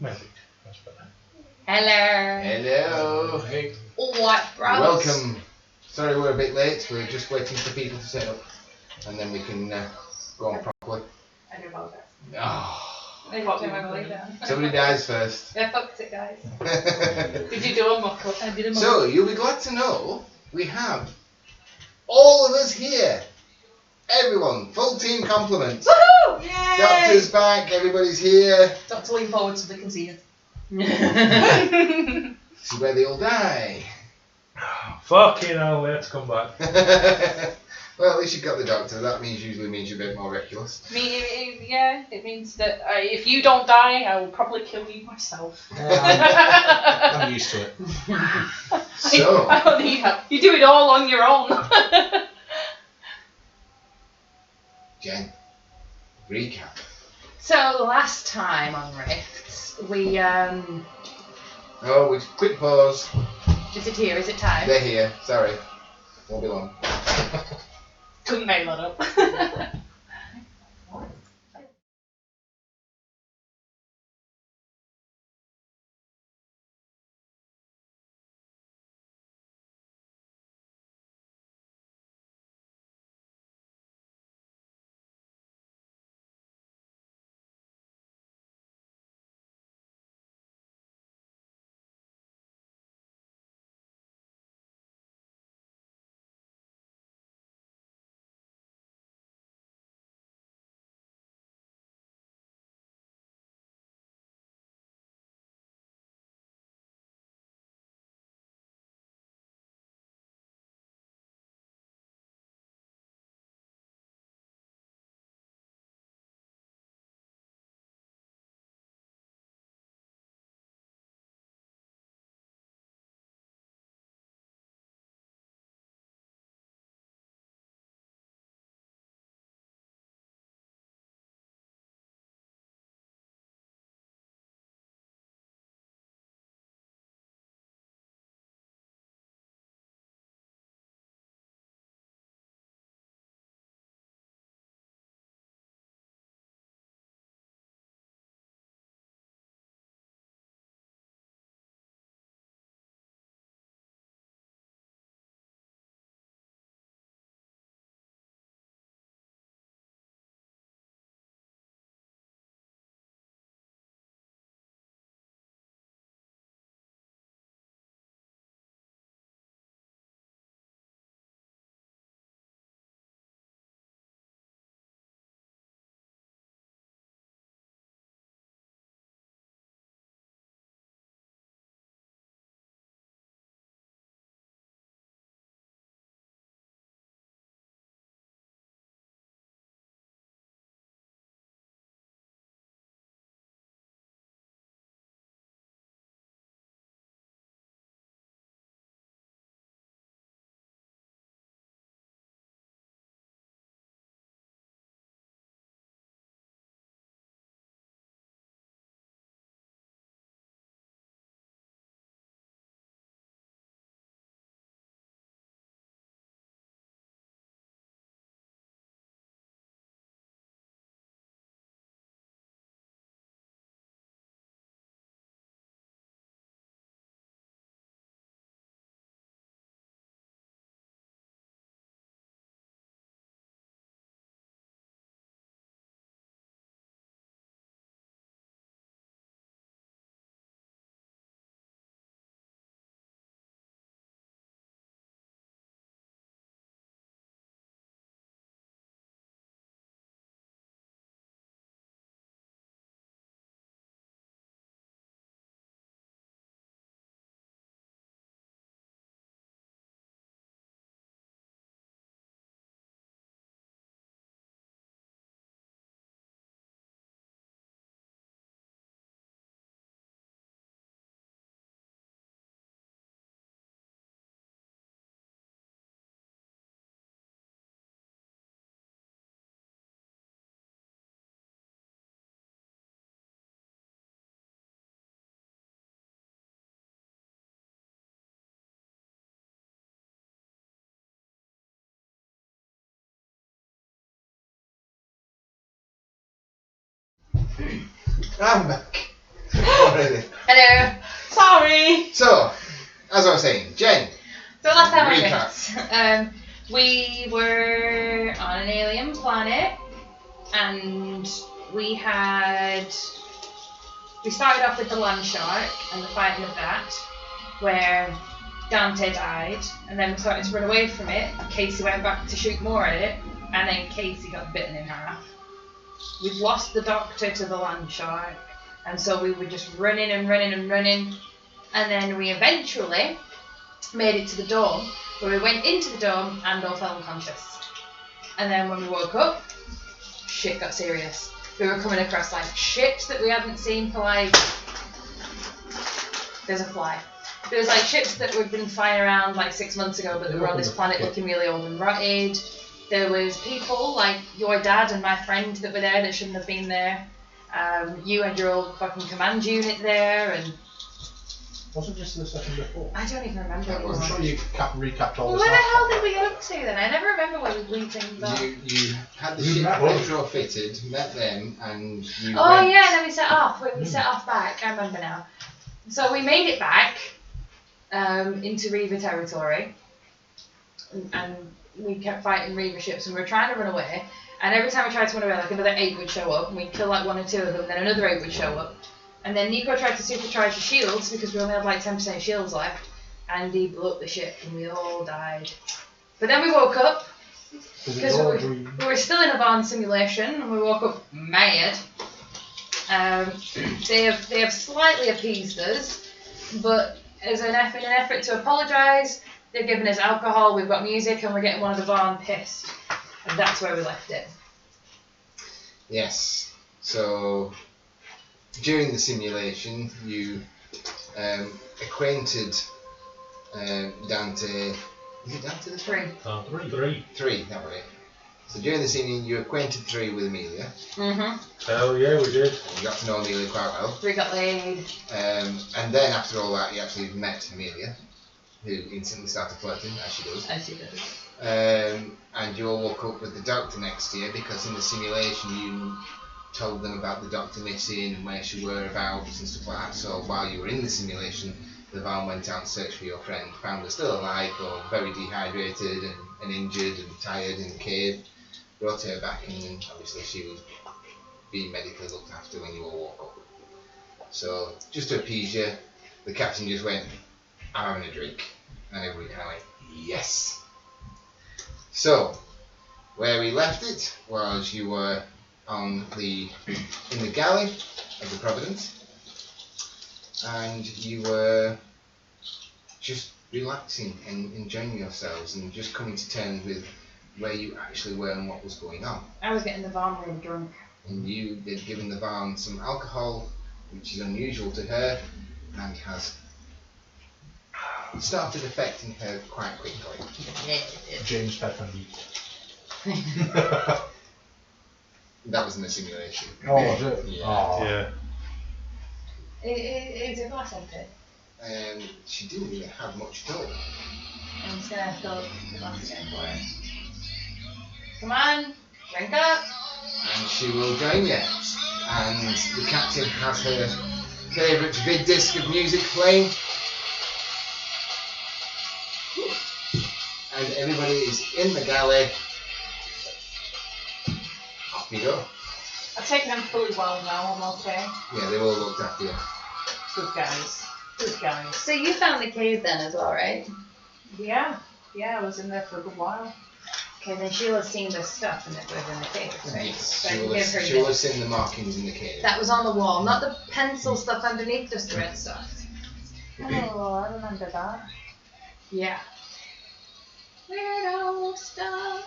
Magic. Much better. Hello. Hello. Hey. What, bros? Welcome. Sorry we're a bit late. We're just waiting for people to set up, and then we can go on properly. I do apologise. Oh. They walked in my belly down. Somebody dies first. Yeah, fucked it, guys. Did you do a mock up? I did a mock up. So, you'll be glad to know we have all of us here. Everyone, full team compliments. Woohoo! Yay! Doctor's back, everybody's here. Doctor, lean forward so they can see it. This is where they all die. Fucking hell, let's come back. Well, at least you got the doctor. That usually means you're a bit more reckless. Yeah, it means that if you don't die, I will probably kill you myself. I'm used to it. So, I don't need help. You do it all on your own. Jen, recap. So last time on Rifts, we Oh, we quick pause. is it here? Is it time? They're here. Sorry, won't be long. Couldn't make that up. I'm back. already. Hello. Sorry. So, as I was saying, Jen. So last time Recap. I went, we were on an alien planet, and we started off with the land shark and the fighting of that, where Dante died, and then we started to run away from it. Casey went back to shoot more at it, and then Casey got bitten in half. We'd lost the doctor to the land shark, and so we were just running and running and running, and then we eventually made it to the dome, where we went into the dome and all fell unconscious. And then when we woke up, shit got serious. We were coming across like ships that we hadn't seen for like... There's a fly. There was like ships that had been flying around like 6 months ago, but they were on this planet looking really old and rotted. There was people like your dad and my friend that were there that shouldn't have been there. You had your old fucking command unit there, and... Wasn't just the second before? I don't even remember what it was. I'm sure you recapped all Well, the where the stuff. hell did we get up to then? I never remember where we blew things up. You had the You ship met us. retrofitted, met them, and you Oh went. yeah, and then we set off. We set off back. I remember now. So we made it back into Reaver territory, and we kept fighting Reaver ships, and we were trying to run away. And every time we tried to run away, like another 8 would show up, and we'd kill like 1 or 2 of them. Then another 8 would show up, and then Nico tried to supercharge the shields because we only had like 10% shields left, and he blew up the ship, and we all died. But then we woke up. Because we were still in a barn simulation, and we woke up mad. They have slightly appeased us, but in an effort to apologise, they've given us alcohol, we've got music, and we're getting one of the barn pissed. And that's where we left it. Yes. So during the simulation, you acquainted Dante. Is it Dante? This one? 3. Three. 3, that way. So during the scene, you acquainted 3 with Amelia. Mm-hmm. Hell yeah, we did. You got to know Amelia quite well. 3 got laid. And then after all that, you actually met Amelia, who instantly started flirting, as she does. As you did. And you all woke up with the doctor next to you, because in the simulation you told them about the doctor missing and where she whereabouts and stuff like that. So while you were in the simulation, the van went out and searched for your friend, found her still alive or very dehydrated and injured and tired in the cave, brought her back, and then obviously she was being medically looked after when you all woke up. So just to appease you, the captain just went, "I'm having a drink," and everybody kind of went, "Yes." So where we left it was you were in the galley of the Providence, and you were just relaxing and enjoying yourselves and just coming to terms with where you actually were and what was going on. I was getting the barn really drunk. And you did given the Varn some alcohol, which is unusual to her, and has started affecting her quite quickly. James Pepper meat. That was in the simulation. Oh, was it? Yeah. Oh. Yeah. It's a glass empty. And she didn't really have much at all. I'm just gonna fill up the glass again for her. Come on, drink up. And she will join you. And the captain has her favourite big disc of music playing. And everybody is in the galley. Off you go. I've taken them fully well now, I'm okay. Yeah, they all looked after you. Good guys. Good guys. So you found the cave then as well, right? Yeah, I was in there for a good while. Okay, then Sheila's seen the stuff and it was in the cave, right? Yes, So I she can will give her she the- will have seen the markings in the cave. That was on the wall, not the pencil stuff underneath, just the red stuff. Oh, I remember that. Yeah. Weirdo stuff.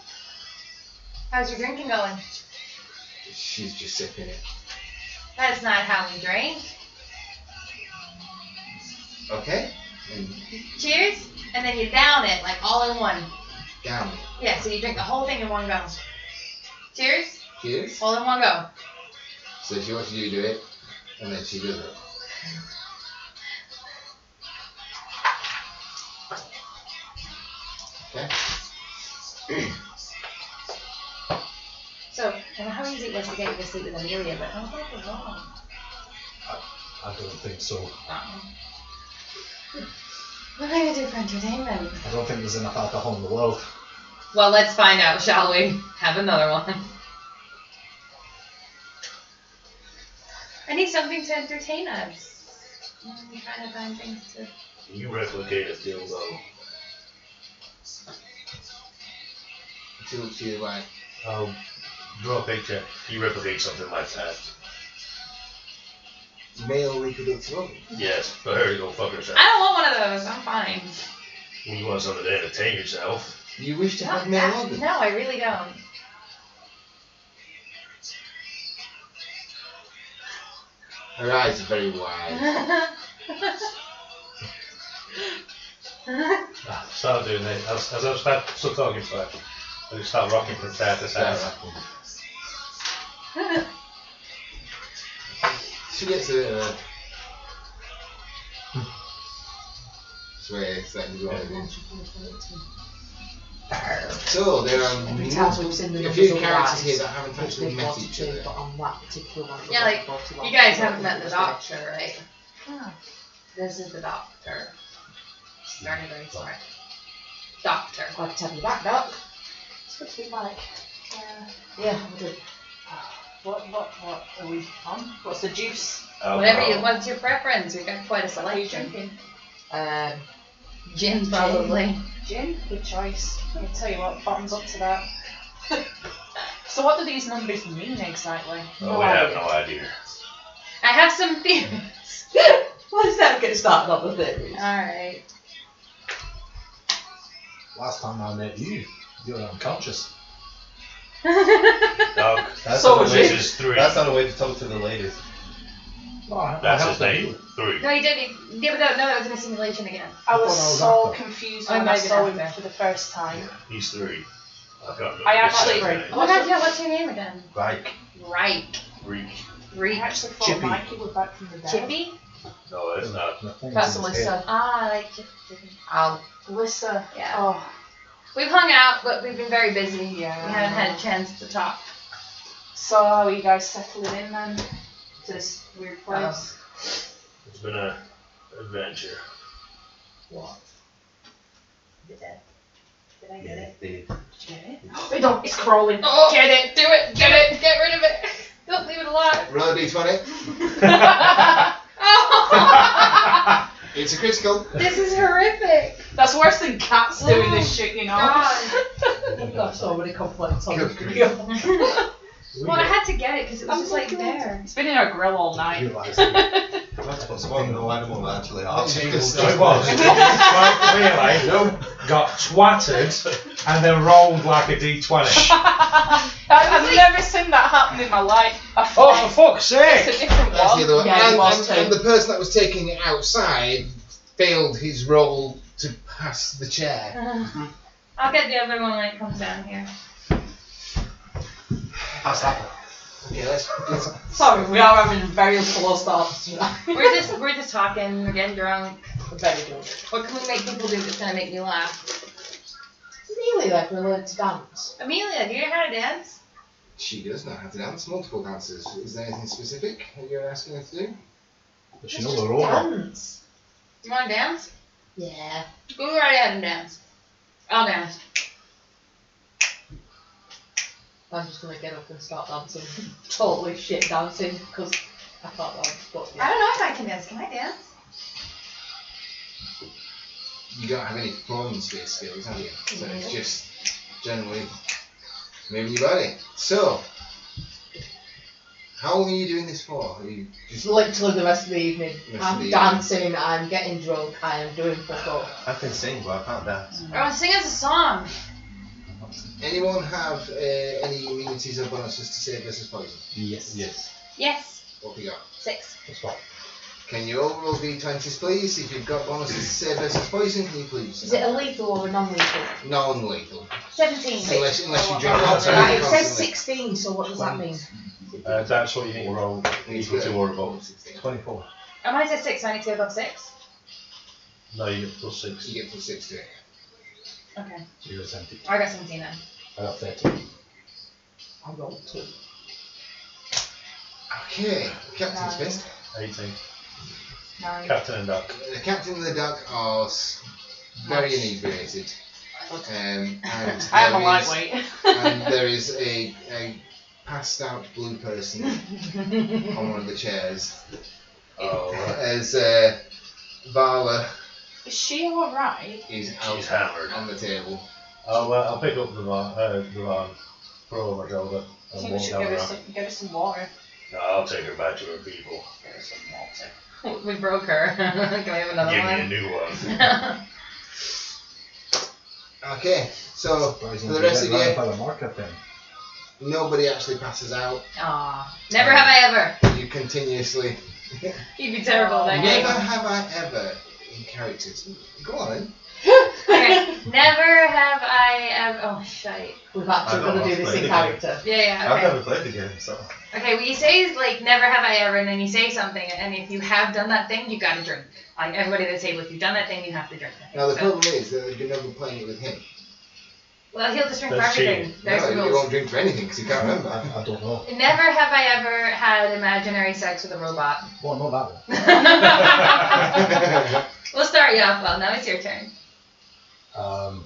How's your drinking going? She's just sipping it. That's not how we drink. Okay. And Cheers, and then you down it, like all in one. down. Yeah, so you drink the whole thing in one go. Cheers, Cheers. all in one go. So she watches you do it, and then she does it. Okay. So, I don't know how easy it was to get you to sleep with Amelia, but I thought it was wrong. I don't think so. What are you gonna do for entertainment? I don't think there's enough alcohol in the world. Well, let's find out, shall we? Have another one. I need something to entertain us. I'm trying to find things to. You replicate a dildo. She looks to you like, I'll draw a picture. You replicate something like that. male reproductive organ. Yes, for her to go fuck herself. I don't want one of those. I'm fine. You want something to entertain yourself. You wish to have No, male organs? no, I really don't. Her eyes are very wide. Start doing this. As I start still talking to her, I just start rocking from side to side. She gets a sway, so that is what it is. So there are Every time we've seen the a few numbers characters otherwise, here that haven't which actually they've met got each to, other. but on that particular one, Yeah, like, 41, you guys haven't met the was doctor, right? Oh. This is the doctor. Starting very smart. Doctor. Glad to have you back, Doc. It's good to be back. Yeah, I do. What are we on? What's the juice? What's your preference? We've got quite a What are you selection. drinking? Gin, probably. Gin? Good choice. I can tell you what, bottoms up to that. So what do these numbers mean exactly? Oh, we have no idea. I have some theories. Let's not get started on the theories. Alright. Last time I met you, you were unconscious. Dog. That's So not a was way you. to- This is 3. That's not a way to talk to the ladies. No, I That's his helped name. you. 3. No, he didn't. Yeah, but no, that was in a simulation again. I was I thought I was so after. confused Oh, when I maybe saw him after. for the first time. He's 3. I can't remember. I his actually- second name. Oh my god, yeah, what's your name again? Like, Reich. Reek. I Reich. actually thought Chippy. Mikey was back from the dead. Chippy? No, that's not. The thing That's is, it's Alyssa. Ah, I like Chippy. Al. Alyssa. Yeah. Oh, We've hung out, but we've been very busy. Yeah. We haven't had a chance to talk. so how are you guys settling in then? To this weird place? It's been an adventure. What? Is it dead? Did I get it? they, Did you get it? Wait, don't, it's crawling. Oh, get it! Do it! Get it! Get rid of it! Don't leave it alive! Roll a d20. Oh! It's a critical. This is horrific! That's worse than cats doing this shit, you know? God. That's so many complaints on Good the grief. Well, I had to get it because it was just like there. It's been in our grill all night. realised it. that's what's one no animal actually are. It's So just- it was. Quite clearly, got twatted and then rolled like a d20. I've never seen that happen in my life. Oh, for fuck's It's sake! a different That's one. the other one. Yeah, it was and too. the person that was taking it outside failed his roll to pass the chair. I'll get the other one when it comes down here. Pass that one. Okay, let's Sorry, we are having a very slow start tonight. We're just talking, we're getting drunk. We're very good. What can we make people do that's gonna make me laugh? Really, like we learned to dance. Amelia, do you know how to dance? She does know how to dance, multiple dances. Is there anything specific that you're asking her to do? But she knows the robot. Dance. You wanna dance? Yeah. Go right ahead and dance. I'll dance. I'm just gonna get up and start dancing. Totally shit dancing because I can't dance. But I don't know if I can dance. Can I dance? You don't have any performance-based skills, have you? So it's just generally moving your body. So, how long are you doing this for? Are you just literally the rest of the evening. Rest of I'm the evening. dancing, I'm getting drunk, I am doing fuck all. I can sing, but I can't dance. I want to sing us a song. anyone have any immunities or bonuses to save versus poison? Yes. Yes. Yes. What have you got? 6. That's what. Can you all roll d20s, please? If you've got bonuses to save versus poison, can you please? Is it a lethal or a non-lethal? Non-lethal. 17. Unless you drink Oh, constantly. Right, it says constantly. 16, so what does that mean? That's what you need to roll. Equal to or above. 24. Oh, mine says 6, so I need to go above 6. No, you get plus 6. You get plus 6 to it. Okay. So you're 70. I got 17 then. I got 13. I rolled 2. Okay, Captain's Fist. 18. 9. Captain and Doc. The captain and the doc are very inebriated. And I am a there is- lightweight. and there is a passed out blue person on one of the chairs. Oh, right. As Vala Is she alright? is out She's hammered. on the table. I'll pick up the van, throw over my shoulder, I and think we walk should down give the her, ramp. give her some water. No, I'll take her back to her people. Give her some water. We broke her. Can we have another Give me a one? new one. Okay, so for Surprisingly, the rest of they you, by the marker pen. nobody actually passes out. Aw. Never have I ever. You continuously. You'd be terrible that Never game. have I ever in characters. Go on then. Okay. Never have I ever. Oh, shite. We've actually I got don't to do know, this play in the character. Yeah, I've okay. never played the game, so. Okay, well, you say, like, never have I ever, and then you say something, and if you have done that thing, you gotta drink. Like, everybody at the table, if you've done that thing, you have to drink. Now the So- problem is that you're never playing it with him. Well, he'll just drink for That's everything. cheating. There's No, the you rules. won't drink for anything because you can't remember. I don't know. Never have I ever had imaginary sex with a robot. Well, not that one. We'll start you off well. Now it's your turn. Oh,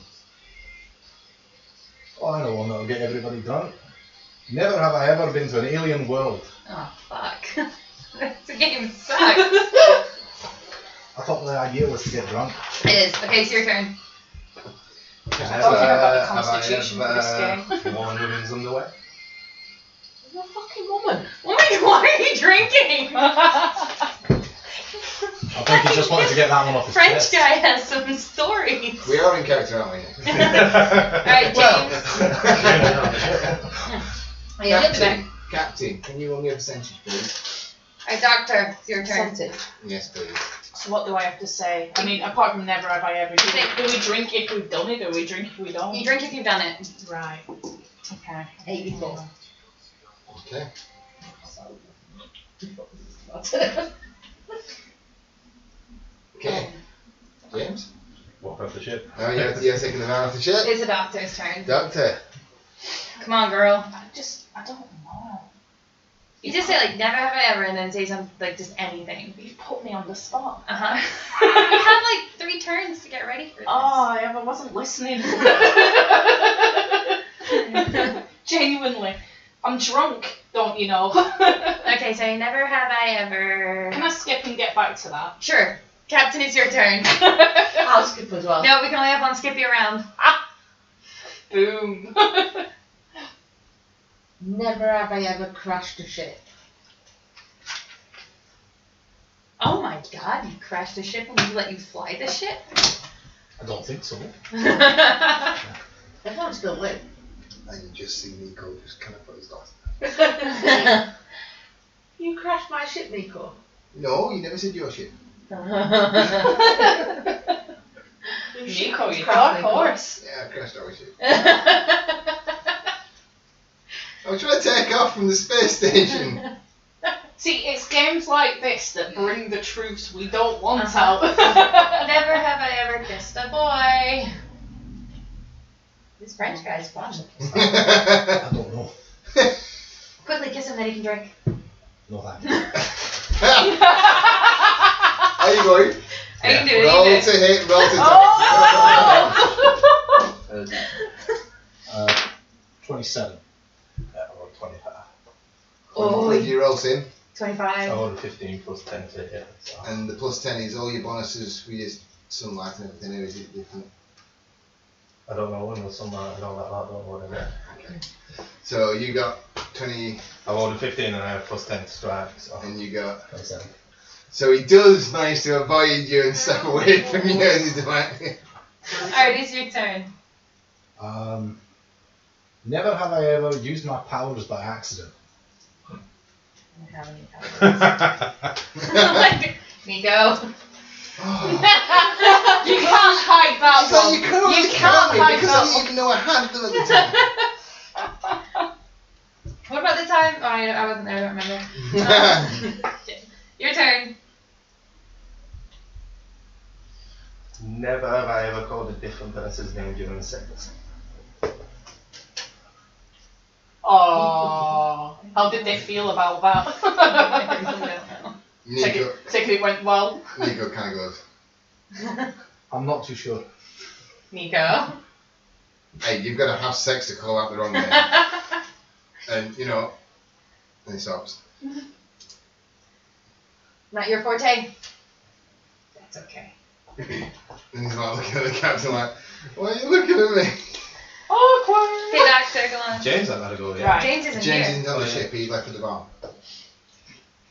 I know one that'll get everybody drunk. Never have I ever been to an alien world. Oh, fuck. This game sucks. I thought the idea was to get drunk. It is. Okay, it's your turn. I don't care about the constitution for this game. Worn women's underwear. You're a fucking woman. Oh my god, why are you drinking? I think he just wanted to get that one off his French chest. guy has some stories. We are in character, aren't we? Alright, Well, Oh, yeah, get the back. Captain, can you roll me a percentage, please? Alright, Doctor, it's your turn. Percentage. Yes, please. So what do I have to say? I mean, apart from never have I ever. Do we drink if we've done it, or we drink if we don't? You drink if you've done it. Right. Okay. 84. Okay. Okay. James? Walk off the ship. Oh, you're taking the man off the ship? It's the Doctor's turn. Doctor. Come on, girl. I don't know. You just say, like, never have I ever, and then say something, like, just anything. You put me on the spot. Uh-huh. You have, like, 3 turns to get ready for this. Oh, I wasn't listening. Genuinely. I'm drunk, don't you know? Okay, so never have I ever... Can I skip and get back to that? Sure. Captain, it's your turn. I'll skip as well. No, we can only have one Skippy around. Boom. Never have I ever crashed a ship. Oh my god, you crashed the ship and we let you fly the ship? I don't think so. Everyone's still live. And you just see Nico just kind of put his dot. You crashed my ship, Nico. No, you never said your ship. Nico, you dark horse. Yeah, I crashed our ship. I was trying to take off from the space station. See, it's games like this that bring the truths we don't want out. Never have I ever kissed a boy. This French guy's fun. I don't know. Quickly kiss him, then he can drink. No thanks. How you going? I can do it. Roll You can to do it. hit, roll to Oh! 27. Or 25. Oh, If you roll in, 25. I rolled a 15 plus 10 to hit. So. and the plus 10 is all your bonuses for your sunlight and everything, or is it different? I don't know when the sunlight and all that, I don't know what I get. Okay. So you got 20 I rolled a 15 and I have plus 10 to strike, so. and you got... 27. So he does manage to avoid you and step away from you as he's doing it. Alright, it's your turn. Never have I ever used my powers by accident. I don't have any powers. Nico. You can't hide that So one. you can't, You can't hide because I that didn't one. even know I had them at the time. What about the time? Oh, I wasn't there, I don't remember. Your turn. Never have I ever called a different person's name during sex. Oh, how did they feel about I really that? don't know. Nico, Take it went well. Nico kind of goes, I'm not too sure. Nico. hey, you've got to have sex to call out the wrong name. And, you know, and he stops. Not your forte. That's okay. And he's like looking at the captain like, why are you looking at me? Awkward. Hey, Doctor, go on. James had to go, yeah. Right. James isn't James here. isn't on the ship, he left at the bar.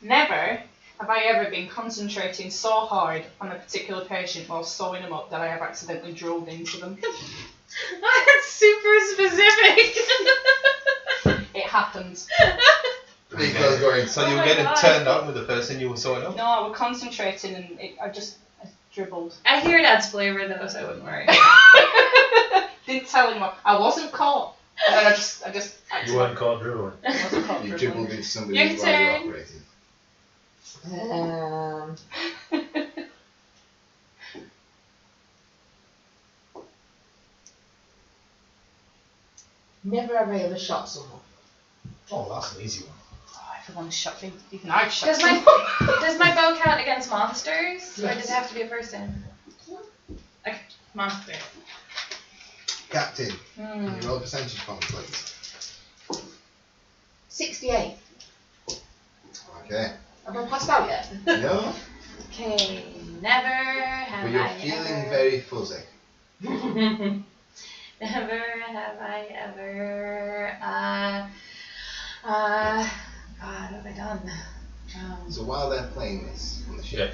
Never have I ever been concentrating so hard on a particular patient while sewing them up that I have accidentally drilled into them. That's super specific. It happens. Nico's going, So you Oh were my getting God. turned on with the person you were sewing up? No, I was concentrating and I dribbled. I hear it adds flavour though, so I wouldn't worry. Didn't tell anyone. I wasn't caught. And then I just You weren't caught drooling. I wasn't caught you dribbling. dribbled into somebody Your while turn. you're operating. Never have I ever shot someone. Oh, that's an easy one. Oh, everyone's shot me. Even I've shot Does someone. does my bow count against monsters? Or does it have to be a person? Okay, monsters. Captain, Hmm. can you roll a percentage for me, please? 68. Okay. Have I passed out yet? No, Okay, never have but you're I feeling ever. very fuzzy. Never have I ever. God, what have I done? So while they're playing this on the ship,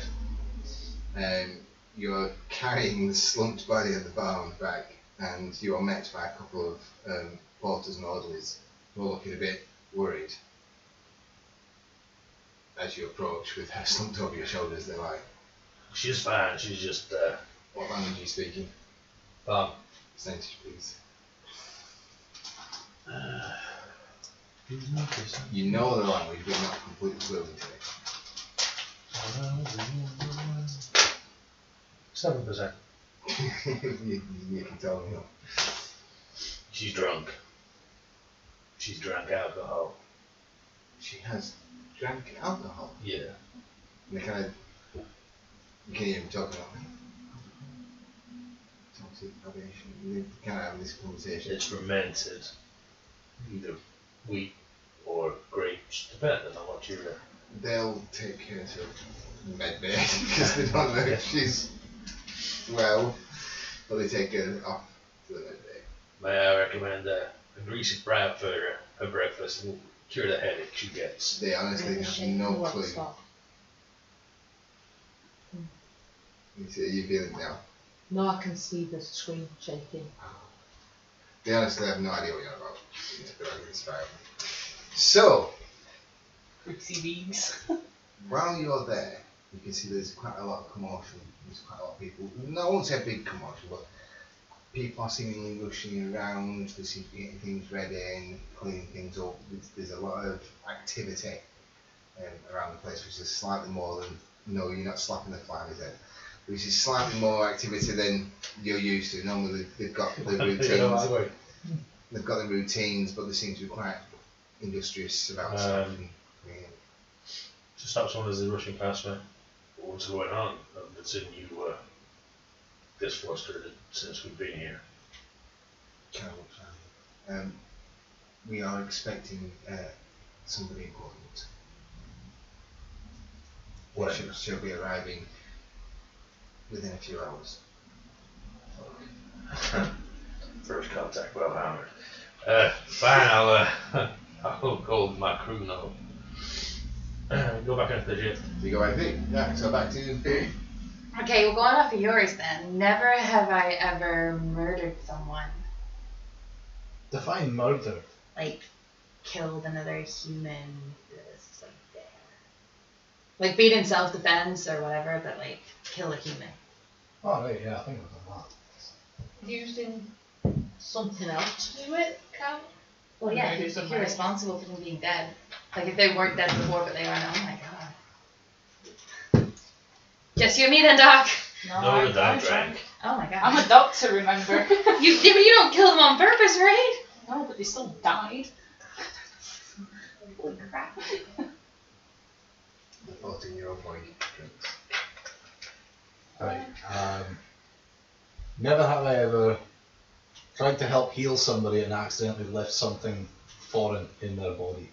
you're carrying the slumped body of the bar on the back, and you are met by a couple of porters and orderlies who are looking a bit worried as you approach with her slumped over your shoulders. They're like, She's fine. She's just. what language are you speaking? Percentage, please. You know the language, but you're not completely fluent in it. 7%. you can tell me no. She's drunk. She's drank alcohol. She has drank alcohol. Yeah. And they kind of, you can hear him talking about me. Toxic probation. They kind of have this conversation. It's fermented. Either wheat or grapes, depending on what you're. They'll take her to med bay because they don't know if she's well, but they take her off to the med bay. May I recommend a greasy sprout for her breakfast? Will cure the headache she gets. They honestly have no clue. You see, you feel it now. No, I can see the screen shaking. They honestly have no idea what you're about. They're not gonna sprout. So, Greasy beans. while you're there, you can see there's quite a lot of commotion. There's quite a lot of people. No, I won't say big commotion, but people are seemingly rushing around. They seem to be getting things ready and cleaning things up. There's a lot of activity around the place, which is slightly more than. No, you're not slapping the fly, is it? Which is slightly more activity than you're used to. Normally they've got the routines. They've got the routines, but they seem to be quite industrious about stuff. Yeah. To stop someone as they're rushing past me. What's going on? I've seen you this flustered since we've been here. Kind of looks around. We are expecting somebody important. When? She'll be arriving within a few hours. First contact, well hammered. Fine, I'll call my crew now. Go back into the ship. You go right there. Yeah, so back to Okay, well, going off of yours then. Never have I ever murdered someone. Define murder. Like, killed another human. Just like there. Like, be it in self-defense or whatever, but like, kill a human. Oh, right, yeah, I think I've done that. Using something else to do it, count? Well, yeah, Murder if you're somebody. responsible for them being dead. Like, if they weren't dead before, but they are now. Oh my god. Just you and me then, Doc. No, the dog drank. Oh my god. I'm a doctor, remember? But you don't kill them on purpose, right? No, but they still died. Holy crap. 14-year-old boy drinks. Right. Never have I ever tried to help heal somebody and accidentally left something foreign in their body.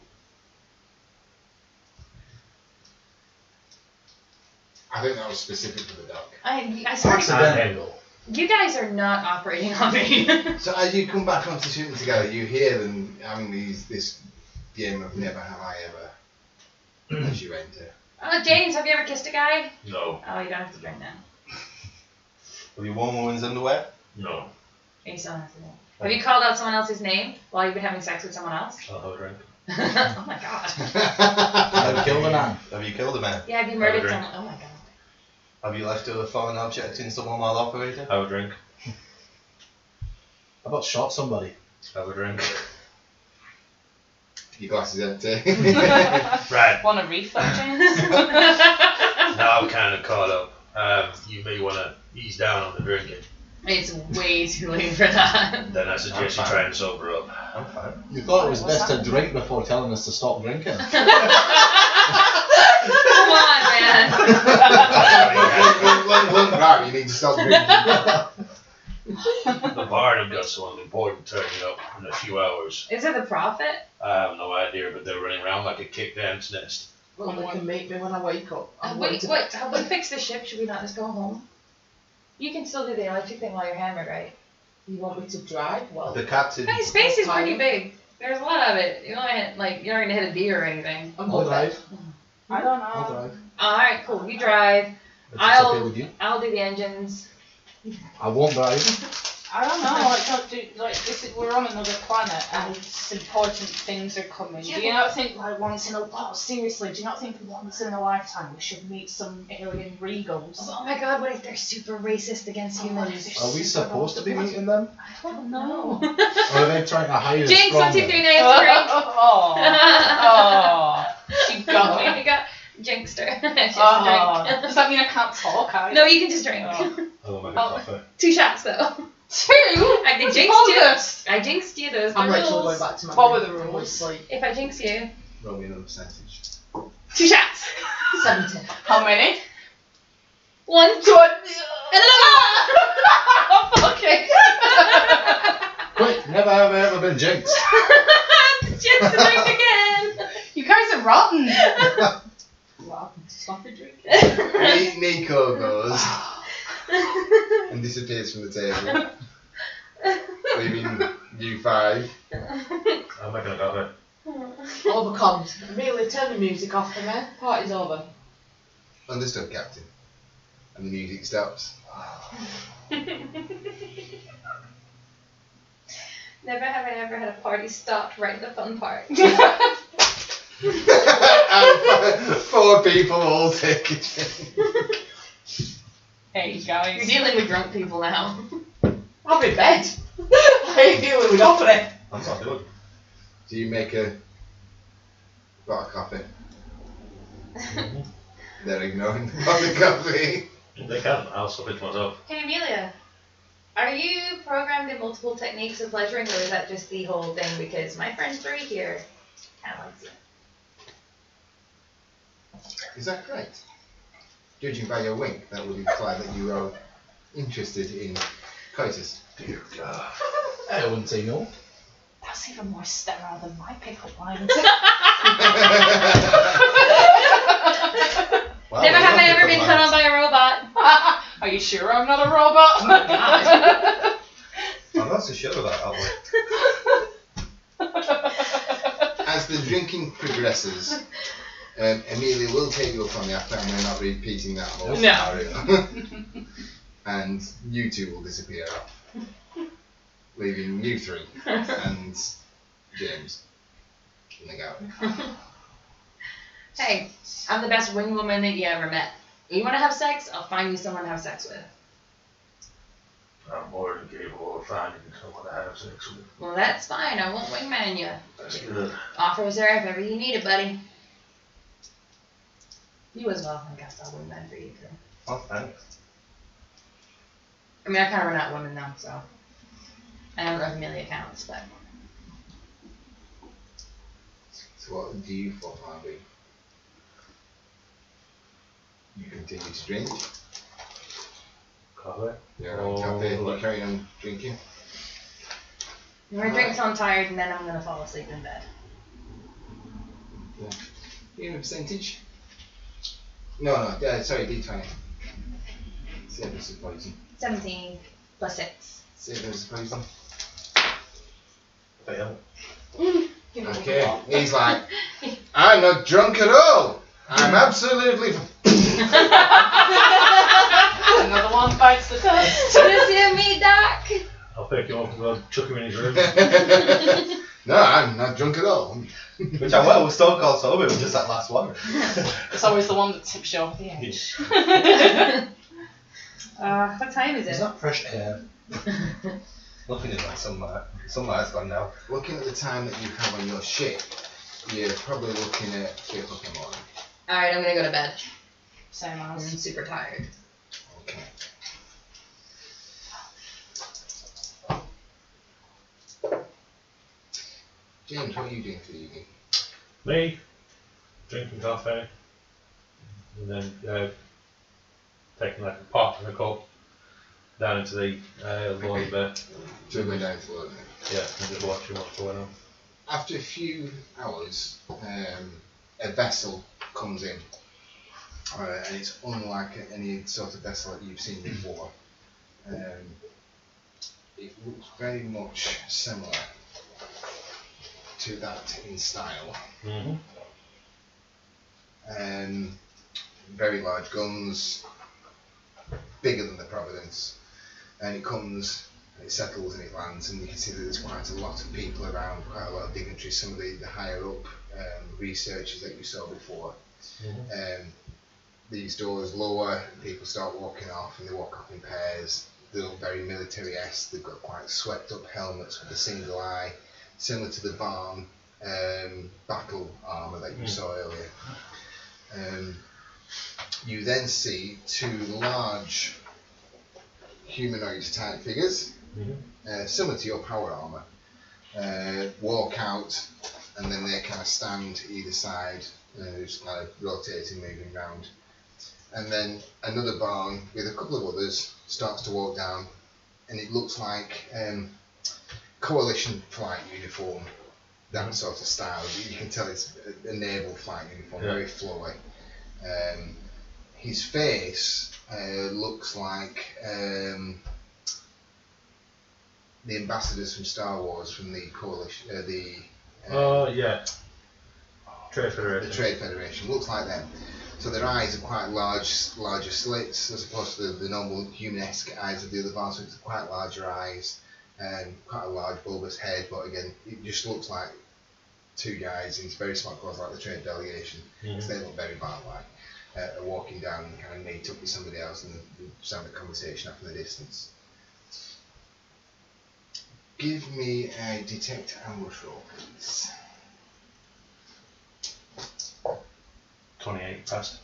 I think that was specific to the dog. I swear to God, Accidental. you guys are not operating on me. So as you come back onto shooting together, you hear them having this game of Never Have I Ever as you enter. James, have you ever kissed a guy? No. Oh, you don't have to drink now. Have you worn women's underwear? No. You still have to drink. Have you called out someone else's name while you've been having sex with someone else? I'll have a drink. Oh my God. Have you killed a man? Have you killed a man? Yeah, have you murdered drink. someone? Oh my God. Have you left a foreign object in someone while operating? Have a drink. How about shot somebody? Have a drink. Your glass is empty. Right. Want a refill, James? Now I'm kind of caught up. You may want to ease down on the drinking. It's way too late for that. Then I suggest you try and sober up. I'm fine. You thought it was What's best to drink before telling us to stop drinking. Come on, man. Right, you need to stop drinking. The barn have got someone important turning up in a few hours. Is it the prophet? I have no idea, but they're running around like a kick dance nest. Well, they can meet me when I wake up. I'm Wait, waiting. have we fixed the ship? Should we not just go home? You can still do the electric thing while you're hammered, right? You want me to drive? Well, The captain. Hey, space is pretty big. There's a lot of it. You're not gonna hit a deer or anything. I'm I'll good. drive. I don't I'll know. drive. Alright, cool. You drive. If it's okay with you. I'll do the engines. I won't drive. I don't know. We're on another planet, and important things are coming. Yeah, Do you not think seriously? Do you not think once in a lifetime we should meet some alien regals? Oh my God, what if they're super racist against humans? Are we supposed to be meeting them? I don't know. Or are they trying to hide us Jinx, from what's he them? doing? I have to drink. Oh, she got me. You got jinxed her. She has to Oh, drink. does that mean I can't talk? No, you can just drink. Oh my Oh. coffee. 2 shots though. 2? I jinxed you. August. I jinxed you. Those I'm are the literally going rules. back to my What room were the and rules? sleep. If I jinx you, Roll me another percentage. 2 shots. 17. How many? 1, 2. and Okay. Quick, never have I ever been jinxed. Just to drink again. You guys are rotten. Well, stop the drink. Nico goes and disappears from the table, leaving you 5. I'm making a coffee. Overcome. Amelia, turn the music off for me. Party's over. Understood, Captain. And the music stops. Never have I ever had a party stopped right at the fun part. And 4 people all take it. Hey You're guys. dealing with drunk people now. I'm in bed. I ain't dealing with nobody. That's not good. Do you make a pot of coffee? They're ignoring the pot of coffee. They can. I'll stop it myself. Hey Amelia, are you programmed in multiple techniques of pleasuring, or is that just the whole thing? Because my friend 3 here kind of likes it. Is that correct? Judging by your wink, that would imply that you are interested in coitus. Dear God. I wouldn't say no. That's even more sterile than my pickup line. Well, Never we have love I ever pickup been cut lines. on by a robot. Are you sure I'm not a robot? Oh my God. I'm not so sure about that one. As the drinking progresses, Amelia will take you up on the offer, and we're not repeating that whole No. scenario. And you 2 will disappear off, leaving you 3 and James in the garden. Hey, I'm the best wing woman that you ever met. You want to have sex? I'll find you someone to have sex with. I'm more than capable of finding someone to have sex with. Well, that's fine. I won't wingman you. That's good. Offers there if ever you need it, buddy. You as well. I guess I'll wingman for you too. Oh, thanks. I mean, I kind of run out of women now, so I don't know if Amelia counts, but So what do you 4 plan be? You continue to drink. Coffee. You're on cafe. You Oh, carry on drinking. I'm gonna drink till I'm tired and then I'm gonna fall asleep in bed. Do you have a percentage? No, sorry, D20. Save us a poison. 17 plus 6. Save us a poison. fail. Okay, he's like, I'm not drunk at all. I'm absolutely. Another one bites the dust. You see me, Doc? I'll pick him up and go chuck him in his room. No, I'm not drunk at all. Which I will, we're still called sober, it was just that last one. It's always the one that tips you over the edge. What time is It's it? not fresh air. Looking at like sunlight. Sunlight's gone now. Looking at the time that you have on your ship, you're probably looking at 3 o'clock in the morning. Alright, I'm gonna go to bed. Same I'm as. super tired. Okay. James, what are you doing for the evening? Me, drinking coffee, and then taking like a pot and a cup down into the lower bed. So we're going down to London. Yeah, and just watching what's going on. After a few hours, a vessel comes in, and it's unlike any sort of vessel that you've seen before. It looks very much similar to that in style. Mm-hmm. Very large guns, bigger than the Providence, and it comes. It settles and it lands, and you can see that there's quite a lot of people around, quite a lot of dignitaries, some of the higher up researchers that you saw before. Mm-hmm. These doors lower, people start walking off, and they walk off in pairs. They look very military-esque. They've got quite swept up helmets with a single eye, similar to the Varn battle armour that you saw earlier. You then see 2 large humanoid type figures, similar to your power armour, walk out, and then they kind of stand either side, just kind of rotating, moving round. And then another barn with a couple of others starts to walk down, and it looks like coalition flight uniform, that sort of style. You can tell it's a naval flight uniform, very flowy. His face looks like the ambassadors from Star Wars, from the coalition, Yeah. Trade the Federation. Trade Federation. Looks like them. So their eyes are quite larger slits as opposed to the normal human-esque eyes of the other Vars. So it's quite larger eyes and quite a large bulbous head. But again, it just looks like 2 guys in very smart clothes, like the trade delegation. So they look very Vars-like. Are walking down and kind of meet up with somebody else and sound a conversation off in the distance. Give me a detect ambush roll, please. 28 passed.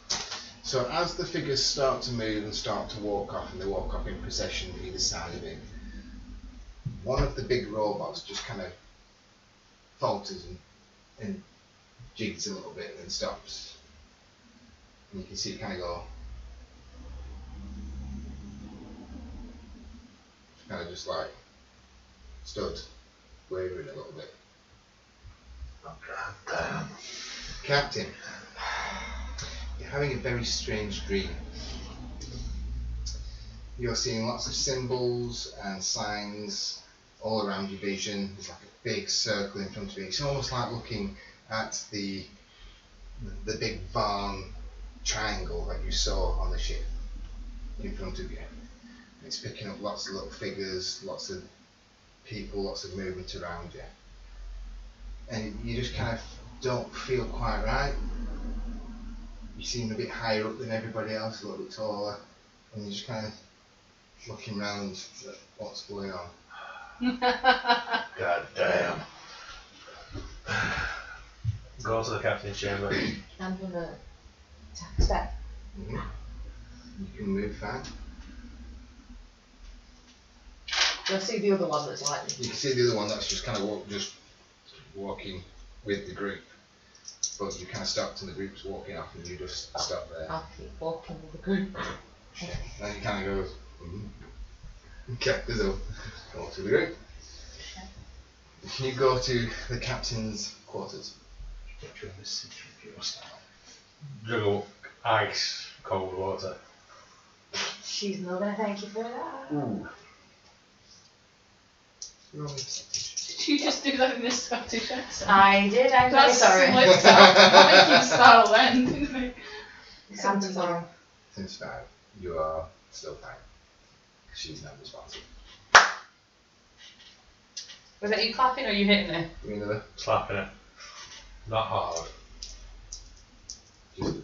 So as the figures start to move and start to walk off, and they walk off in procession either side of him, one of the big robots just kind of falters and jigs a little bit and then stops. And you can see it kind of go, kind of just like stood, wavering a little bit. Oh, God damn. Captain, you're having a very strange dream. You're seeing lots of symbols and signs all around your vision. There's like a big circle in front of you. It's almost like looking at the big Varn triangle that you saw on the ship in front of you. It's picking up lots of little figures, lots of people, lots of movement around you. And you just kind of don't feel quite right. You seem a bit higher up than everybody else, a little bit taller, and you're just kind of looking around at what's going on. God damn. Go to the captain's chamber. I'm gonna attack a step. You can move fine. I see the other one that's like me. You can see the other one that's just kind of walking with the group. But you kind of stopped and the group was walking off and you just stopped there. I'll keep walking with the group. And he kind of goes, okay, so go to the group. You go to the captain's quarters. Juggle ice, cold water. She's not gonna thank you for that. Ooh. Did you just do that in this Scottish accent? I did, I'm very That's sorry. slipped out. Viking style then, didn't it? Come tomorrow. Since 5, you are still fine. She's not responsive. Was that you clapping or you hitting it? Give me another. Slapping it. Not hard. Just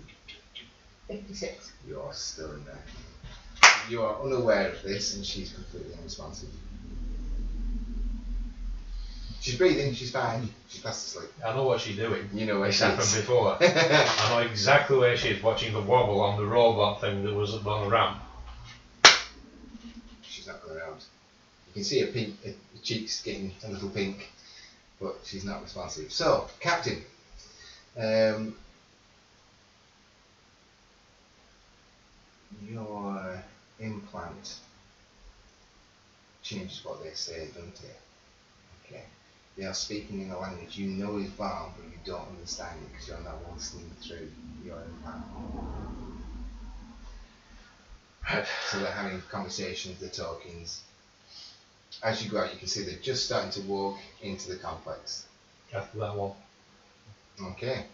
56. you're still in there. You are unaware of this and she's completely unresponsive. She's breathing, she's fine, she's fast asleep. I know what she's doing. You know where It's she happened is. before. I know exactly where she is, watching the wobble on the robot thing that was up on the ramp. She's not going around. You can see her pink, her cheeks getting a little pink, but she's not responsive. So, Captain, your implant changes what they say, don't it? Okay. They are speaking in a language you know is Barn, but you don't understand it because you're not listening through your implant. So they're having conversations, they're talking. As you go out, you can see they're just starting to walk into the complex. After that one. Okay.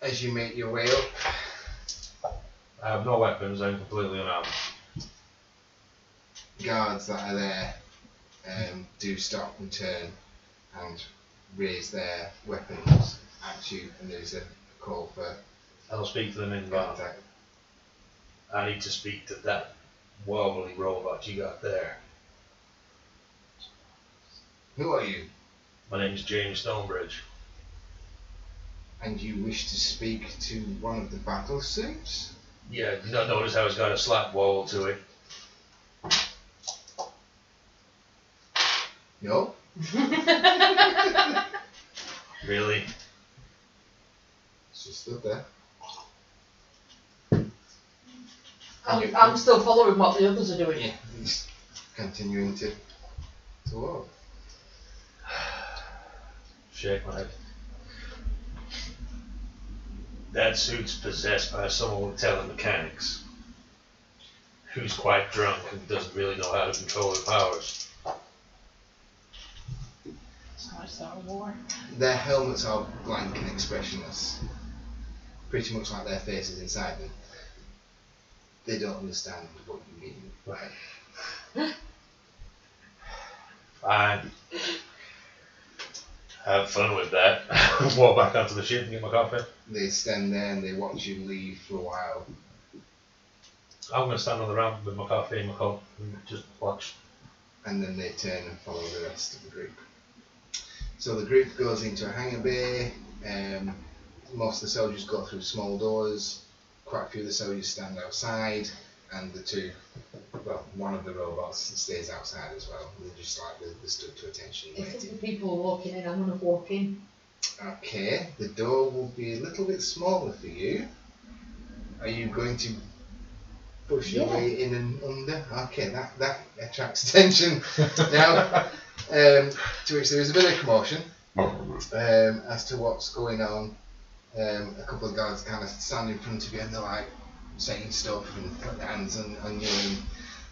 As you make your way up, I have no weapons, I'm completely unarmed. guards that are there do stop and turn and raise their weapons at you, and there's a call for I'll speak to them in Barn. contact. I need to speak to that wobbly robot you got there. Who are you? My name's James Stonebridge. And you wish to speak to one of the battle suits? Yeah, you don't notice how it's got a slap wall to it? No? Really? It's just stood there. I'm still following what the others are doing. Yeah, he's continuing to walk. Shake my head. That suit's possessed by someone with telemechanics, who's quite drunk and doesn't really know how to control her powers. It's not a Star War. Their helmets are blank and expressionless. Pretty much like their faces inside them. They don't understand what you mean. Right. Fine. Have fun with that. Walk back onto the ship and get my coffee. They stand there and they watch you leave for a while. I'm going to stand on the ramp with my coffee and my cup and just watch. And then they turn and follow the rest of the group. So the group goes into a hangar bay. Most of the soldiers go through small doors. Quite a few of the soldiers stand outside, and one of the robots stays outside as well. They're just like they're stood to attention If waiting. the people are walking in, I'm going to walk in. Okay, the door will be a little bit smaller for you. Are you going to push your way in and under? Okay, that attracts attention. Now, to which there is a bit of commotion as to what's going on. A couple of guards kind of stand in front of you and they're like saying stuff and putting their hands on you, and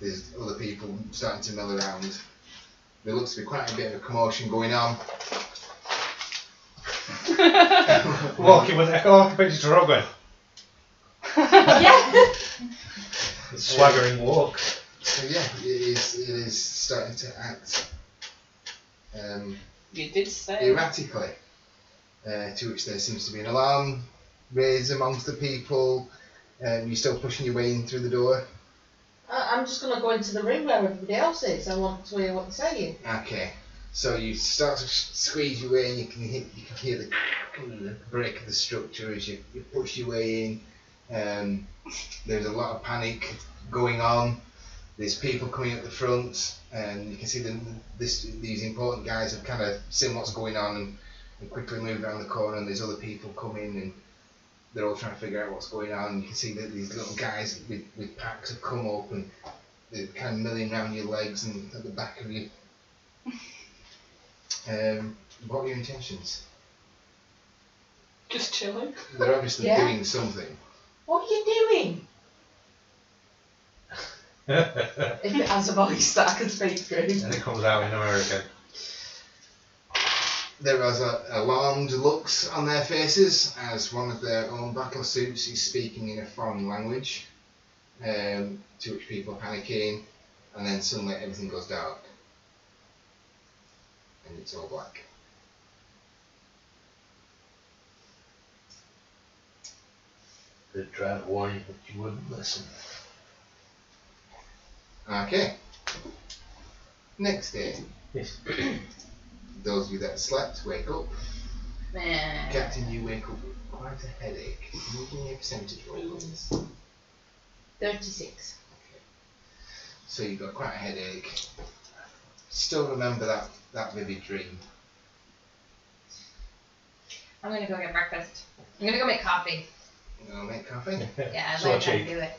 there's other people starting to mill around. There looks to be quite a bit of a commotion going on. Walking with a picture to Rogwen. Yeah! Swaggering walk. So yeah, it is starting to act You did say. erratically. To which there seems to be an alarm raised amongst the people. You're still pushing your way in through the door. I'm just going to go into the room where everybody else is. I want to hear what they're saying. Okay, so you start to squeeze your way in. You can hear the break of the structure as you push your way in. There's a lot of panic going on. There's people coming at the front, and you can see these important guys have kind of seen what's going on and and quickly move around the corner, and there's other people coming, and they're all trying to figure out what's going on. And you can see that these little guys with packs have come up, and they're kind of milling around your legs and at the back of you. What are your intentions? Just chilling. They're obviously Yeah. doing something. What are you doing? If it has a voice that I can speak through. And it comes out in American. There are alarmed looks on their faces as one of their own battle suits is speaking in a foreign language, to which people are panicking, and then suddenly everything goes dark. And it's all black. They tried to warn you, but you wouldn't listen. Okay. Next day. Yes. Those of you that slept, wake up. Man. Captain, you wake up with quite a headache. Can you give me a percentage roll, please? 36. So you've got quite a headache. Still remember that vivid dream. I'm gonna go get breakfast. I'm gonna go make coffee. You gonna make coffee? Yeah, I'd So like to cheap. do it.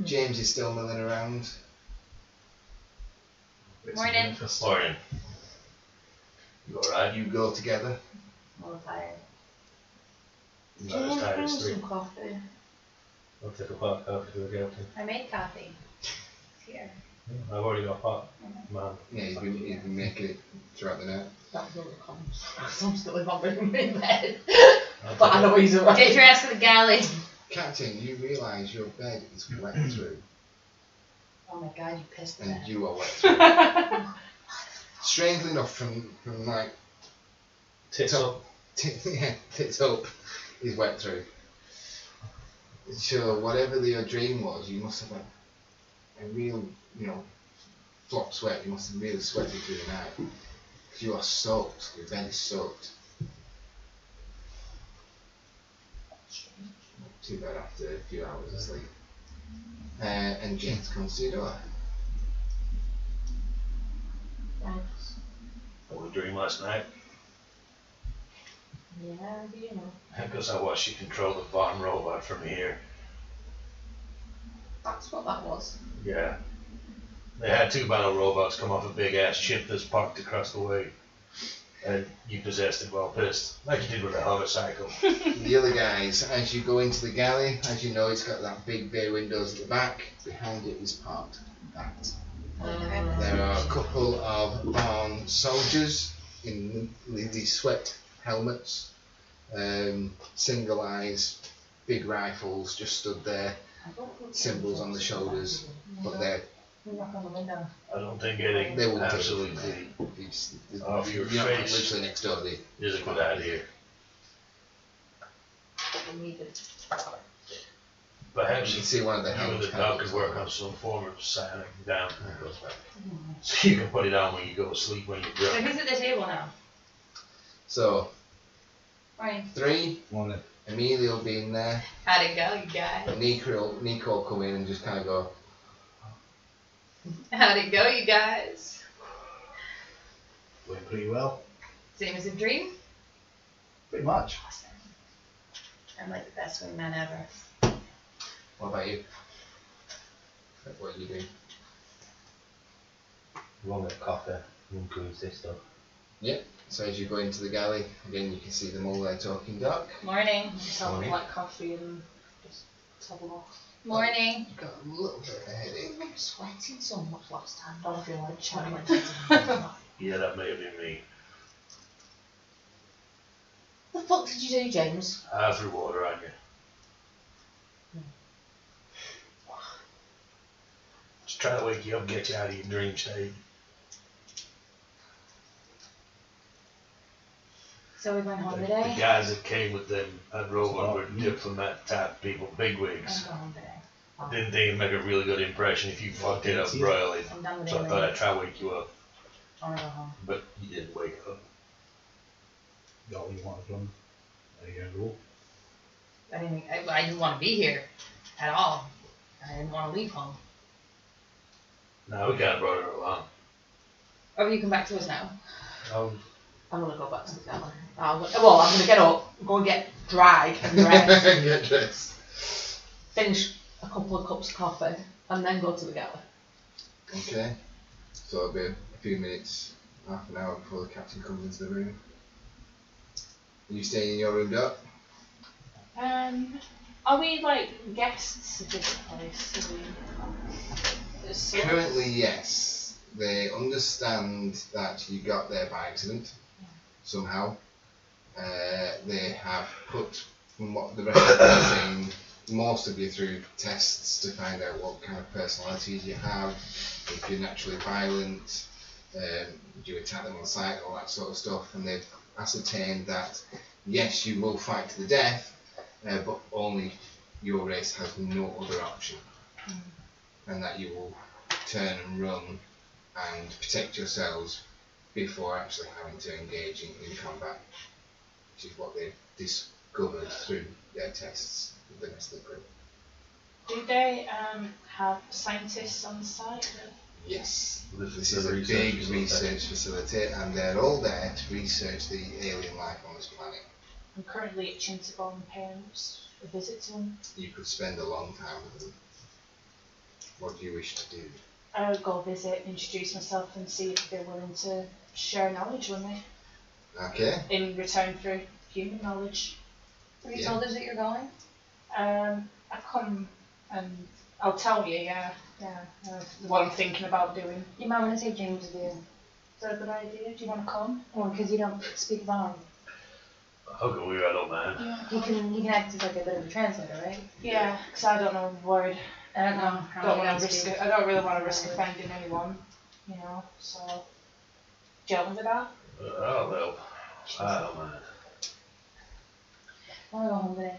James is still milling around. Morning. Morning. You alright? You go together. I'm a little tired. Not as tired as three. Some coffee. I'll take a pot of coffee to the captain. I made coffee. It's here. I've already got a pot. Man. Yeah, he's been making it throughout the night. That was all that comes. Because I'm still in my room in bed. I'll But I take know he's Get alright. your ass to the galley. Captain, you realise your bed is wet through, Oh my god, you pissed me. and you are wet through. Strangely enough, from like Tits top- up. tits up, is wet through. So whatever your dream was, you must have had a real, flop sweat. You must have really sweated through the night. Because you are soaked. Your bed is soaked. Too bad after a few hours of sleep. And James comes to your door. Thanks. What was a dream last night? Yeah, you know. Because I watched you control the Von robot from here. That's what that was. Yeah. They had two battle robots come off a big ass ship that's parked across the way. And you possessed it while pissed. Like you did with a hovercycle. The other guys, as you go into the galley, as you know, it's got that big bay windows at the back. Behind it is parked that. There are a couple of Barn soldiers in these sweat helmets, single eyes, big rifles just stood there, symbols on the shoulders, but Knock on the window. I don't think getting they won't absolutely off your you're not face literally next door, they is a good idea. We need it. Perhaps you can see one of the you and helmets the kind of doc could looks work like- on some form of signing down and it goes back. So you can put it on when you go to sleep when you're So drunk. who's at the table now? So Morning. 3, Morning. Emilio will be in there, How'd it go, you guys? Nico will come in and just kind of go, How'd it go, you guys? Went pretty well. Same as a dream? Pretty much. Awesome. I'm like the best wingman ever. what about you? What are you doing? One with coffee, improves this stuff. So as you go into the galley, again you can see them all there talking dark. Morning. Just have a black coffee and just top them off. Morning. You've got a little bit of a headache. I'm sweating so much last time. Don't feel like Morning. chatting. Yeah, that may have been me. What the fuck did you do, James? I threw water on you. Just try to wake you up, get you out of your dream state. So we went home The today? guys that came with them at Rowan were diplomat type people, I'm bigwigs. going home today. Didn't think it'd make a really good impression if you fucked it up royally. I'm done with So I it. thought I'd try to wake you up, I wanna go home. but you didn't wake up. Got what you wanted from. There you go. I didn't want to be here at all. I didn't want to leave home. No, we kind of brought her along. Oh, you come back to us now? Oh, I'm gonna go back to the galley. I'm gonna get up, go and get dried and dressed, Get dressed. finish a couple of cups of coffee, and then go to the galley. Okay. So it'll be a few minutes, half an hour before the captain comes into the room. Are you staying in your room, Doc? Are we like guests of this place? Currently, yes. They understand that you got there by accident, somehow. They have put, from what the rest of them are saying, most of you through tests to find out what kind of personalities you have, if you're naturally violent, do you attack them on sight, all that sort of stuff, and they've ascertained that yes, you will fight to the death, but only your race has no other option, and that you will turn and run and protect yourselves before actually having to engage in combat, which is what they've discovered through their tests with the rest of the group. Do they have scientists on site? Yes, this the is a research big facility. research facility, and they're all there to research the alien life on this planet. I'm currently itching to go and pay a visit to them. You could spend a long time with them. What do you wish to do? I would go visit, introduce myself, and see if they're willing to share knowledge with me Okay. in return for human knowledge. Have you Yeah. told us that you're going? I come and I'll tell you, what I'm thinking about doing. You might want to take James with you. Is that a good idea? Do you want to come? Well, because you don't speak Vaughn. Okay, we I don't mind. He can act as like a bit of a translator, right? Yeah, because I don't know a word. I don't know how Don't many want to ways risk it. I don't really want to risk offending anyone, you know. So, do you help me with that? I'll help. I don't mind. I'll go home today.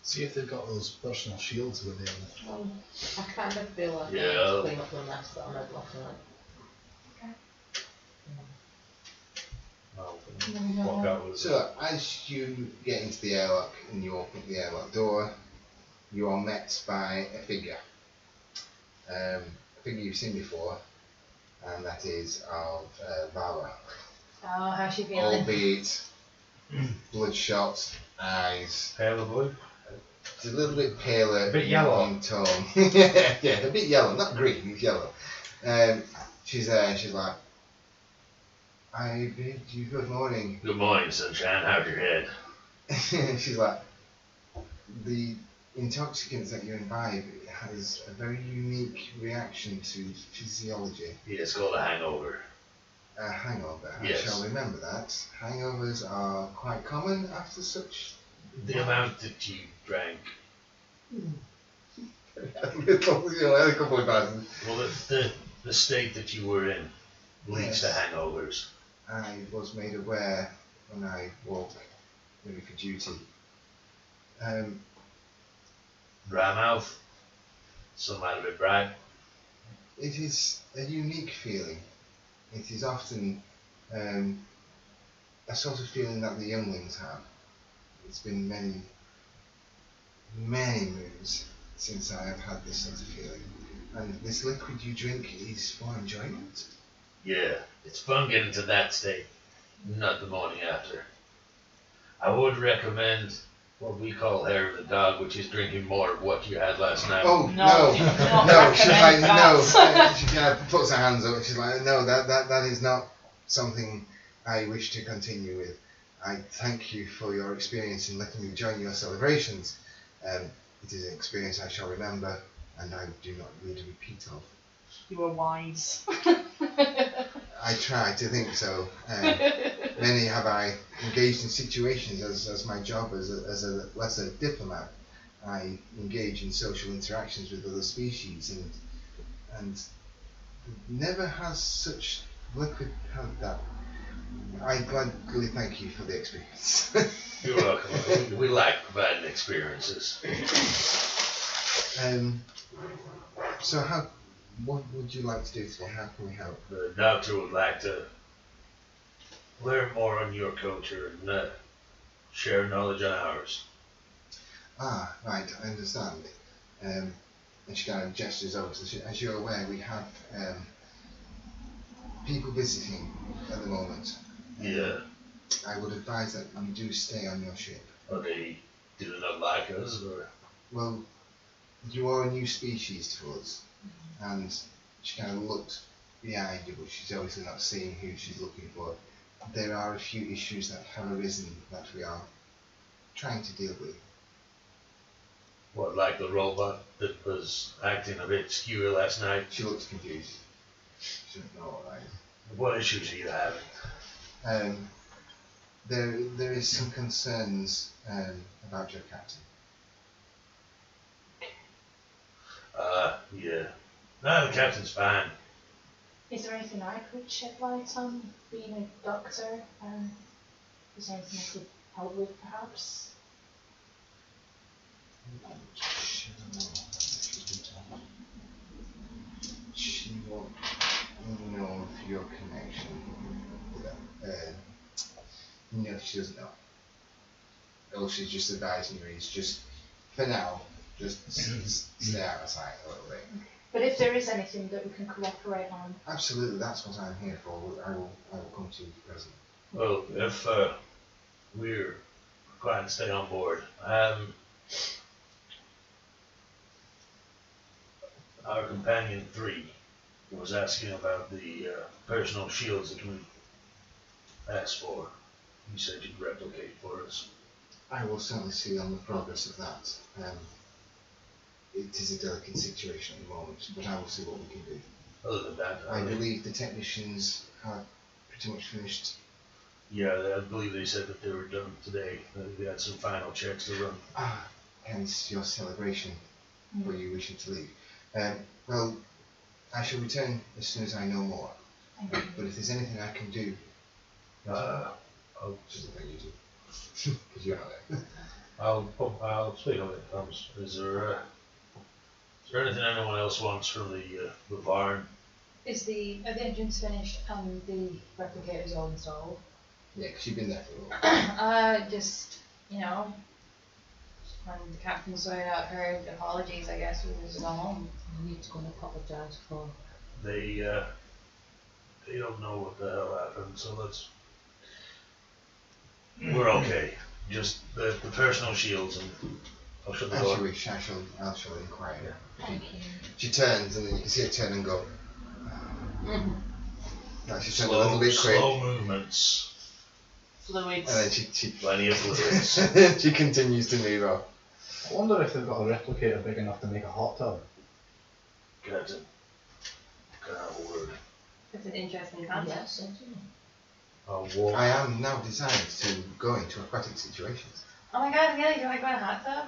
See if they've got those personal shields with them. I kind of feel like I need Yeah. to clean up the mess that I made last night. I'll walk out with So, as you get into the airlock and you open the airlock door, you are met by a figure. A figure you've seen before, and that is of Vala. Oh, how's she feeling? Albeit bloodshot eyes, pale and blue. it's a little bit paler A bit yellow. in tone. Yeah, a bit yellow, not green, it's yellow. She's like, I bid you good morning. Good morning, sunshine. How's your head? She's like, the intoxicants that you imbibe has a very unique reaction to physiology. Yeah, it's called a hangover. A hangover, Yes. I shall remember that. Hangovers are quite common after such. The amount that you drank. A couple of glasses. Well, the state that you were in leads to Yes. hangovers. I was made aware when I woke, ready for duty. Dry mouth. Some might have been bright. It is a unique feeling. It is often a sort of feeling that the younglings have. It's been many, many moons since I have had this sort of feeling. And this liquid you drink is for enjoyment. Yeah, it's fun getting to that state, not the morning after. I would recommend what we call hair of the dog, which is drinking more of what you had last night. Oh, No, no, do not no, she's like, recommend no. that. She kind of puts her hands up and she's like, no, that is not something I wish to continue with. I thank you for your experience in letting me join your celebrations. It is an experience I shall remember and I do not need a repeat of. You were wise. I try to think so. Many have I engaged in situations as my job as a lesser diplomat. I engage in social interactions with other species and never has such liquid had that. I gladly thank you for the experience. You're welcome. We like providing experiences. So what would you like to do today? How can we help? The doctor would like to learn more on your culture and share knowledge on ours. Ah, right, I understand. And she kind of gestures over to the, as you're aware, we have people visiting at the moment. Yeah. I would advise that you do stay on your ship. Are they do they not like us or? Well, you are a new species to us, and she kind of looked behind you, but she's obviously not seeing who she's looking for. There are a few issues that have arisen that we are trying to deal with. What, like the robot that was acting a bit skewer last night? She looks confused. She doesn't know what that is. What issues are you having? There is some concerns about your captain. Yeah. No, the captain's fine. Is there anything I could shed light on, being a doctor? Is there anything I could help with, perhaps? She won't know of your connection with that. No, she doesn't know. All she's just advising you is just, for now, just stay out of sight a little bit. But if there is anything that we can cooperate on, Absolutely, that's what I'm here for. I will come to you present. Well, if we're glad to stay on board, our companion 3 was asking about the personal shields that we asked for. You said you'd replicate for us. I will certainly see on the progress of that. It is a delicate situation at the moment, but I will see what we can do. Other than that, I believe the technicians are pretty much finished. Yeah, I believe they said that they were done today. They had some final checks to run. Hence your celebration for you wishing to leave. Well, I shall return as soon as I know more. But if there's anything I can do, just look at you do, because you're not there. I'll speak of it. Is there anything anyone else wants from the barn? Are the engines finished and the replicators all installed? Yeah, because you've been there for a while. Just, when the captain sorted out her apologies, I guess we was go home. You need to go and apologise for. They don't know what the hell happened, so we're okay. Just the personal shields, and I'll shut the As you door. wish, I shall inquire. Thank you. She turns, and then you can see her turn and go. Like she turned a little bit quick, Slow movements. fluids. and then she Plenty of fluids. she continues to move off. I wonder if they've got a replicator big enough to make a hot tub. Captain, can I have a word? It's an interesting concept. Yes, certainly. I'll walk. I am now designed to go into aquatic situations. Oh my god, really? You want to go in a hot tub?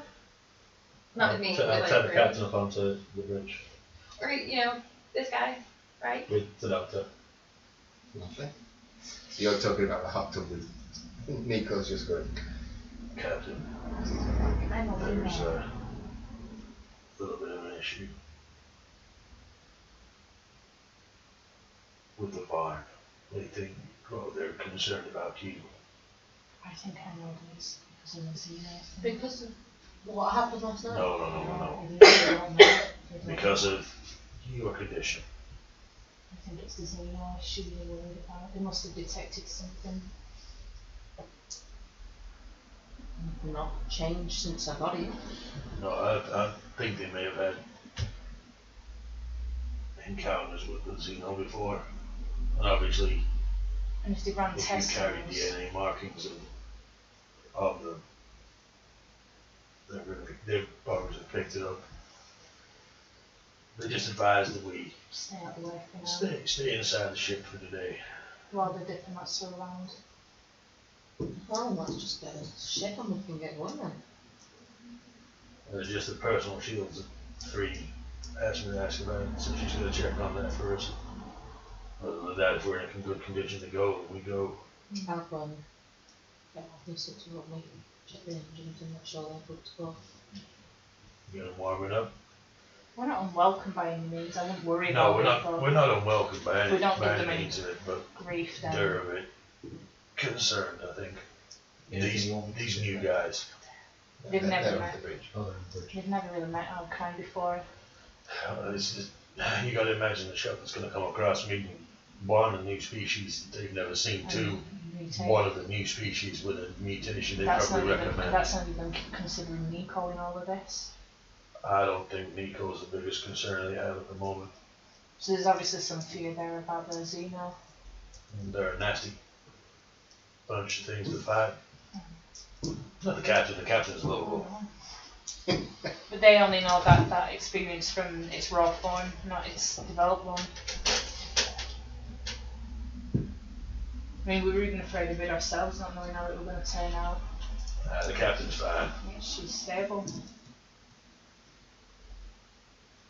Not with me, but I'll like take the for- captain up onto the bridge Or, this guy, right? with the doctor. Lovely. You're talking about the hot tub with Nico's just going. Captain, I'm a there's female. a little bit of an issue with the barn. They think, they're concerned about you. I think I know this because I was here. Because of what happened last night? No. They don't know. Because of your condition. I think it's the Xeno issue they're worried about. They must have detected something. Not changed since I got here. No, I think they may have had encounters with the Xeno before. And obviously, And if they ran if you tests on carry us, DNA markings of them, they've probably just picked it up. They just advised that we stay out the way for now. stay inside the ship for today. While the diplomats are around. Well, let's just get a ship and we can get going then. There's just the personal shields that 3 asked me to ask about, so she's going to check on that first. Other than that, if we're in a good condition to go, we go. I'll go and get off this to help me check the engines and make sure they're good to go. Get them warming up. We're not unwelcome by any means. I wouldn't worry No, about we're it. not. We're not unwelcome by We don't give any them any means of it, but grief then. they're a bit concerned. I think Anything you want me to these do new there? guys. They've They're never off met. the bridge. Oh, they're on the bridge. They've never really met our kind before. It's just, you got to imagine the ship that's going to come across meeting 1, a new species that they've never seen. 2, mutate. one of the new species with a mutation they That's probably not even. recommend. That's not even considering Nico in all of this. I don't think Nico's the biggest concern they have at the moment. So there's obviously some fear there about the Xeno. And they're a nasty bunch of things to fight. Not the captain's logo. But they only know that experience from its raw form, not its developed one. I mean, we were even afraid of it ourselves, not knowing how it was going to turn out. The captain's fine. Yeah, she's stable.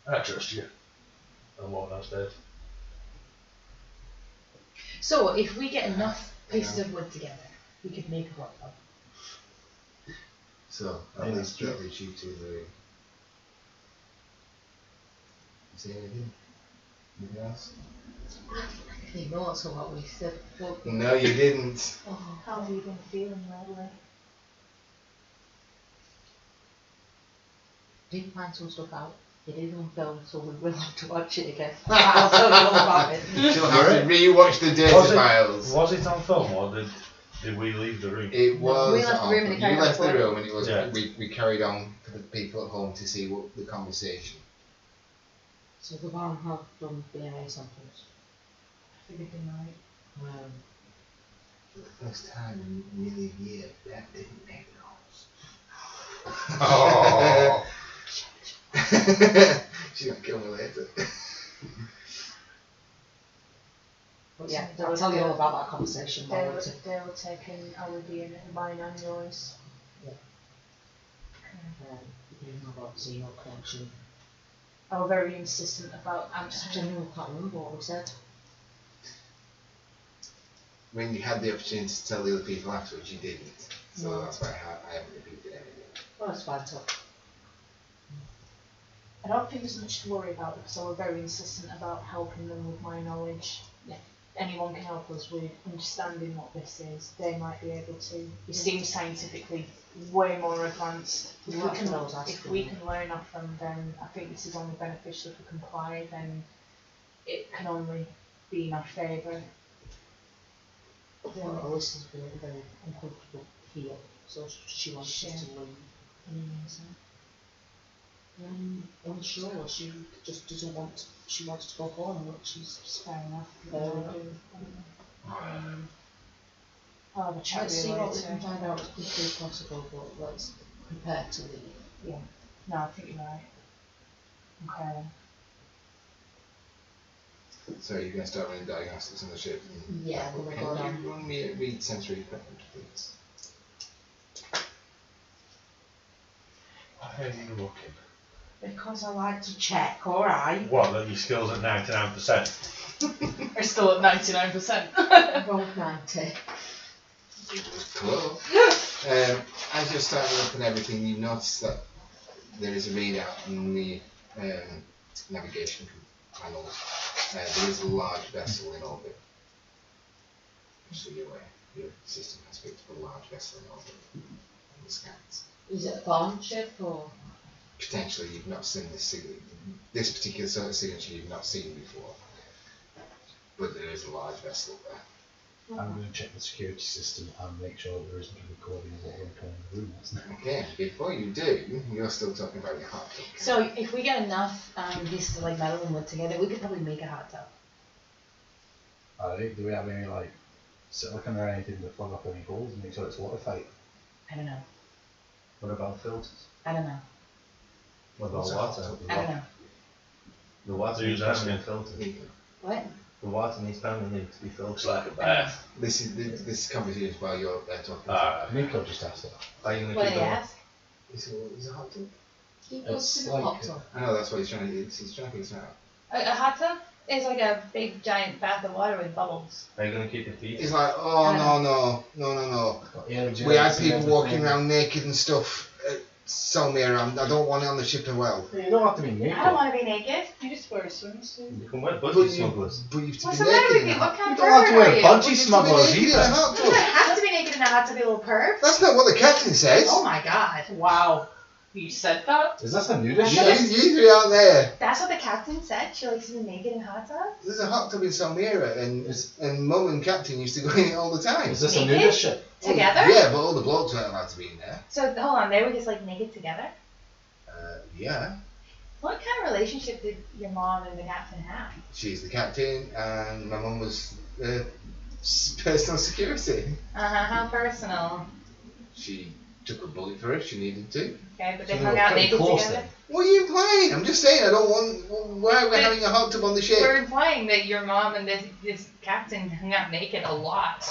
I trust you. I'm walking downstairs. So, if we get enough pieces of wood together, we could make a workshop. So, at least you two, Louis. You say anything? Anything else? Any notes on what we said? No, you didn't. Oh, How have you been feeling lately? did find some stuff out. It is on film, so we will have to watch it again. I'll tell you all about it. She'll have to re-watch the data files. Was it on film or did we leave the room? It was. We left the room and it carried you left on the forward. room and it was. Yeah. We carried on for the people at home to see what the conversation. So the one have done DNA samples. I think you're right. For the first time in nearly a year, that didn't make noise. Oh. She's gonna kill me later. But yeah, I'll tell you all about that conversation They while were we're taking our DNA and mine and yours. you know about Xeno connection. I was very insistent about. I just genuinely can't remember what we said. When you had the opportunity to tell the other people afterwards, you didn't. So No. that's why I haven't repeated anything. Well, that's fine, so. I don't think there's much to worry about because I was very insistent about helping them with my knowledge. Yeah. Anyone can help us with understanding what this is. They might be able to. It seems scientifically way more advanced. If we Well, can, those are if still- we can learn off them, then I think this is only beneficial if we comply. Then it can only be in our favour. Well, Alyssa's very, very uncomfortable here, so she wants us to leave. Unsure, she just doesn't want, she wants to go home, which is Fair enough. Very I'll have a chat let's with see you what we later. can find out as quickly as possible, but let's prepare to leave. No, I think you're right. Okay. So you're going to start running diagnostics on the ship? Yeah, we're Can going you on. run me a read sensory equipment, please? Why are you looking? Because I like to check, alright. What, that your skills at 99%? We're still at 99%. Roll 90. Hello. As you're starting to open everything, you notice that there is a readout in the navigation panels. There is a large vessel in orbit. So you're aware, your system has picked up a large vessel in orbit in the scans. Is it a farm ship or? Potentially you've not seen this particular sort of signature you've not seen before. But there is a large vessel there. I'm going to check the security system and make sure that there isn't a recording of what we're playing in the room last night. Okay, before you do, you're still talking about your heart talk. So if we get enough pieces of like metal and wood together, we could probably make a hot tub. Alright, do we have any like silicon or anything to plug up any holes and make sure it's watertight? I don't know. What about filters? I don't know. What about What's a water? hot I don't know. The water Who's needs asking? permanent filtered. What? The water needs permanently to be filtered. It's like a bath. This is conversation while you're there talking. Nico just asked it. Are you going to What keep did he going? ask? Is it hot tub? He It's puts in a like- hot tub. I know that's what he's trying to do. He's trying to figure this out. A hot tub is like a big giant bath of water with bubbles. Are you going to keep your feet? He's like, oh no. Yeah, We had people walking around naked and stuff. Sell me around. I don't want it on the ship as well. You don't have to be naked. I don't want to be naked. You just wear a swimsuit. You can wear But budgie you, smugglers. but you've to What's be the matter naked with in you? a What hot. kind You of don't have to pervert are wear you? budgie You have to be smugglers naked in a either. hot You don't tub. have to be naked in a hot tub, you little perv. That's not what the captain says. Oh my god. Wow. You said that? Is this a nudist Yeah. ship? You three out there. That's what the captain said. She likes to be naked in hot tubs. There's a hot tub in Salmira, and Mum and Captain used to go in it all the time. Is this a Naked? nudist ship? Together? Yeah, but all the blokes weren't allowed to be in there. So hold on, they were just like naked together? Yeah. What kind of relationship did your mom and the captain have? She's the captain, and my mum was personal security. How personal. She took a bullet for her if she needed to. Okay, but So they they hung were out pretty naked close together. then. What are you implying? I'm just saying I don't want. Why are we But having a hot tub on the ship? We're implying that your mom and this captain hung out naked a lot.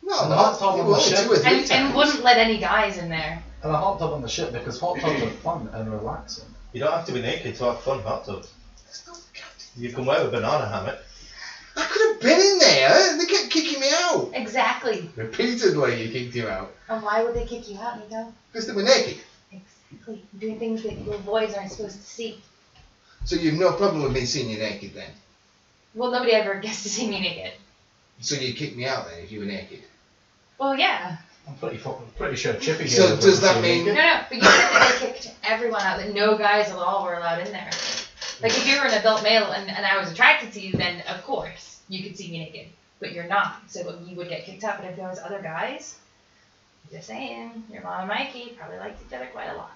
No, And the hot tub on the only ship. 2 or 3 times. And wouldn't let any guys in there. And a hot tub on the ship because hot tubs are fun and relaxing. You don't have to be naked to have fun hot tubs. That's not the captain. You can wear a banana hammock. I could have been in there. And they kept kicking me out. Exactly. Repeatedly, you kicked you out And why would they kick you out, Nico? because they were naked. Exactly. Doing things that your boys aren't supposed to see. So you've no problem with me seeing you naked then. Well, nobody ever gets to see me naked. So you kicked me out then if you were naked. Well, yeah. I'm pretty sure Chippy So here does that would mean- say No, but you said that they kicked everyone out, that no guys at all were allowed in there. Like, if you were an adult male and I was attracted to you, then of course you could see me naked. But you're not, so you would get kicked out. But if there was other guys, just saying, your mom and Mikey probably liked each other quite a lot.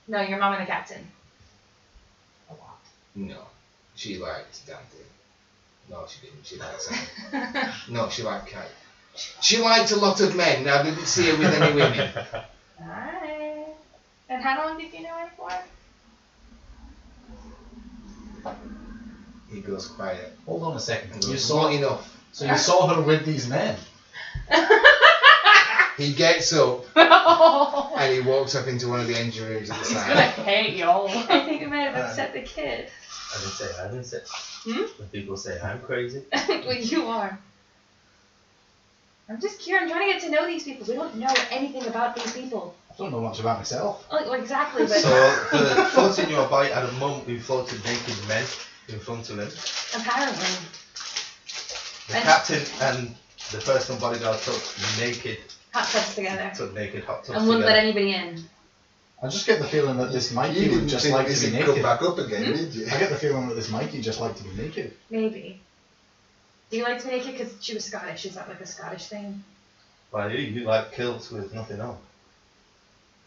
No, your mom and the captain. A lot. No. She liked Dante. No, she didn't. She liked Sam. No, she liked Kate. She liked a lot of men. I didn't see her with any women. Alright. And how long did you know her for? He goes quiet. Hold on a second. He You goes, saw not enough. So you saw her with these men. He gets up Oh, and he walks up into one of the engine rooms at the He's gonna side. hate y'all. I think it might have upset the kid. I didn't say. Hmm? When people say I'm crazy. Well, you are. I'm just curious. I'm trying to get to know these people. We don't know anything about these people. I don't know much about myself. Well, exactly, but So the 14-year-old boy had a mum who floated naked men in front of him. apparently. The And- captain and the personal bodyguard took naked Hot tubs together. hot tubs And wouldn't let together. anybody in. I just get the feeling that this Mikey You would didn't just think like this to be would come naked. back up again, Hmm? did you? I get the feeling that this Mikey just liked to be naked. Maybe. Do you like to be naked because she was Scottish? Is that like a Scottish thing? Well, you like kilts with nothing on.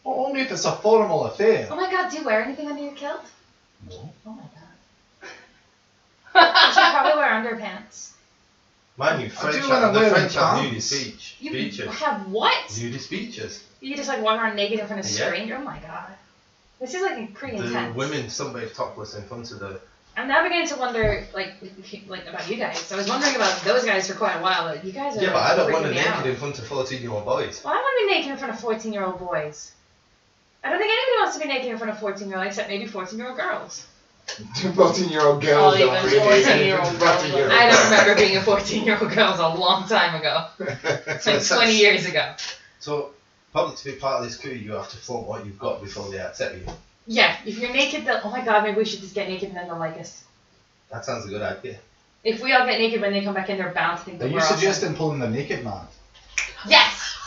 Well, only if it's a formal affair. Oh my god, do you wear anything under your kilt? No. Oh my god. You should probably wear underpants. Mind you, I French do when I'm the wearing French have pants. nudist beach. You Beaches. have what? Nudist beaches. You just like walk around naked in front of Yeah. strangers? Oh my god. This is like pretty The intense. women sunbathe topless in front of the. I'm now beginning to wonder, like about you guys. I was wondering about those guys for quite a while. Like, you guys are Yeah, but I don't want to freaking me naked out. in front of 14-year-old boys. Well, I want to be naked in front of 14-year-old boys. I don't think anybody wants to be naked in front of 14-year-old except maybe 14-year-old girls. 14-year-old girls Oh, don't even really. 14-year-old girls. I don't remember being a 14-year-old girl. It was a long time ago. Like 20 years ago. So, probably to be part of this crew, you have to flaunt what you've got before they accept you. Yeah, if you're naked, they'll, oh my god, maybe we should just get naked and then they'll like us. That sounds a good idea. If we all get naked when they come back in, they're bound to think Are that you we're awesome. suggesting pulling the naked man? Yes!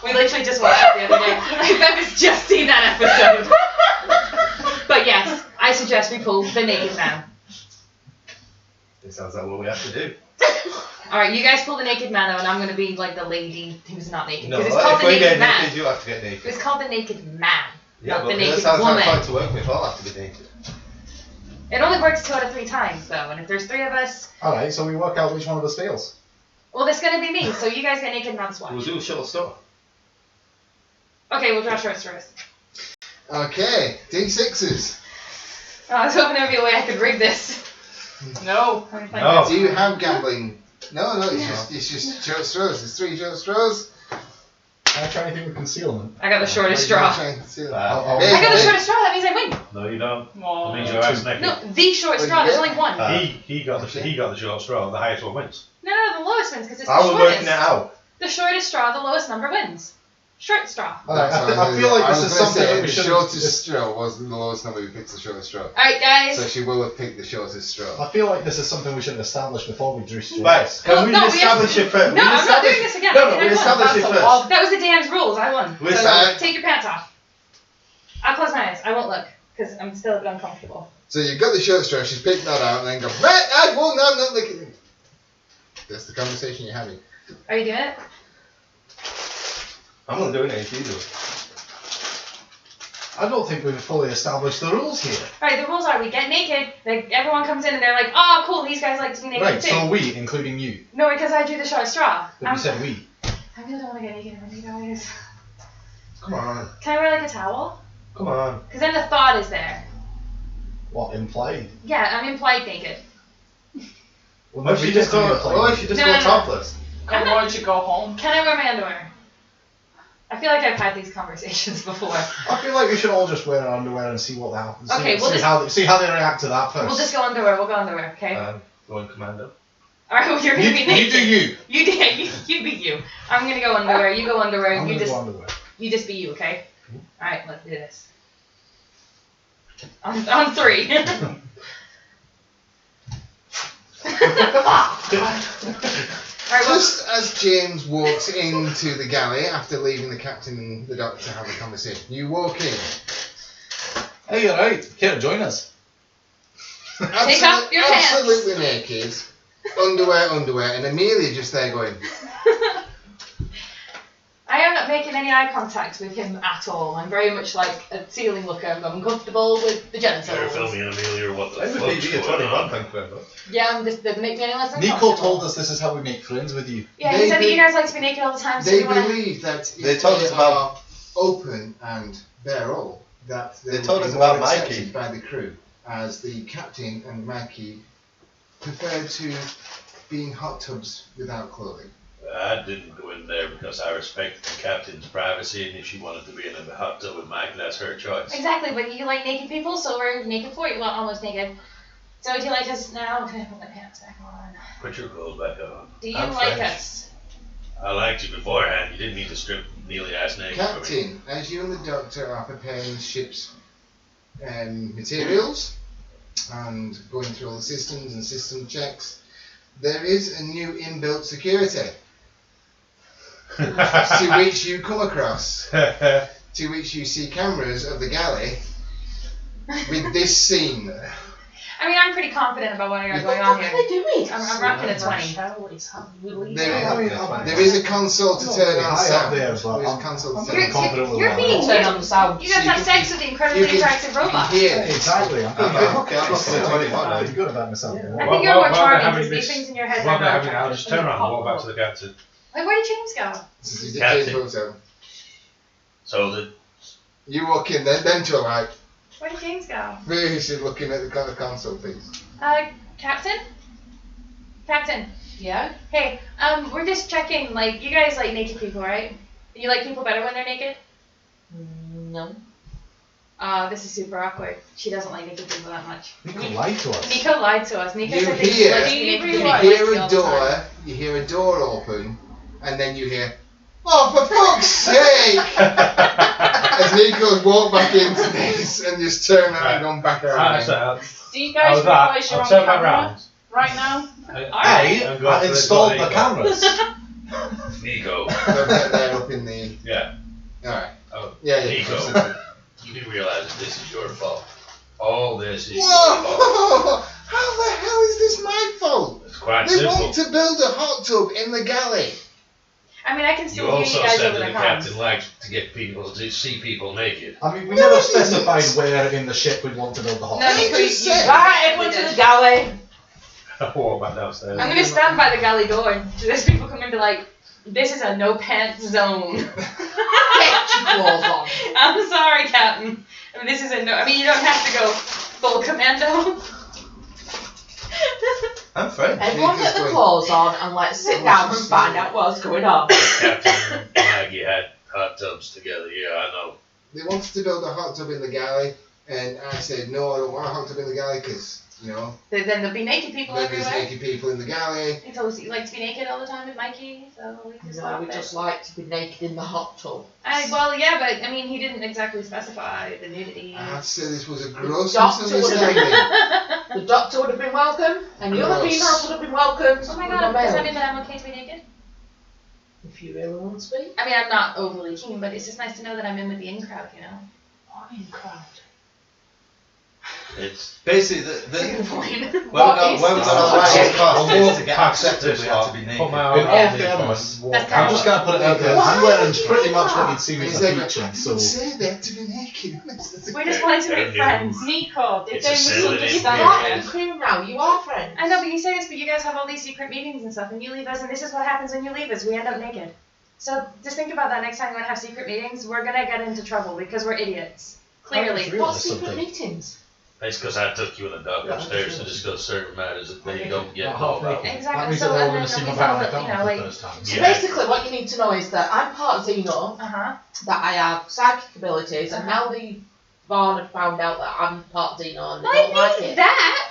We literally just watched it the other day. I was just seen that episode. But yes, I suggest we pull the naked man. It sounds like what we have to do. Alright, you guys pull the naked man though, and I'm gonna be like the lady who's not naked. No, Because it's called if the we naked get man. naked, you have to get naked. It's called the naked man, Yeah, not but the that naked sounds woman. like fun to work with. I'll have to be naked. It only works 2 out of 3 times though, and if there's 3 of us, Alright, so we work out which one of us fails. well, it's gonna be me. So you guys get naked and I'll just We'll watch. do a short story. Okay, we'll draw shorts first. Okay, D6s. Oh, I was hoping there would be a way I could rig this. No. Let me find No. this. Do you have gambling? No, it's just short straws. There's 3 short straws. Can I try anything with concealment? I got the shortest What are you straw. trying to do? I'll- Hey, I got the hey. shortest straw, that means I win. No, you don't. Well, That means your ass naked. No, the short What straw, did there's you only one. He got the short straw. The highest one wins. No, the lowest wins, because it's the I was shortest. working it out. The shortest straw, the lowest number wins. Short straw. Alright, That's what I feel like I this was is gonna something say, that we the should. shortest straw wasn't the lowest number who picks the shortest straw. Alright, guys. So she will have picked the shortest straw. I feel like this is something we should establish before we drew straws. Right, Well, can we no, we establish have- it first? No, I'm not doing this again. No, I we won. establish it That's a first. lot. That was the DM's rules, I won. We're So sorry. take your pants off. I'll close my eyes. I won't look because I'm still a bit uncomfortable. So you've got the shirt strap, she's picked that out, and then go, I won't, I'm not looking. That's the conversation you're having. Are you doing it? I'm not doing it if you do. I don't think we've fully established the rules here. Right, the rules are we get naked, like everyone comes in and they're like, oh cool, these guys like to be naked Right, too. so we, including you. No, because I do the short straw. But we said we. I really don't want to get naked with you guys. Come on. Can I wear like a towel? Come on. Because then the thought is there. What, implied? Yeah, I'm implied naked. Well, What if you just go, No. topless? And why don't you go home? Can I wear my underwear? I feel like I've had these conversations before. I feel like we should all just wear our underwear and see what happens. Okay, we'll see how they react to that first. We'll just go underwear. We'll go underwear, okay? Going commando. All right, well, you're gonna be naked. You do you. You do you be you. I'm gonna go underwear. You go underwear. I'm You gonna just go underwear. you just be you, okay? All right, let's do this. On 3. Alright, well, Just as James walks into the galley after leaving the captain and the doctor to have a conversation, you walk in. Hey, you're right. Here to join us. Take off your pants. Absolutely naked. Underwear, and Amelia just there going, I am not making any eye contact with him at all. I'm very much like a ceiling looker. I'm comfortable with the You're genitals. filming Amelia or what the That would fuck's be a going 21, on? thank you very much. Yeah, doesn't make me any less Nico uncomfortable. told us this is how we make friends with you. Yeah, They he said that you be- guys like to be naked all the time, so they we want to... believe that if They told us are about- open and bare all, that They will told be us more about accepted Mikey. by the crew, as the captain and Mikey prefer to be in hot tubs without clothing. I didn't go in there because I respected the captain's privacy, and if she wanted to be in a hot tub with Mike, that's her choice. Exactly, but you like naked people, so we're naked for you. Well, almost naked. So do you like us now? Can I put my pants back on? Put your clothes back on. Do you I'm like French. us? I liked you beforehand. You didn't need to strip Neely ass naked for me. Captain, as you and the doctor are preparing the ship's materials and going through all the systems and system checks, there is a new inbuilt security to which you come across, to which you see cameras of the galley with this scene. I mean, I'm pretty confident about what I got going on What here. are they doing? I'm rocking a 20. There is a console to turn on high up sound. there, but There is a I'm console to pretty turn on confident with You're what being Turn on the sound. You guys So have you sex with incredibly attractive robots. You Yeah, can hear. exactly. I'm pretty Uh-huh. Okay, I'm not good. going to 21. I'm good about myself. I While- think you're more while they're charming having because these this- things in your head While are they're not having, I'll just turn around and walk back to the captain. Wait, where did James go? This is the Captain. James photo. So the You walk in, then two are like, Where did James go? really should looking at the console, please. Captain? Captain. Yeah? Hey, we're just checking, like, you guys like naked people, right? You like people better when they're naked? No. This is super awkward. She doesn't like naked people that much. Nico lied to us. Nico lied to us. Nico You said that he hear- likes to be naked You with hear naked a all the time. door, you hear a door open, and then you hear, oh, for fuck's sake! As Nico's walked back into this and just turned around and gone back around. Do you I guys was that. realise you're I'll on turn back camera round. right now? Hey, And go I to the installed body. the cameras. Nico. They're up in the. Yeah. Alright. Oh, Yeah, Nico. yeah. You do realize that this is your fault. All this is your fault. Whoa! How the hell is this my fault? It's quite They simple. want to build a hot tub in the galley. I mean, I can You still hear you also guys said over that the the comms. captain likes to get people to see people naked. I mean, we No, never it specified isn't. where in the ship we'd want to build the hot No, tub. Nico, just you said. Right, everyone to the galley. I walk back downstairs. I'm gonna stand by the galley door and there's people come in and be like, this is a no pants zone. Get your clothes on. I'm sorry, Captain. I mean, this is a no. I mean, you don't have to go full commando. I'm French. Everyone Nico's get the going- clothes on and let's sit down and find out what's going on. Captain and Maggie had hot tubs together. Yeah, I know. They wanted to build a hot tub in the galley, and I said, no, I don't want a hot tub in the galley because, you know, Then there'll be naked people there's everywhere. naked people in the galley. He told us that you like to be naked all the time with Mikey, so we just No, stopped we it. just like to be naked in the hot tub. Well, yeah, but I mean, he didn't exactly specify the nudity. I have to say this was a gross doctor would have misunderstanding. The doctor would have been welcome, and the other Gross. females would have been welcomed. Oh my with god, a male. does that mean that I'm okay to be naked? If you really want to be. I mean, I'm not overly keen, but it's just nice to know that I'm in with the in crowd, you know? What in crowd? It's Basically, Good point. What is where we this? got our highest cost Well, is to get we'll accepted, we had to be Put naked. my In arm all on the fairness, phone, That's walk I'm just going to put it out there. Why I'm wearing would you pretty do much what that? you'd see me He's as a like, feature, I so... didn't say they had to be naked. Honest. We just wanted to make friends. Nico, did It's they a silly misunderstand period. you? Crew now, you are friends. I know, but you say this, but you guys have all these secret meetings and stuff, and you leave us, and this is what happens when you leave us. We end up naked. So just think about that next time you want to have secret meetings. We're gonna get into trouble because we're idiots. Clearly. Really? What Realised secret something. meetings? It's because I took you and the doc Yeah, I upstairs just to realised. discuss certain matters that they don't yet Not know half about. naked. Exactly, That means so- that they're all and going to then see my we van found account that, you know, for the like- first time. So Yeah. basically what you need to know is that I'm part Xeno, Uh-huh. that I have psychic abilities, and now the Vaughn have found out that I'm part Xeno and they I don't like mean it. that!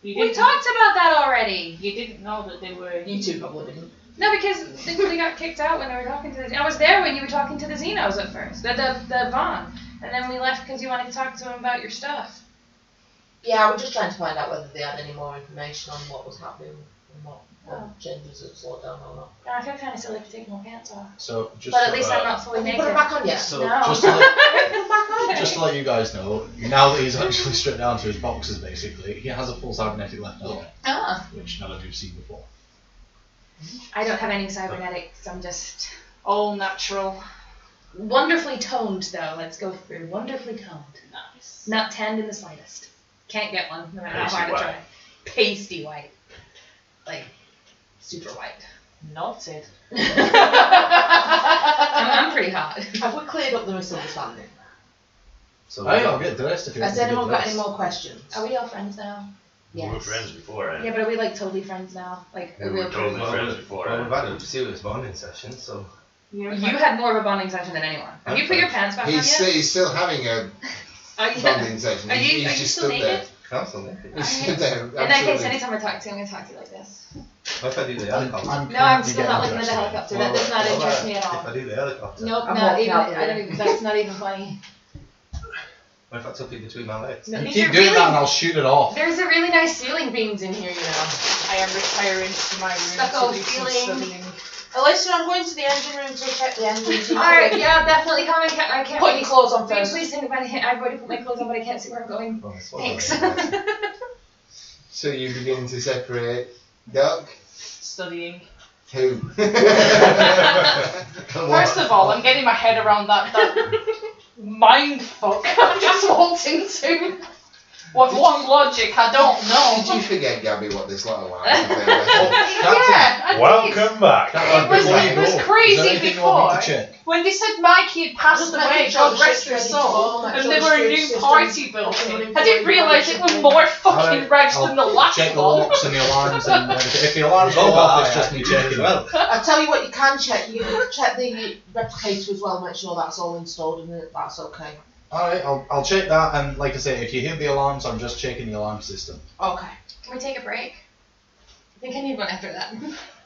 You We didn't, talked about that already. you didn't know that they were... You two probably didn't. No, because they got kicked out when they were talking to the... I was there when you were talking to the Xenos at first, the Vaughn. And then we left because you wanted to talk to him about your stuff. Yeah, I was just trying to find out whether they had any more information on what was happening and what Oh. changes had slowed down or not. And I feel kind of silly to take my pants off. So, just But to, at least I'm not fully Have you naked. put it back on yet? so No. just, to let, Put it back on. just to let you guys know, now that he's actually stripped down to his boxes, basically, he has a full cybernetic left arm, Ah. which none of you've seen before. I don't have any cybernetics. I'm just All natural. wonderfully toned, though. Let's go through. Wonderfully toned. Nice. Not tanned in the slightest. Can't get one, no matter how Pasty hard I white. try. Pasty white. Like, super white. Noted. I'm pretty hot. Have we cleared up the misunderstanding? So Hey, I'll get dressed if you Has want to anyone get got any dressed. more questions? Are we all friends now? We were friends before, right? Yeah, but are we like totally friends now? Like, We a were real totally friends? friends before, Well, right? we've had a serious bonding session, so... You had more of a bonding session than anyone. Have you put your pants back on He's yet? still having a Are you, bonding session. are He's you just still stood there. naked? I'm still naked. He's stood there. In that case, absolutely. anytime I talk to you, I'm going to talk to you like this. What if I do the helicopter? No, I'm currently still not getting looking at the dressed. helicopter. That does not What interest about me at all. If I do the helicopter, Nope, I'm not walking even. out the I don't room. even. That's not even funny. what if I took it between my legs? No, You these keep are doing really, that and I'll shoot it off. There's a really nice ceiling beams in here, you know. I am retiring to my room Stucco to do some ceiling. studying. Alyssa, I'm going to the engine room to check the engines. Alright, yeah, definitely come. I can't Put wait. your clothes on Will you first. please think about it? I've already put my clothes on, but I can't see where I'm going. Well, I suppose Thanks. I- So you begin to separate Doc? Studying. Who? First of all, I'm getting my head around that mind fuck I've just walked into. With what logic, I don't Did know. you forget, Gabby, what this little while Yeah, I did. Welcome back! It was- Before you it was go, is crazy there anything you want me to before. check? When they said Mikey had passed Just away, making sure God the rest ship's her ready to soul, go, make and sure they the were a security new system party built. opening I didn't for realise it was everybody. more fucking Alright, regged I'll than the last check the one. locks and the alarms and everything. If the alarms go off, it's just me checking. well. I'll tell you what you can check. You can check the replicator as well, make sure that's all installed and that that's okay. Alright, I'll check that, and like I say, if you hear the alarms, I'm just checking the alarm system. Okay. Can we take a break? I think I need one after that.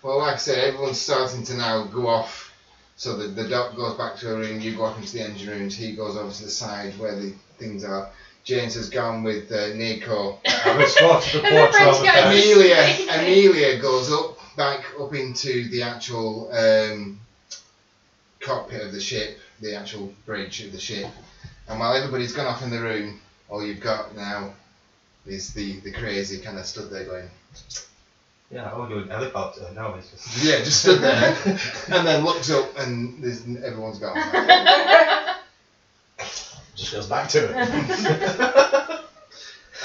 Well, like I said, everyone's starting to now go off. So the Doc goes back to her room, you go off into the engine rooms, he goes over to the side where the things are. James has gone with Nico. I was spotted the And the porch French over guy- there. Amelia goes back up into the actual cockpit of the ship, the actual bridge of the ship. And while everybody's gone off in the room, all you've got now is the crazy kind of stood there going, Yeah, I will do an helicopter. No, it's just... yeah, just stood there, and then looks up and everyone's gone. Just goes back to it.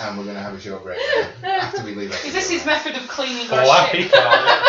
And we're going to have a short break now, after we leave. Is this his method of cleaning our Oh, ship? happy car.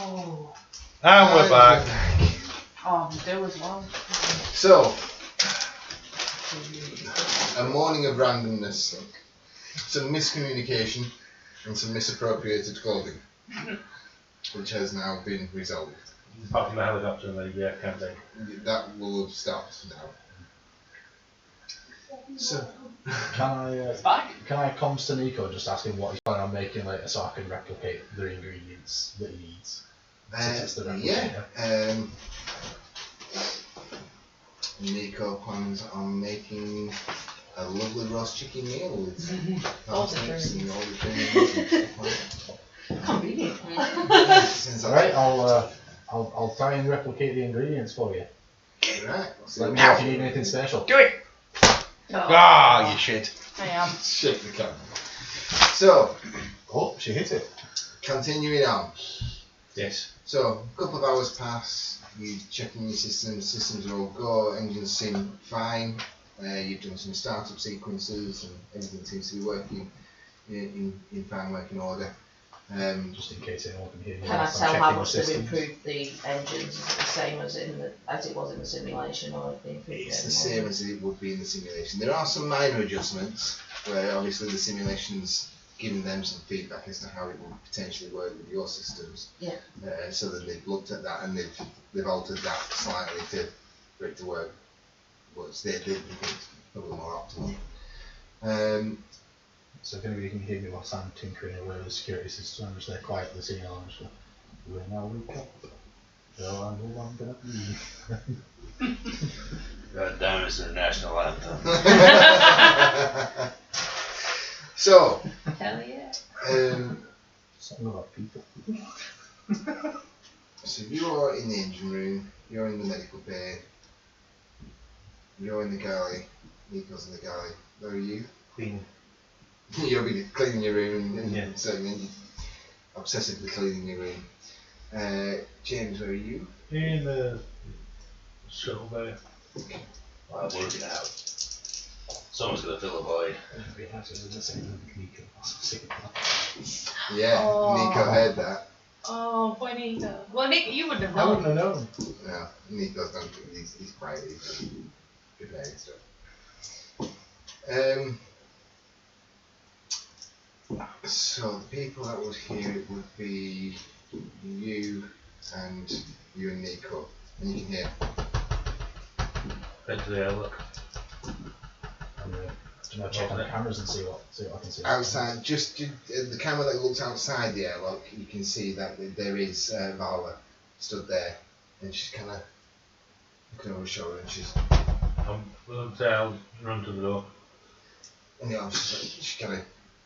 Oh. And we're back. Oh, you do as well. So, a morning of randomness, some miscommunication, and some misappropriated clothing, which has now been resolved. Apart from the helicopter, maybe, yeah, can't they? That will have stopped now. So, Can I comms to Nico just ask him what he's planning on making later so I can replicate the ingredients that he needs to test the replicator? Nico plans on making a lovely roast chicken meal with All the parsnips and trimmings. all the trimmings and stuff like that. Convenient. Alright, I'll try and replicate the ingredients for you. Right. Let me know if you need anything special. Do it! Ah, you shit. I am. Shake the camera. So, Oh, she hit it. continuing on. Yes. So, a couple of hours pass, you checking your systems are all go, engines seem fine, you've done some startup sequences and everything seems to be working in fine working order. Just in case anyone can hear you. Can I whilst I'm tell how checking much the they've systems. improved the engines? Is it the same as it was in the simulation, or have they improved It's it the more? same as it would be in the simulation. There are some minor adjustments where obviously the simulation's giving them some feedback as to how it would potentially work with your systems. Yeah. So that they've looked at that and they've altered that slightly for it to work. Well, it's they think it's probably more optimal. So if anybody can hear me whilst I'm tinkering away with the security system, I'm just there quietly singing along. Just go, when I wake up, well, I know I'm gonna be. God damn, it's their national anthem. So, Hell yeah. Something about people. so you're in the engine room, you're in the medical bay, you're in the galley, Nico's in the galley. Where are you? Clean. You'll be cleaning your room and Yeah. obsessively cleaning your room. James, where are you? In the shuttle bay. I'm working out. Someone's gonna fill a void. Everybody has it in the same Nico. Yeah, Oh. Nico heard that. Oh, bonito. Well, Nick, you wouldn't have I wouldn't known. have known. No, Nico's done. He's quiet. He's done preparing stuff. So the people that would hear it would be you and Nico, and you can hear. Head to the airlock. I'm gonna check on the cameras and see what I can see. Outside, just the camera that looks outside the airlock, you can see that there is Vala stood there, and she's kind of looking over her shoulder, and I'll run to the door. and she kind of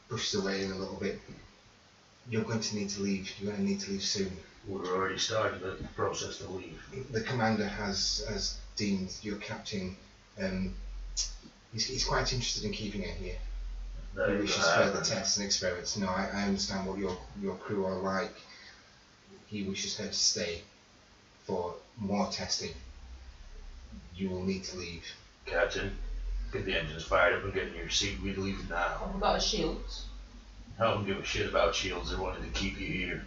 pushes away in a little bit. You're going to need to leave. You're going to need to leave soon. We've already started the process to leave. The commander has deemed your captain. He's quite interested in keeping it here. He wishes further tests and experiments. No, I understand what your crew are like. He wishes her to stay for more testing. You will need to leave. Captain, get the engines fired up and get in your seat. We leave now. Have we got a shields? I don't give a shit about shields. They wanted to keep you here.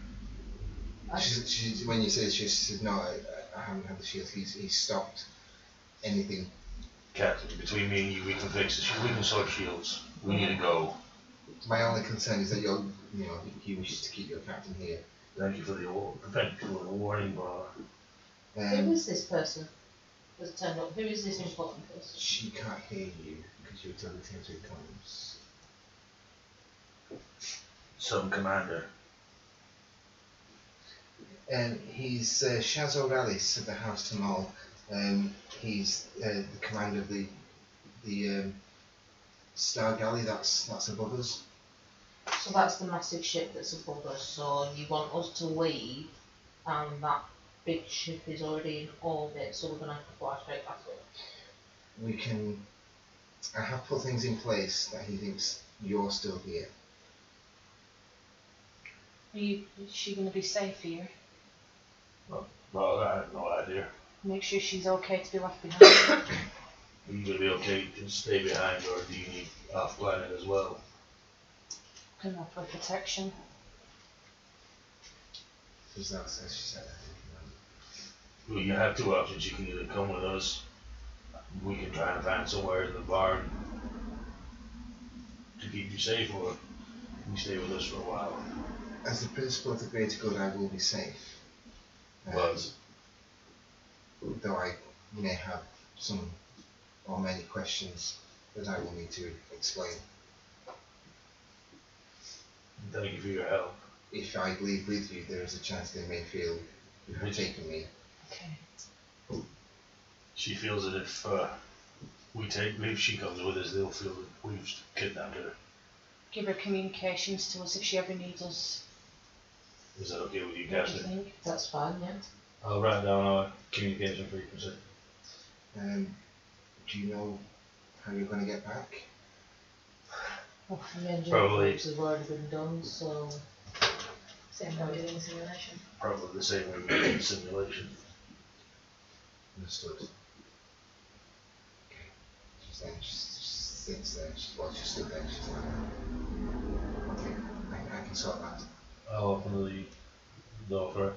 When you say she says no, I haven't had the shield. He's stopped anything. Captain, between me and you, we can fix it. We can sort shields. We need to go. My only concern is that he wishes to keep your captain here. Thank you for the warning bar. Who is this person that's turned up? Who is this important person? She can't hear you because you're teleporting comms. Some commander. He's Shaz O'Reilly's of the House Tamal. He's the commander of the Star Galley that's above us. So that's the massive ship that's above us. So you want us to leave, and that big ship is already in orbit. So we're gonna have to fly straight past it. I have put things in place that he thinks you're still here. Is she going to be safe here? Well, I have no idea. Make sure she's okay to be left behind. Are you going to be okay to stay behind, or do you need off planet as well? Can offer protection. Because that's as she said, I think. Well, you have two options. You can either come with us. We can try and find somewhere in the barn to keep you safe, or you stay with us for a while. As the principle of the greater good, I will be safe. But Though I may have some or many questions that I will need to explain. thank you for your help. If I leave with you, there is a chance they may feel you have taken me. Okay. She feels that if if she comes with us, they'll feel that we've kidnapped her. Give her communications to us if she ever needs us. Is that okay with you, What do you Cassie? think? That's fine, yeah. I'll write down our communication frequency. Do you know how you're going to get back? Well, the engine Probably. flips have already been done, so Same way we did in simulation. Probably the same way we did in the simulation. Understood. Okay. She's there, she sits there, she stood there, she's like, okay, I can sort that. I'll open the door for her.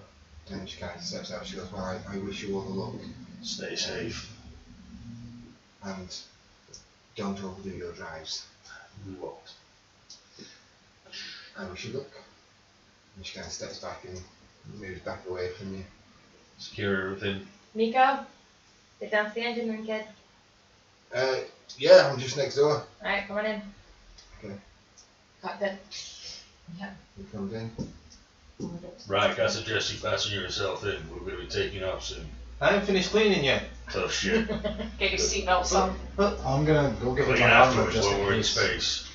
And she kind of steps out, she goes, well, I wish you all the luck. Stay safe. And don't overdo your drives. We won't. I wish you luck. And she kind of steps back and moves back away from you. Secure everything. Miko, get down to the engine room, kid. Yeah, I'm just next door. Alright, come on in. Okay. Captain. He comes in. Right, I suggest you fasten yourself in. We're going to be taking off soon. I haven't finished cleaning yet. Tough shit. Get your seatbelts on. I'm gonna go get Clean my armor afterwards just when in we're in case. space.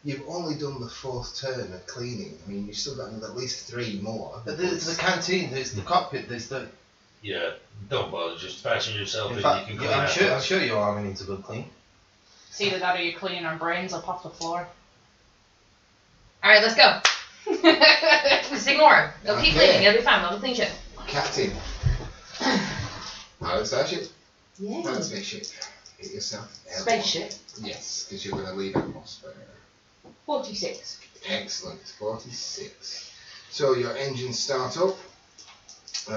You've only done the 4th turn of cleaning. I mean, you've still got at least 3 more. But there's the canteen, there's the cockpit, there's the. Yeah, don't bother. Just fasten yourself In in. fact, You can clean I'm afterwards. sure your armor needs a good clean. It's either that or you're cleaning our brains up off the floor. Alright, let's go. Just ignore him. They'll keep Okay. cleaning, it'll be fine, they'll clean shit. Captain. Pilot starship. yeah. Pilot spaceship. Get yourself airborne. Spaceship. Yes, because you're going to leave atmosphere. 46. Excellent. 46. So your engines start up. No,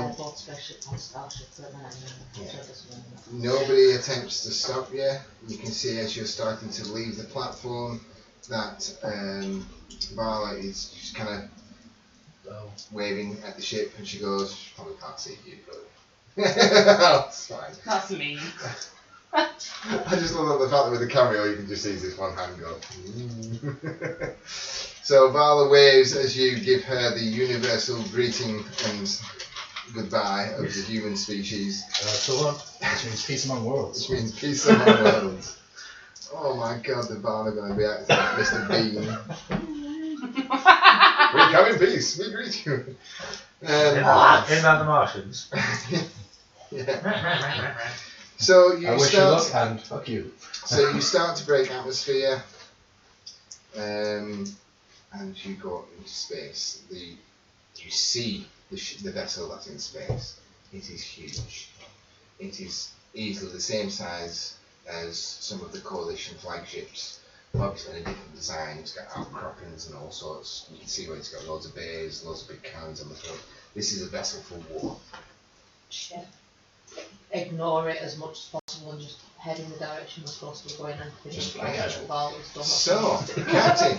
Airborne spaceship on Starship for a minute. Yeah. So it doesn't matter. nobody attempts to stop you. You can see as you're starting to leave the platform that Vala is just kind of waving at the ship, and she goes, she probably can't see you, but that's fine. That's me. I just love the fact that with the camera you can just see this one hand go. So Vala waves as you give her the universal greeting and goodbye of the human species. That's the one. Which means peace among worlds. Which means peace among worlds. Oh my god, the Vala are going to be acting like Mr. Bean. We come in peace, we greet you. Isn't that the Martians? Yeah. So I you wish you luck start. and fuck you. So you start to break atmosphere, and you go into space. You see the vessel that's in space. It is huge. It is easily the same size as some of the coalition flagships. Obviously, in a different design. It's got outcroppings and all sorts. You can see where it's got loads of bays, loads of big cannons on the front. This is a vessel for war. Shit. Ignore it as much as possible and just head in the direction we're supposed to be going and finish Just the like rest of casual. the ball is done. So, Captain,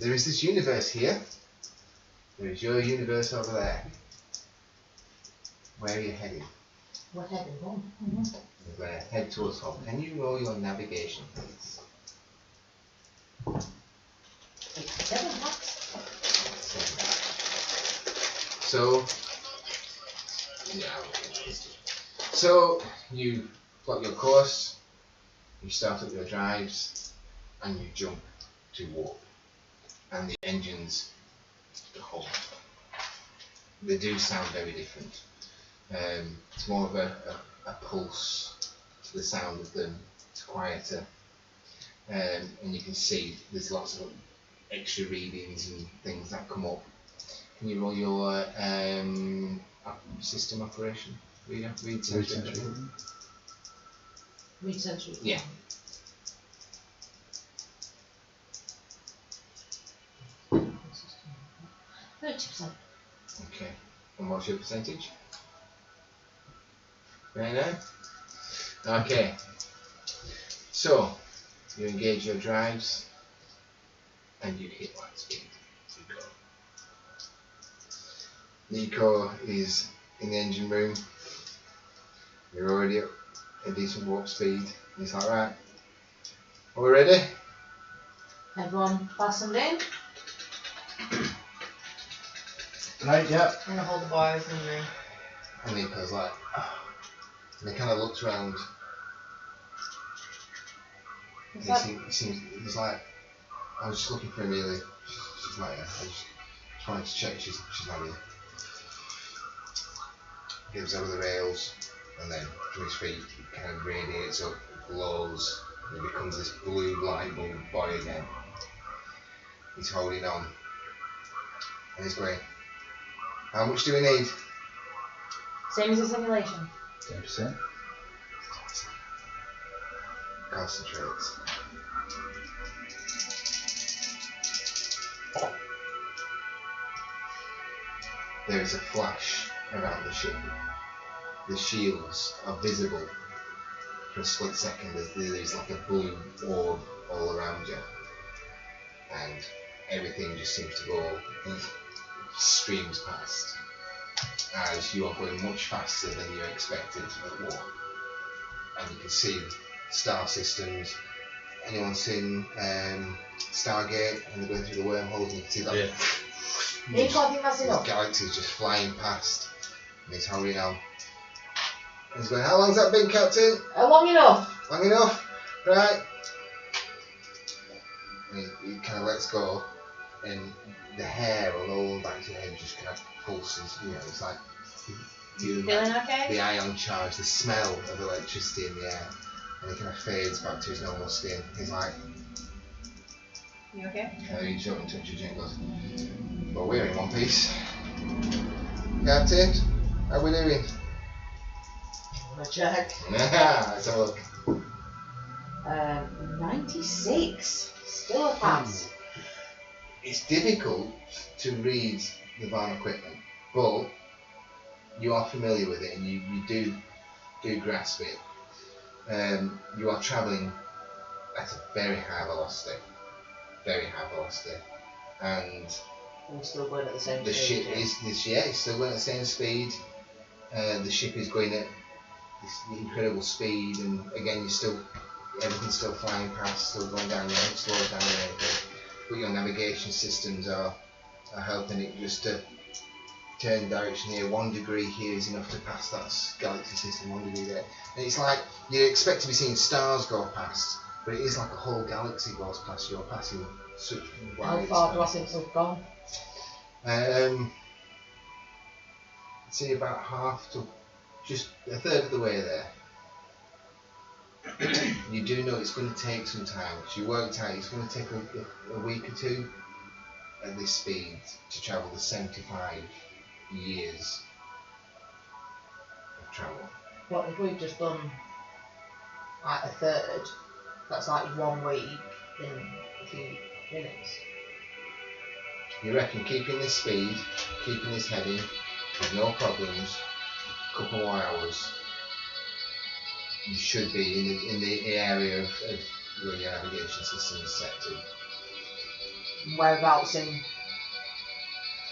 there is this universe here. There is your universe over there. Where are you heading? We're heading home. You're going to head towards home. Can you roll your navigation, please? 7 bucks. So, yeah. So you plot your course, you start up your drives, and you jump to warp. And the engines hum. They do sound very different. It's more of a pulse to the sound of them. It's quieter, and you can see there's lots of extra readings and things that come up. Can you roll your system operation? Read sensor. Read sensory. Yeah. 20%. Okay. And what's your percentage? Right now? Okay. So, you engage your drives and you hit light speed. You go. Nico is in the engine room. You're already at a decent warp speed. He's like, right, are we ready? Everyone fastened in. Right, yeah. I'm gonna hold the boys in the room. And Nico's like, and he kind of looks around. Is And that- he's like, I was just looking for Amelia. She's not here. I just wanted to check she's not here. Gives over the rails, and then from his feet, it kind of radiates up, glows, and it becomes this blue light bulb boy again. He's holding on, and he's going, how much do we need? Same as a simulation. 10%. Concentrates. There is a flash around the ship. The shields are visible for a split second as there is like a blue orb all around you. And everything just seems to go and streams past as you are going much faster than you expected at war. And you can see star systems. Anyone seen Stargate and they're going through the wormholes and you can see that. Yeah. Nico, I think that's These enough. galaxies just flying past. And he's holding on. And he's going, how long's that been, Captain? Long enough. Long enough? Right. And he kind of lets go, and the hair on all the back of your head just kind of pulses. You know, it's like you, Feeling okay? the ion charge, the smell of electricity in the air, and he kind of fades back to his normal skin. He's like, You okay? and he reaches up and touches you and goes, well, we're in one piece. Captain, how we doing? I'm gonna check. Let's have a look. 96. Still a pass. It's difficult to read the van equipment, but you are familiar with it and you do grasp it. You are travelling at a very high velocity, and We're still going at the same the speed. ship is it's still going at the same speed. The ship is going at this incredible speed, and again everything's still flying past, still going down. You haven't slowed down or anything, but your navigation systems are helping it just to turn direction here. 1 degree here is enough to pass that galaxy system. 1 degree there, and it's like you expect to be seeing stars go past, but it is like a whole galaxy goes past. You're passing such How wide far do I spans. think we've gone? See about half to just a third of the way there. You do know it's going to take some time. So you worked out it's going to take a week or two at this speed to travel the 75 years of travel. What if we've just done like a third? That's like 1 week in a few minutes. You reckon keeping this speed, keeping this heading with no problems, a couple more hours, you should be in the area of where your navigation system is set to. Whereabouts in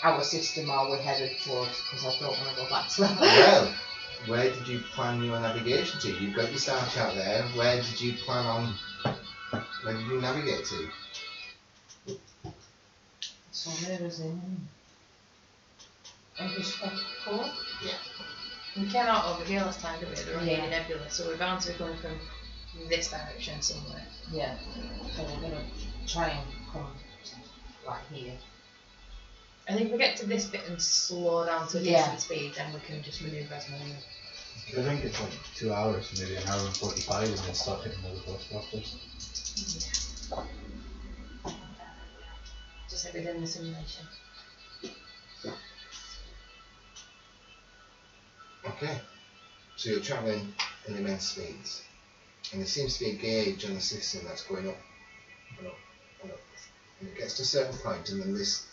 our system are we headed towards? Because I don't want to go back to that. Well, where did you plan your navigation to? You've got your star chart there. Where did you plan on? Where did you navigate to? So there is in. English colour? Yeah. We came out over here last time, didn't we? The Yeah. Romanian Nebula, so we're bound to be coming from this direction somewhere. Yeah. So we're gonna try and come like here. I think if we get to this bit and slow down to a Yeah. decent speed, then we can just manoeuvre as normal. I think it's like 2 hours, maybe an hour and 45, and then start hitting those bus stops. Just like within the simulation. Okay. So you're travelling in immense speeds, and there seems to be a gauge on the system that's going up and up and up. And it gets to a certain point, and then this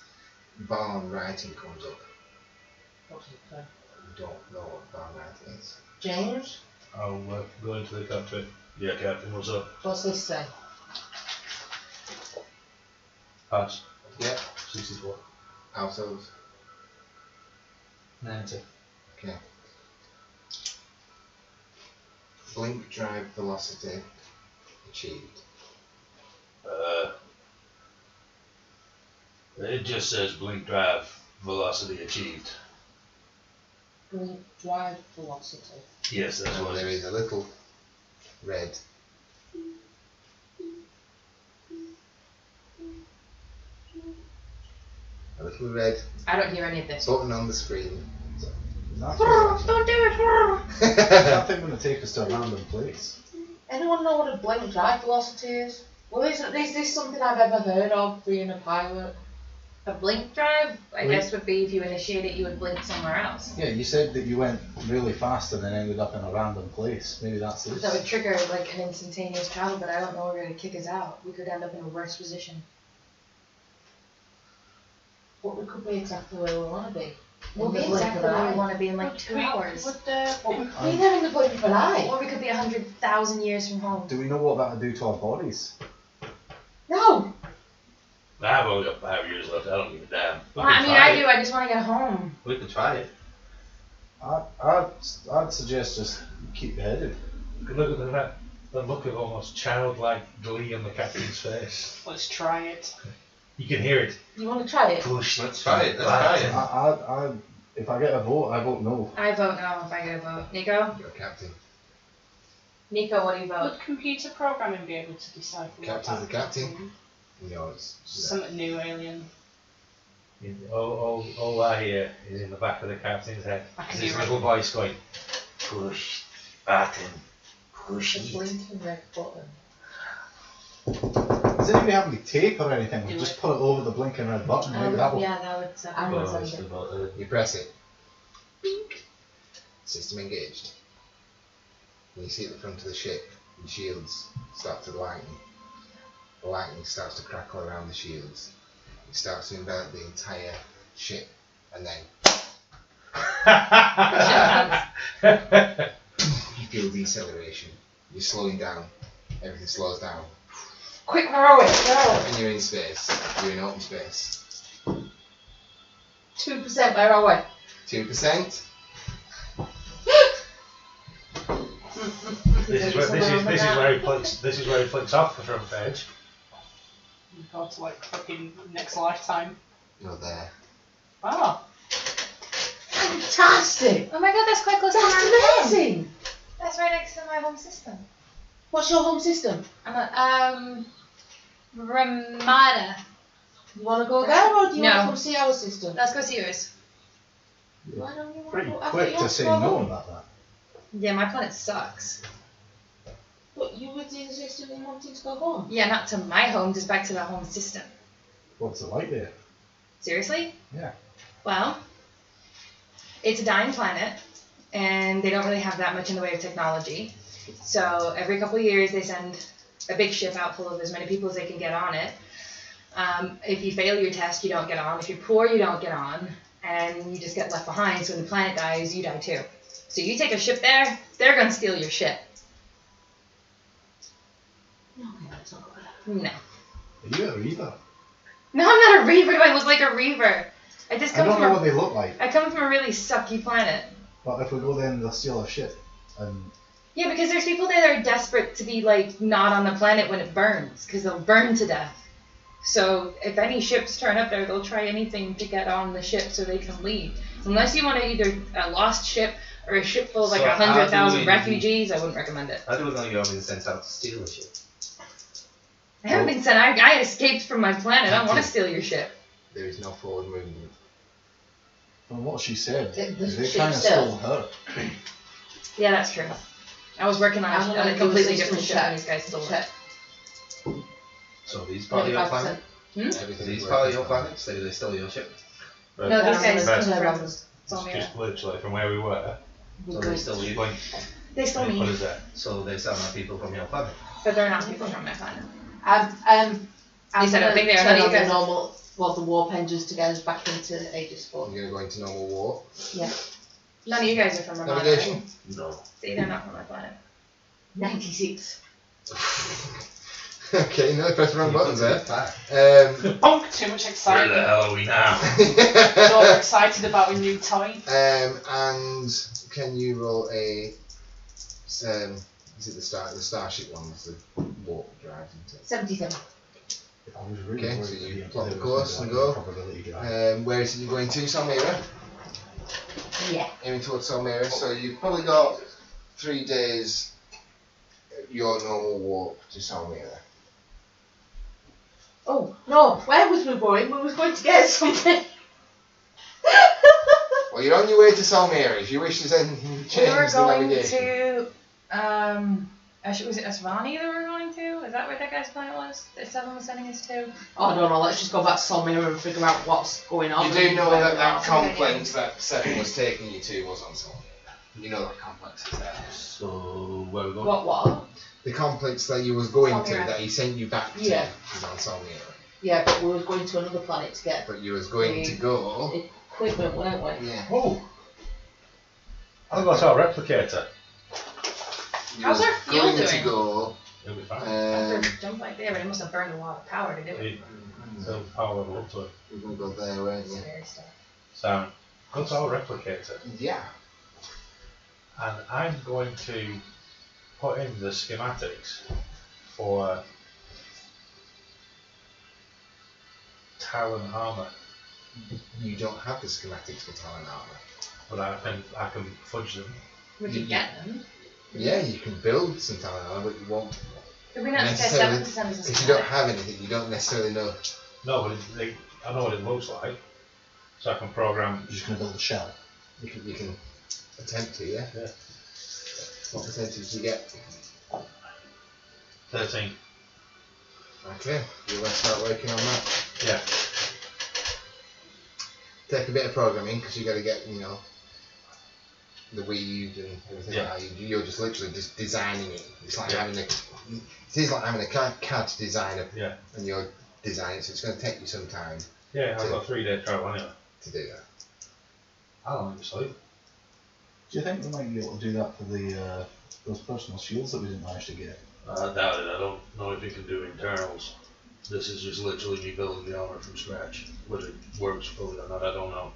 barn writing comes up. What's it say? You don't know what barn writing is. James, I'll go into the captain. Yeah, Captain, what's up? what's this say? Pass. Yeah. 64. Households. 90. Okay. Blink drive velocity achieved. It just says blink drive velocity achieved. Blink drive velocity. Yes, that's So what it there is. is a little red. A little red I don't hear any of this. button on the screen. Don't do it! Is that thing going to take us to a random place? Anyone know what a blink drive velocity is? Well, is this something I've ever heard of, being a pilot? A blink drive, I Blink. guess, would be if you initiate it, you would blink somewhere else. Yeah, you said that you went really fast and then ended up in a random place. Maybe that's this. That would trigger like an instantaneous travel, but I don't know where it would kick us out. We could end up in a worse position. But we could be exactly where we want to be. We'll In be the blink exactly of an where we eye. want to be in like 2 hours. Would the But we could be there in the blink of an eye. Or we could be 100,000 years from home. Do we know what that would do to our bodies? No! I've only got 5 years left. I don't give a damn. Well, I mean, I do. I just want to get home. We could try it. I'd suggest just keep headed. Look at that. The look of almost childlike glee on the captain's face. let's try it. You can hear it. You want to try it? Push. Let's try it. Let's try it. If I get a vote, I vote no. I vote no if I get a vote. Nico? You're captain. Nico, what do you vote? Would computer programming be able to decipher what Captain's the that captain. means? No, it's Something new alien. All I hear is in the back of the captain's head. I can This do little voice going, push button, push The it. blinking red button. Does anybody have any tape or anything? Do Just it. put it over the blinking red button. Maybe that will. Yeah, that would suck. I'm Well, gonna it's send it. about, You press it. System engaged. When you see at the front of the ship, the shields start to lighten. The lightning starts to crackle around the shields. It starts to envelop the entire ship, and then you feel deceleration. You're slowing down. Everything slows down. Quick, row it, go! And you're in space. You're in open space. 2% by row it. 2%. This is where he flicks off the front page. You go to like fucking next lifetime. You're there. Oh, Fantastic! Oh my god, that's quite close to my home. That's amazing! That's right next to my home system. What's your home system? I'm a, Ramada. You want to go there or do you No. want to come see our system? Let's go see yours. Why don't you want Pretty to go after quick your to say home? no about that. Yeah, my planet sucks. But you would insist in wanting to go home. Yeah, not to my home, just back to the home system. What's it like there? Seriously? Yeah. Well, it's a dying planet, and they don't really have that much in the way of technology. So every couple of years, they send a big ship out full of as many people as they can get on it. If you fail your test, you don't get on. If you're poor, you don't get on, and you just get left behind. So when the planet dies, you die too. So you take a ship there, they're gonna steal your ship. Okay, that's not good. No. Are you a reaver? No, I'm not a reaver. Do I look like a reaver? I just I come don't from know a, what they look like, I come from a really sucky planet. but if we go there and they'll steal our ship, and Yeah, because there's people there that are desperate to be like not on the planet when it burns, because they'll burn to death. So if any ships turn up there, they'll try anything to get on the ship so they can leave. Unless you want to either a lost ship or a ship full of like So how do 100,000 we- refugees, I wouldn't recommend it. How do we know you haven't been sent out to steal a ship? I haven't been sent. I escaped from my planet. I don't want to steal your ship. There is no forward movement. from what she said, The they ship kind of still. stole her. Yeah, that's true. I was working on I'm a gonna do completely a different system ship and check. these guys stole it. Check. So these part of your 25%. planet? Everything Are is these working part of your fine. planet? So they stole your ship? No, these guys That's- came from It's Solmira. just literally from where we were. So they stole you? Like, They stole what me, is that? So they sound like people from your planet? but they're not people from my planet. At least I don't think they are. Turn None of on you the guys. normal, well, the warp engines to get us back into Aegis 4. You're going to go into normal war. Yeah. None of you guys are from Romana, Navigation. right? No. See, they're not from my planet. 96. Okay, no, press the wrong buttons there. Bonk, too much Where the excitement. hell are we now? So excited about a new toy. And can you roll a? Is it the starship one with the warp drive? Isn't 77. I was really Okay, worried so that you the plot the was course gonna and be like go. a probability drive. it? Where is it you're going to, Salmira? Yeah. Aiming towards Salmira. So you've probably got 3 days. Your normal walk to Salmira. Oh, no, where was we going? We was going to get something. Well, you're on your way to Salmira. If you wish to send We were change the going navigation. to, was it Asvani that we were going to? Is that where that guy's planet was? That Seven was sending us to? Oh, I don't know, let's just go back to Solmira and figure out what's going on. You do know and that where we are. that complex that Seven was taking you to was on Salmira. You know that complex is there. So, where are we going? What? The complex that you was going to, Salmira. that he sent you back to, Yeah. is on Salmira. Yeah, but we was going to another planet to get But you was going to go. equipment, weren't we? Yeah. Oh! I've got our replicator. You How's was our fuel going to doing? go. It'll be fine. After jump like there, but it must have burned a lot of power to do it. So, power level up to it. You're going to go there, weren't you? Scary stuff. So, go to our replicator. Yeah. And I'm going to put in the schematics for Talon armor, You don't have the schematics for Talon armor. but I can fudge them. We could get them. Yeah, you can build some Talon armor, but you won't. Could we not just get Necessarily, Seven to send us a If you don't schematic? have anything, you don't necessarily know. No, but I know what it looks like, so I can program. You're just going to build a shell. You can attempt to, yeah? Yeah. What percentage do you get? 13. Okay, you're going to start working on that. Yeah. Take a bit of programming, because you got to get, the weave and everything Yeah. like that. You're just literally just designing it. It's like Yeah. having a. It is like having a CAD designer, Yeah. and you're designing, so it's going to take you some time Yeah, I've got a 3-day trial anyway. to do that. How long did you sleep? Do you think we might be able to do that for the those personal shields that we didn't manage to get? I doubt it. I don't know if you can do internals. This is just literally me building the armor from scratch. Whether it works fully or not, I don't know.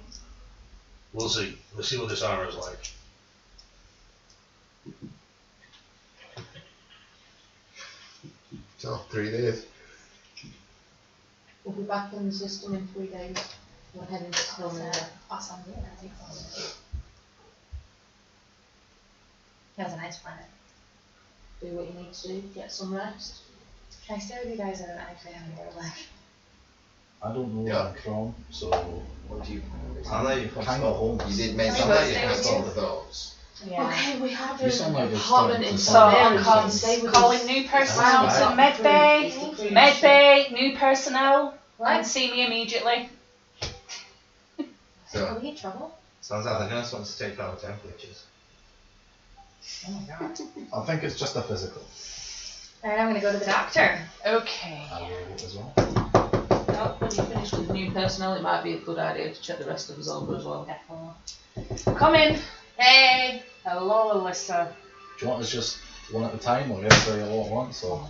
We'll see. Let's see what this armor is like. So, 3 days. We'll be back in the system in 3 days. We're heading to Solmira. Awesome. Yeah, I think so. That's a nice planet. Do what you need to do, get some rest. Can I stay with you guys? I don't actually have anywhere to live. I don't know Yeah. where I'm from, so What do you. I know you're from kind of Scotland. home. You did Can mention we that both you stay had with all you? of those. Yeah. Okay, we have You sound like an you're apartment starting in to So sound Solmira. I'm You can calling, stay with calling us. new personnel That's to fine. Med Bay. It's the cruise Med ship. Bay, new personnel. What? And see me immediately. Are So, we in trouble? Sounds like the nurse wants to take our temperatures. Oh my god. I think it's just a physical. Alright, I'm gonna go to the doctor. Okay. I will as well. Now, when you finish with the new personnel, it might be a good idea to check the rest of us over as well. Definitely. Come in. Hey! Hello, Alyssa. Do you want us just one at a time or everybody all at once? Or?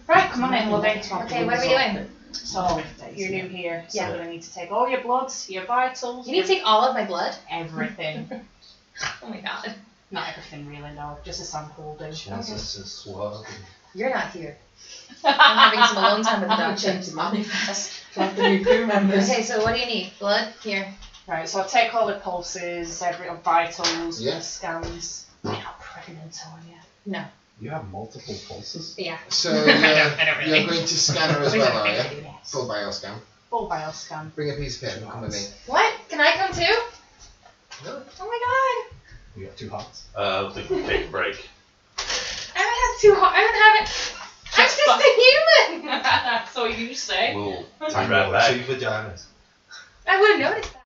Right, come on in, lovey. Okay, what are we doing? So, you're new here, so you're going to need to take all your bloods, your vitals, You need to take all of my blood? everything. Oh my god. Not everything really, no. Just a sample will do. She has us to swab. You're not here. I'm having some alone time with the I can doctor. change the manifest to have the new crew members. Okay, so what do you need? Blood? Here. Right, so I'll take all the pulses, vitals, Yeah. scans. You're not pregnant, are you? No. You have multiple pulses? Yeah. so I don't really. you're going to scan her as well, are you? Yes. Full bioscan. Full bioscan. Bring a piece of paper, come with me. What? Can I come too? No. Oh my god. You got 2 hearts? I think we take a break. I don't have two hearts. I don't have it. I'm Just just a human. That's all you say. We'll be And right your back. 2 vaginas. I would have noticed that.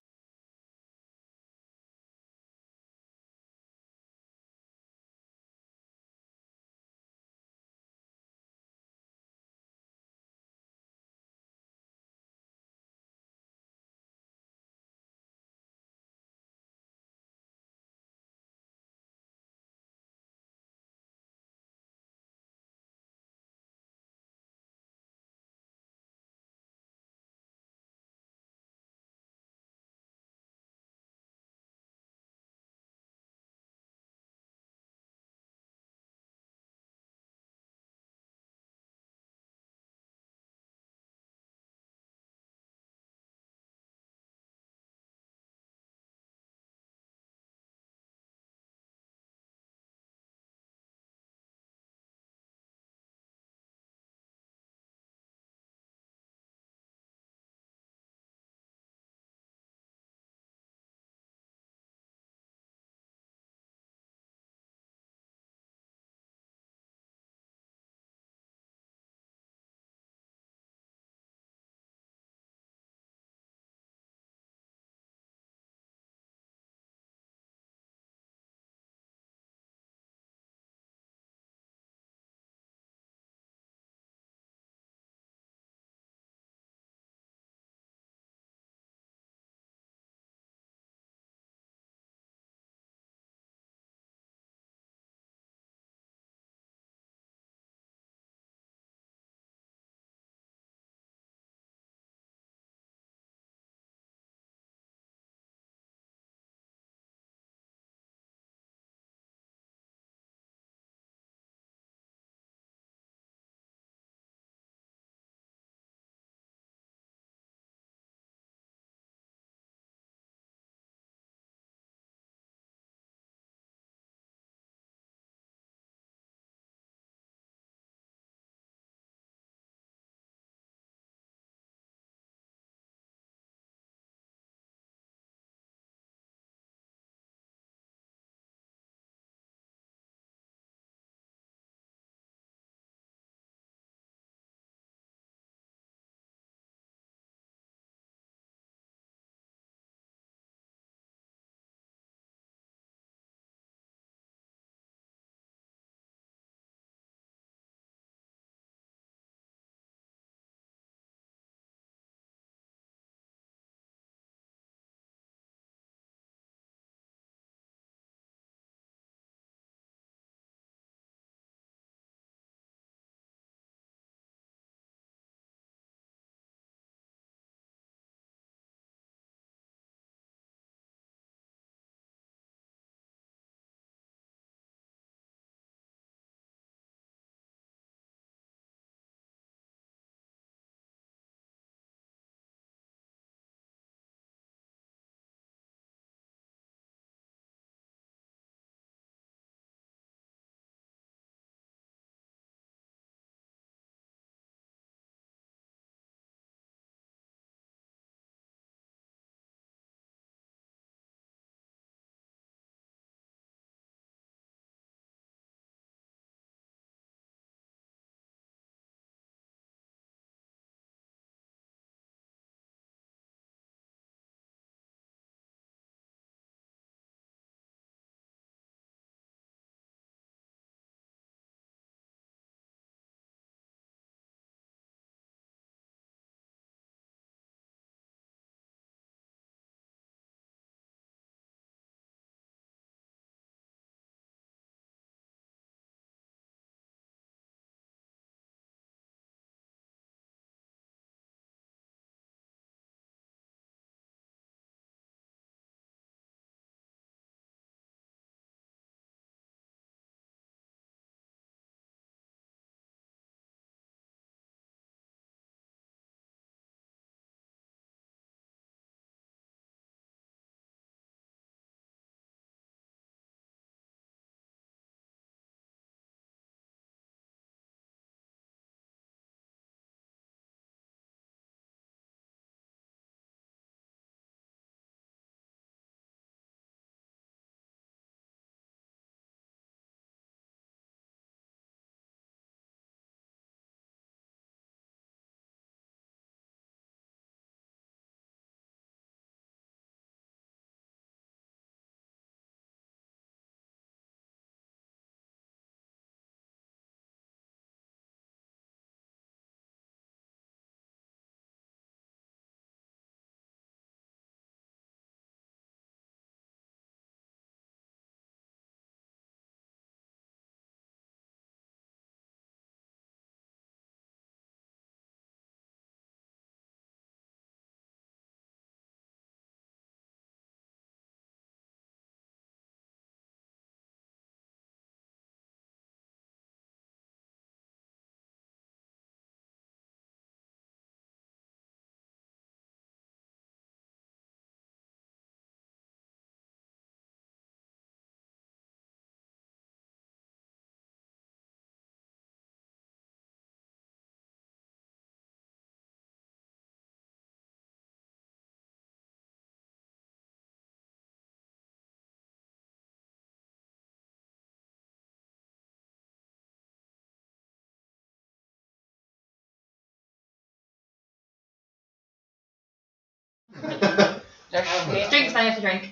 Drink's not have to drink.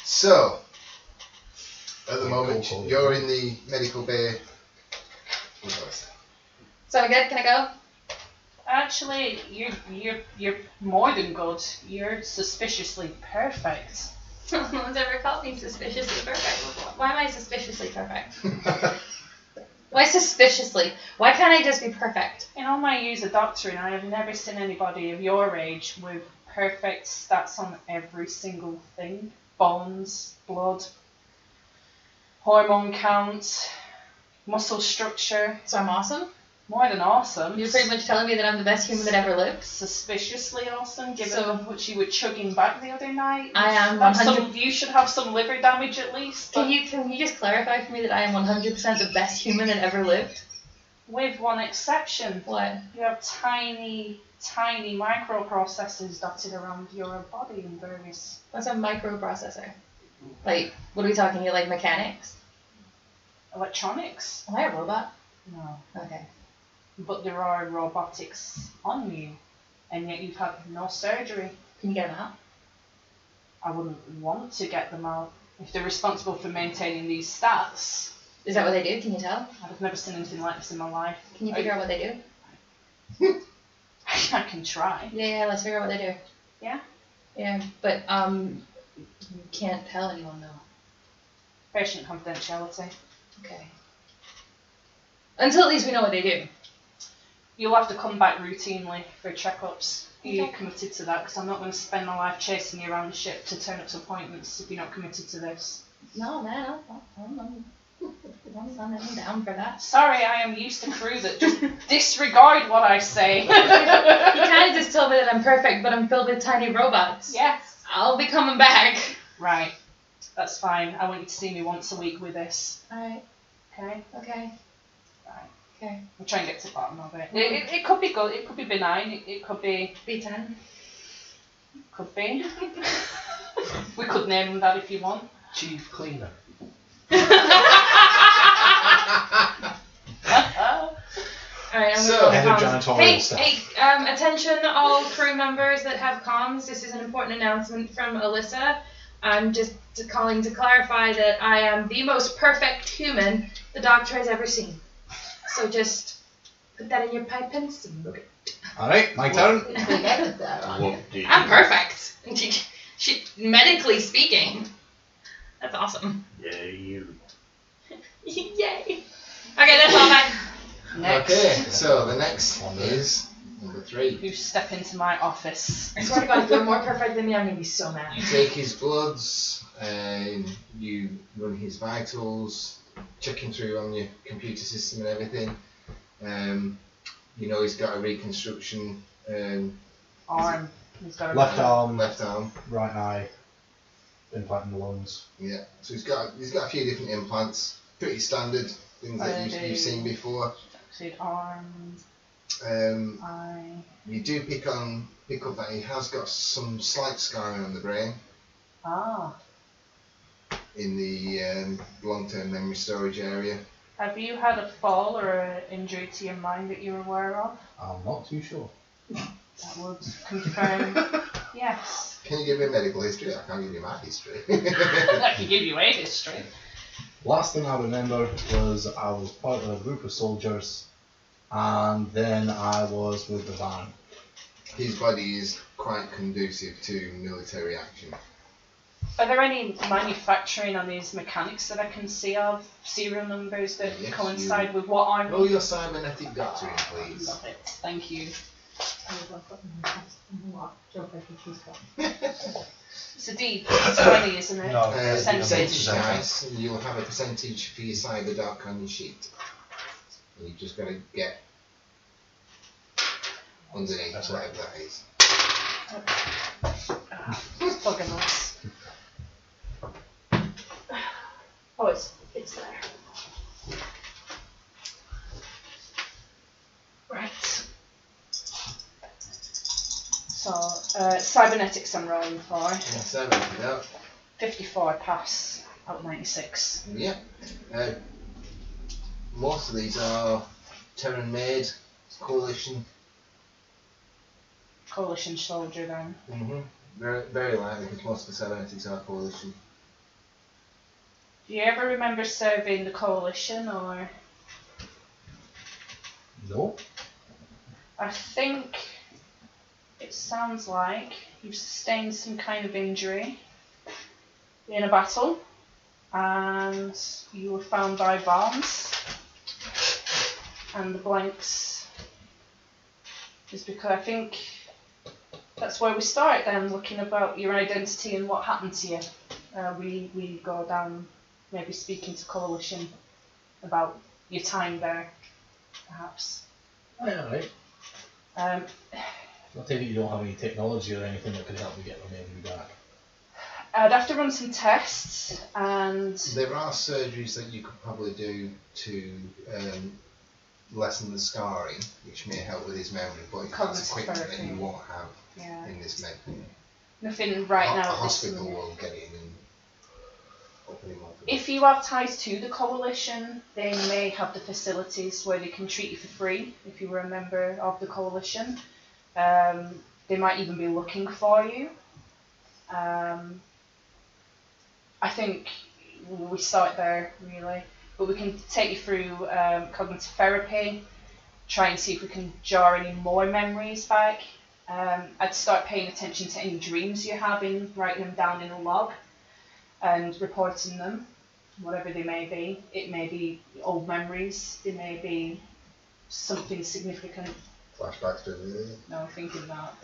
So, at the Cool, moment, cool, you're cool. in the medical bay with us. So good, can I go? Actually, you're more than good. You're suspiciously perfect. No one's ever called me suspiciously perfect before. Why am I suspiciously perfect? Why suspiciously? Why can't I just be perfect? In all my years of doctoring, I have never seen anybody of your age with perfect stats on every single thing. Bones, blood, hormone count, muscle structure. So I'm awesome? More than awesome. You're pretty much telling me that I'm the best human that ever lived? Suspiciously awesome, given So- what you were chugging back the other night. I am Have 100 you should have some liver damage at least. Can you just clarify for me that I am 100% the best human that ever lived? With one exception. What? You have tiny microprocessors dotted around your body in various. What's a microprocessor? Like, what are we talking here? Like mechanics? Electronics? Am I a robot? No. Okay. But there are robotics on you, and yet you've had no surgery. Can you get them out? I wouldn't want to get them out. If they're responsible for maintaining these stats, Is that what they do? Can you tell? I've never seen anything like this in my life. Can you figure out what they do? I can try. Yeah, let's figure out what they do. Yeah? Yeah, but you can't tell anyone though. Patient confidentiality. Okay. Until at least we know what they do. You'll have to come back routinely for checkups. Are you Okay. committed to that? Because I'm not going to spend my life chasing you around the ship to turn up to appointments if you're not committed to this. No, man, I'm down for that. Sorry, I am used to crew that just disregard what I say. You kind of just told me that I'm perfect, but I'm filled with tiny robots. Yes. I'll be coming back. Right. That's fine. I want you to see me once a week with this. Alright, Okay? okay. Right. Okay. We'll try and get to the bottom of it. It could be good. It could be benign. It could be... B10. Could be. We could name them that if you want. Chief cleaner. Alright, I'm So, gonna head go of to comms. janitorial staff. Hey, attention all crew members that have comms. This is an important announcement from Alyssa. I'm just calling to clarify that I am the most perfect human the Doctor has ever seen. So just put that in your pipe and smoke it. Alright, my turn. If we get it there, aren't you? What did I'm you- perfect. Medically speaking. That's awesome. Yeah, you. Yay. Okay, that's all mine. Next. Okay, so the next is number 3. You step into my office. I swear to God, if you're more perfect than me, I'm gonna be so mad. You take his bloods, you run his vitals, checking through on your computer system and everything. You know he's got a reconstruction Arm. He's got a Left arm, left arm. right eye, implant in the lungs. Yeah, so he's got a few different implants, pretty standard things that you've seen before. Said arm. Eye. You do pick up that he has got some slight scarring on the brain Ah. in the long-term memory storage area. Have you had a fall or an injury to your mind that you're aware of? I'm not too sure. That would confirm. Yes. Can you give me a medical history? I can't give you my history. I can give you a history. Last thing I remember was I was part of a group of soldiers, and then I was with the van. His body is quite conducive to military action. Are there any manufacturing on these mechanics that I can see of? Serial numbers that Yes, coincide with what I'm... Roll your cybernetic doctoring, please. Love it. Thank you. It's a D20, isn't it? No. Percentage dice, and you'll have a percentage for your cyber doc on your sheet. And you've just got to get underneath That's whatever that is. It's bugging us. Oh, it's there. Right. So, cybernetics I'm rolling for. Yeah, cybernetic doc. 54 pass out of 96. Yeah. Most of these are Terran made, coalition. Coalition soldier then. Very, very likely, because most of the cybernetics are coalition. Do you ever remember serving the coalition, or? No. I think it sounds like you've sustained some kind of injury in a battle, and you were found by Barnes, and the blanks is because I think that's where we start then, looking about your identity and what happened to you. We go down maybe speaking to Coalition about your time there, perhaps. Alright. Um, I take it you don't have any technology or anything that could help me get my memory back. I'd have to run some tests, and There are surgeries that you could probably do to lessen the scarring, which may help with his memory, but that's Cognitive equipment that therapy. you won't have yeah, in this med. nothing right A now. At this hospital minute. will get in and open him up. If you have ties to the coalition, they may have the facilities where they can treat you for free if you were a member of the coalition. They might even be looking for you. I think we start there really, but we can take you through cognitive therapy, try and see if we can jar any more memories back. I'd start paying attention to any dreams you're having, writing them down in a log and reporting them, whatever they may be. It may be old memories, it may be something significant. Flashbacks to the No, I'm thinking that.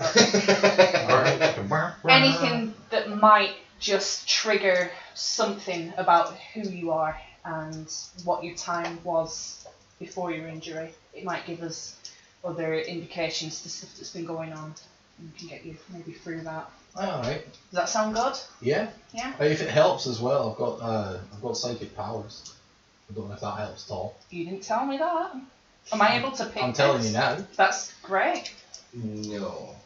But anything that might just trigger something about who you are and what your time was before your injury. It might give us other indications to stuff that's been going on, and we can get you maybe through that. Alright. Does that sound good? Yeah. Yeah. If it helps as well, I've got psychic powers. I don't know if that helps at all. You didn't tell me that. Am I able to pick I'm telling this? you now. That's great. No.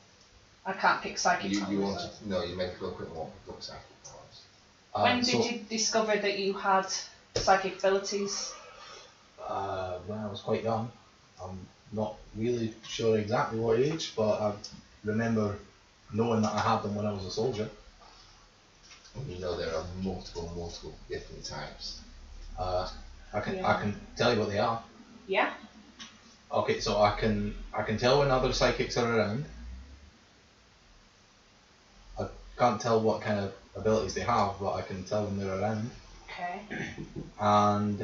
I can't pick psychic You powers. want to, no, you make a quick walk with psychic powers. When did you discover that you had psychic abilities? When I was quite young. I'm not really sure exactly what age, but I remember knowing that I had them when I was a soldier. And you know there are multiple different types. I can tell you what they are. Yeah. Okay, so I can tell when other psychics are around. I can't tell what kind of abilities they have, but I can tell when they're around. Okay. And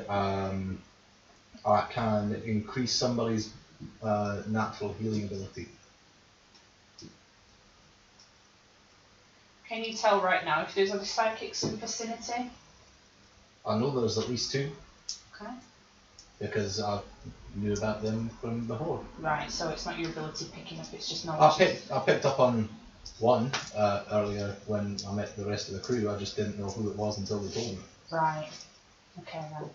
I can increase somebody's natural healing ability. Can you tell right now if there's other psychics in the vicinity? I know there's at least 2 Okay. because I knew about them from before. Right, so it's not your ability picking up, it's just knowledge. I picked up on one earlier when I met the rest of the crew. I just didn't know who it was until they told me. Right. Okay then.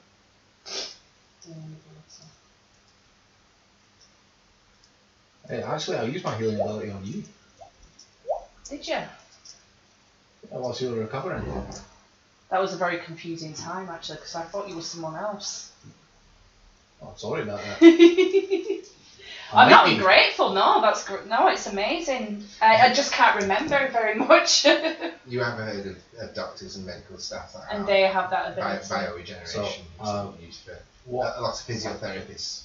Hey, actually, I used my healing ability on you Did you? whilst you were recovering. That was a very confusing time actually, because I thought you were someone else. Oh, I'm sorry about that. I'm might not be. ungrateful, no, that's no, it's amazing. I just can't remember very much. You have heard of doctors and medical staff that And have they have that ability. bioregeneration, So, which they use for What? a lot of physiotherapists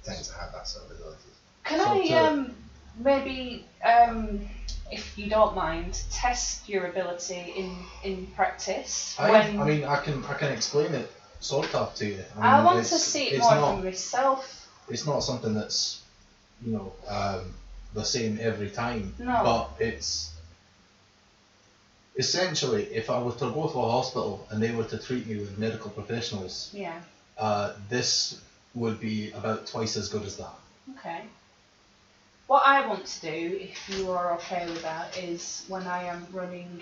tend to have that sort of ability. Can So I maybe, if you don't mind, test your ability in practice? I mean, I can explain it sort of to you. I mean, want to it's- see it it's more not, for myself. It's not something that's, the same every time. No. But it's essentially, if I were to go to a hospital and they were to treat me with medical professionals, Yeah. this would be about twice as good as that. Okay. What I want to do, if you are okay with that, is when I am running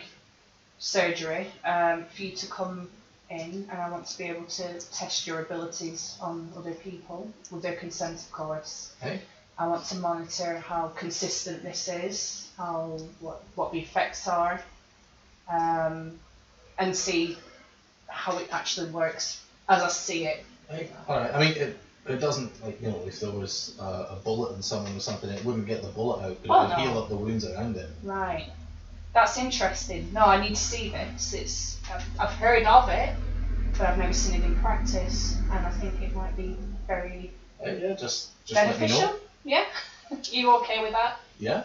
surgery, for you to come in, and I want to be able to test your abilities on other people, with their consent of course. Hey? I want to monitor how consistent this is, what the effects are, and see how it actually works as I see it. Hey? Alright, I mean, it doesn't, if there was a bullet in someone or something, it wouldn't get the bullet out, but Oh, it would no. heal up the wounds around it. Right. That's interesting. No, I need to see this. I've heard of it, but I've never seen it in practice, and I think it might be very Yeah, just let me beneficial. know. Yeah? You okay with that? Yeah.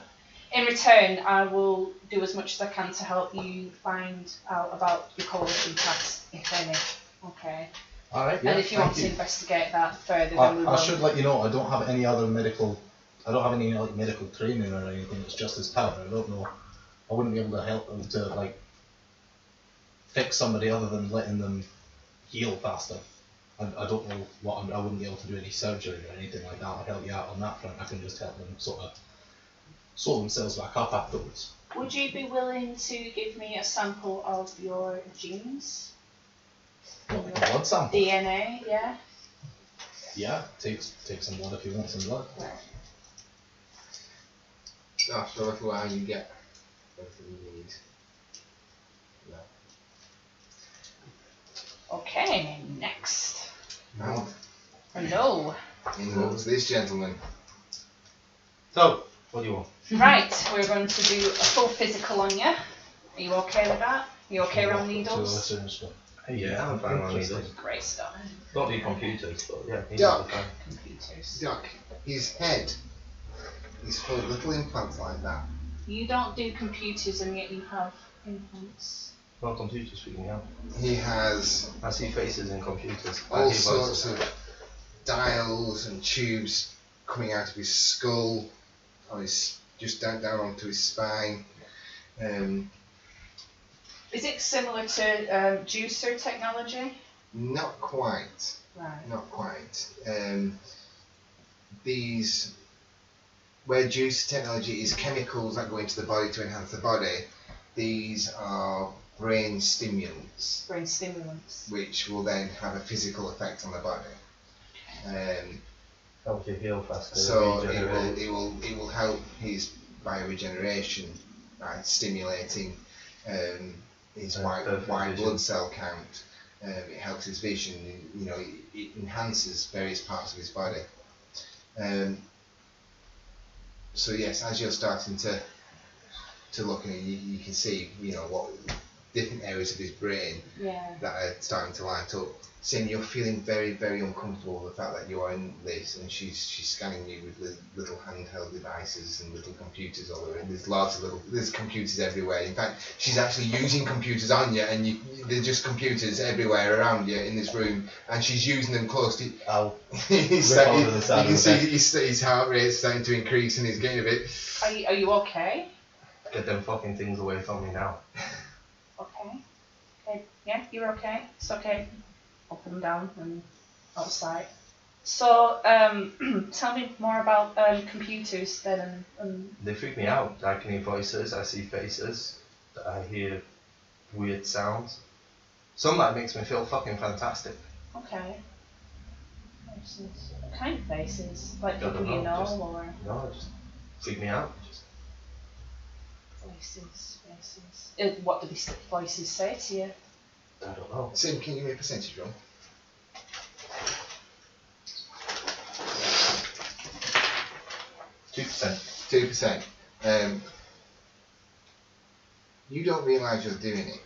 In return, I will do as much as I can to help you find out about your coalition paths, if any. Okay. Alright, yeah. And if you thank want to investigate that further, then we will. I should let you know, I don't have any other medical, I don't have any like medical training or anything, it's just his power. I don't know, I wouldn't be able to help them to like fix somebody other than letting them heal faster. I don't know what I wouldn't be able to do any surgery or anything like that. I'd help you out on that front. I can just help them sort of sort themselves back up afterwards. Would you be willing to give me a sample of your genes? What, like a blood sample? DNA, yeah? Yeah, take some blood if you want some blood. After a little while, you get everything you need. Yeah. Okay, next. Now, Hello. in walks this gentleman. So, what do you want? Right, we're going to do a full physical on you. Are you okay with that? Are you okay around needles? Yeah, I'm fine around needles. Great stuff. Don't do computers, but yeah, needles Duck. are fine. Computers. Duck, his head is full of little implants like that. You don't do computers and yet you have implants. No, computers freak me out. He has I see faces in computers. I all hear sorts voices. of dials and tubes coming out of his skull, on his just down onto his spine. Is it similar to juicer technology? Not quite. Right. Not quite. These, where juice technology is chemicals that go into the body to enhance the body, these are brain stimulants, Brain stimulants. which will then have a physical effect on the body. Help you heal faster. So regenerate. it will help his bioregeneration by stimulating his white vision. blood cell count. It helps his vision. You know, it enhances various parts of his body. So yes, as you're starting to look, and you can see, you know, what different areas of his brain Yeah. that are starting to light up. Saying you're feeling very, very uncomfortable with the fact that you are in this, and she's scanning you with little handheld devices and little computers all over. And there's computers everywhere. In fact, she's actually using computers on you, and there's just computers everywhere around you in this room, and she's using them close to. I'll You rip over the side can of see the bed. his heart rate starting to increase, and he's getting a bit. Are you okay? Get them fucking things away from me now. Okay. Okay. Yeah, you're okay. It's okay. I'll put them down and outside. So, tell me more about computers then. They freak me out. I can hear voices, I see faces, I hear weird sounds. Some that makes me feel fucking fantastic. Okay. Faces. What kind of faces? Like Don't people you know, know just- or No, it just freak me out. Just faces? What do these voices say to you? I don't know. Sim, can you give me a percentage roll? %. 2%. You don't realise you're doing it,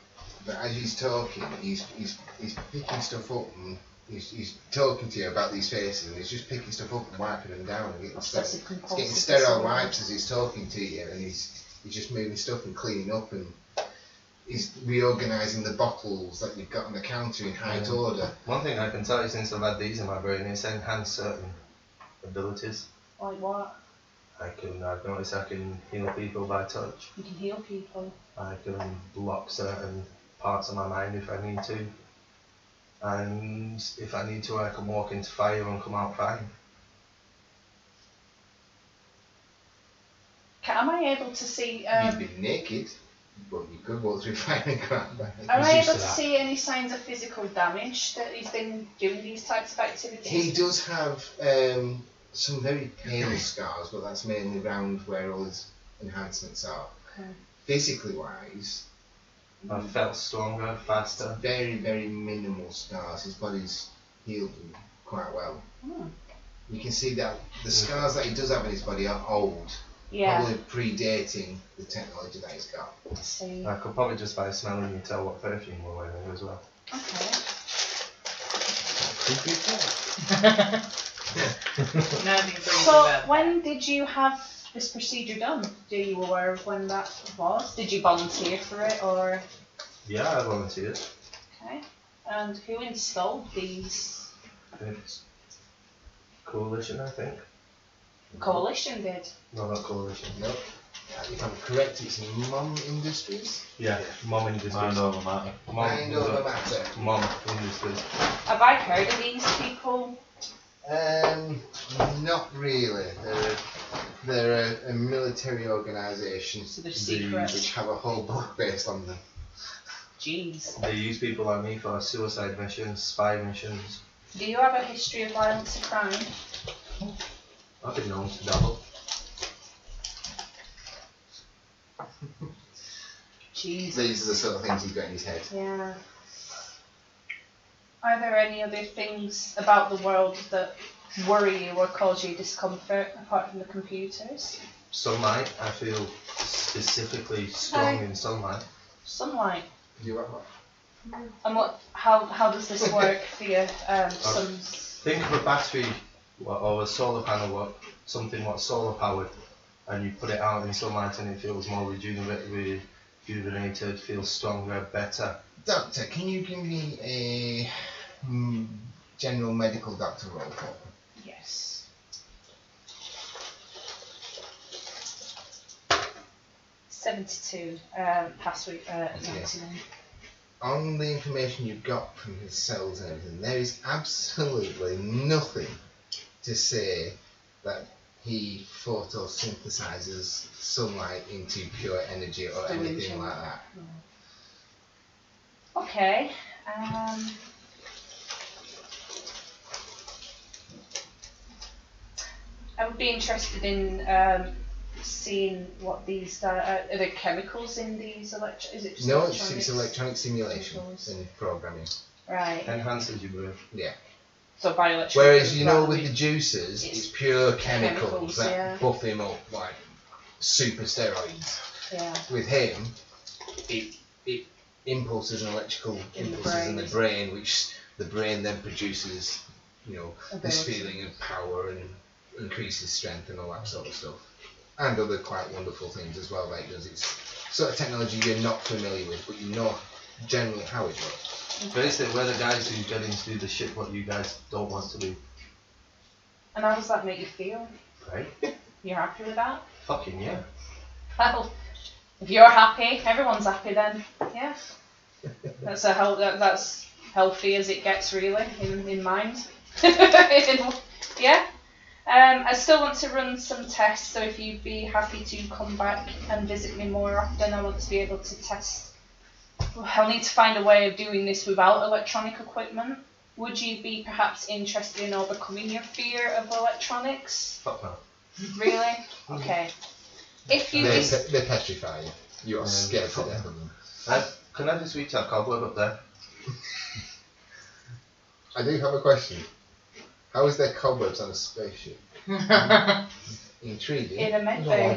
but as he's talking, he's picking stuff up and he's talking to you about these faces, and he's just picking stuff up and wiping them down and getting Obsessive he's compulsive getting sterile disorder. wipes as he's talking to you, and he's just moving stuff and cleaning up, and he's reorganising the bottles that you've got on the counter in height order. One thing I can tell you since I've had these in my brain is enhance certain abilities. Like what? I've noticed I can heal people by touch. You can heal people. I can block certain parts of my mind if I need to. And if I need to, I can walk into fire and come out fine. Am I able to see? You'd be naked, but you could walk through fire and come out back. Am I used able to to that. see any signs of physical damage that he's been doing these types of activities? He does have some very pale scars, but that's mainly around where all his enhancements are. Okay. Physically wise, I've felt stronger, faster. very, very minimal scars. His body's healed them quite well. Hmm. You can see that the scars that he does have in his body are old, Yeah. Probably predating the technology that he's got. I see. I could probably just by smelling you tell what perfume we're wearing as well. Okay. So when did you have this procedure done? Are you aware of when that was? Did you volunteer for it or? Yeah, I volunteered. Okay. And who installed these? It's Coalition, I think. Coalition did. No, not Coalition. No. If I'm correct, it's Mom Industries. Yeah, Mom Industries. Mind over matter. Mind over matter. Mom Industries. Have I heard of these people? Not really. They're a military organisation. So they're secret. Which have a whole book based on them. Jeez. They use people like me for suicide missions, spy missions. Do you have a history of violence or crime? I've been known to dabble. Jeez. These are the sort of things he's got in his head. Yeah. Are there any other things about the world that worry you or cause you discomfort apart from the computers? Sunlight, I feel specifically strong in sunlight. Sunlight. You are what? And how does this work for you? Think of a battery or a solar panel, something what's solar powered, and you put it out in sunlight and it feels more rejuvenated, feels stronger, better. Doctor, can you give me a general medical doctor roll call? Yes. 72. Pass week. 99. On the information you've got from his cells and everything, there is absolutely nothing to say that he photosynthesizes sunlight into pure energy or anything like that. Okay. I would be interested in seeing what these are there chemicals in these Is it just No, electronics? it's electronic simulation and programming. Right. Enhances your brain. Yeah. So bioelectronics. Whereas with the juices, it's pure chemicals that yeah. buff him up like super steroids. Yeah. With him, it impulses and electrical impulses in the brain, which the brain then produces, this feeling of power and increases strength and all that sort of stuff. And other quite wonderful things as well that it does. It's sort of technology you're not familiar with, but you know generally how it works. Basically, we're the guys who get in to do the shit what you guys don't want to do. And how does that make you feel? Right? You're happy with that? Fucking yeah. Well, if you're happy, everyone's happy then. Yeah. That's that's healthy as it gets, really, in mind. Yeah. I still want to run some tests, so if you'd be happy to come back and visit me more often, I want to be able to test. I'll need to find a way of doing this without electronic equipment. Would you be perhaps interested in overcoming your fear of electronics? Fuck no. Really? Okay. If you They petrify you. You are scared to death of them. Can I just reach that cobweb up there? I do have a question. How is there cobwebs on a spaceship? Intriguing. in a med No, bay.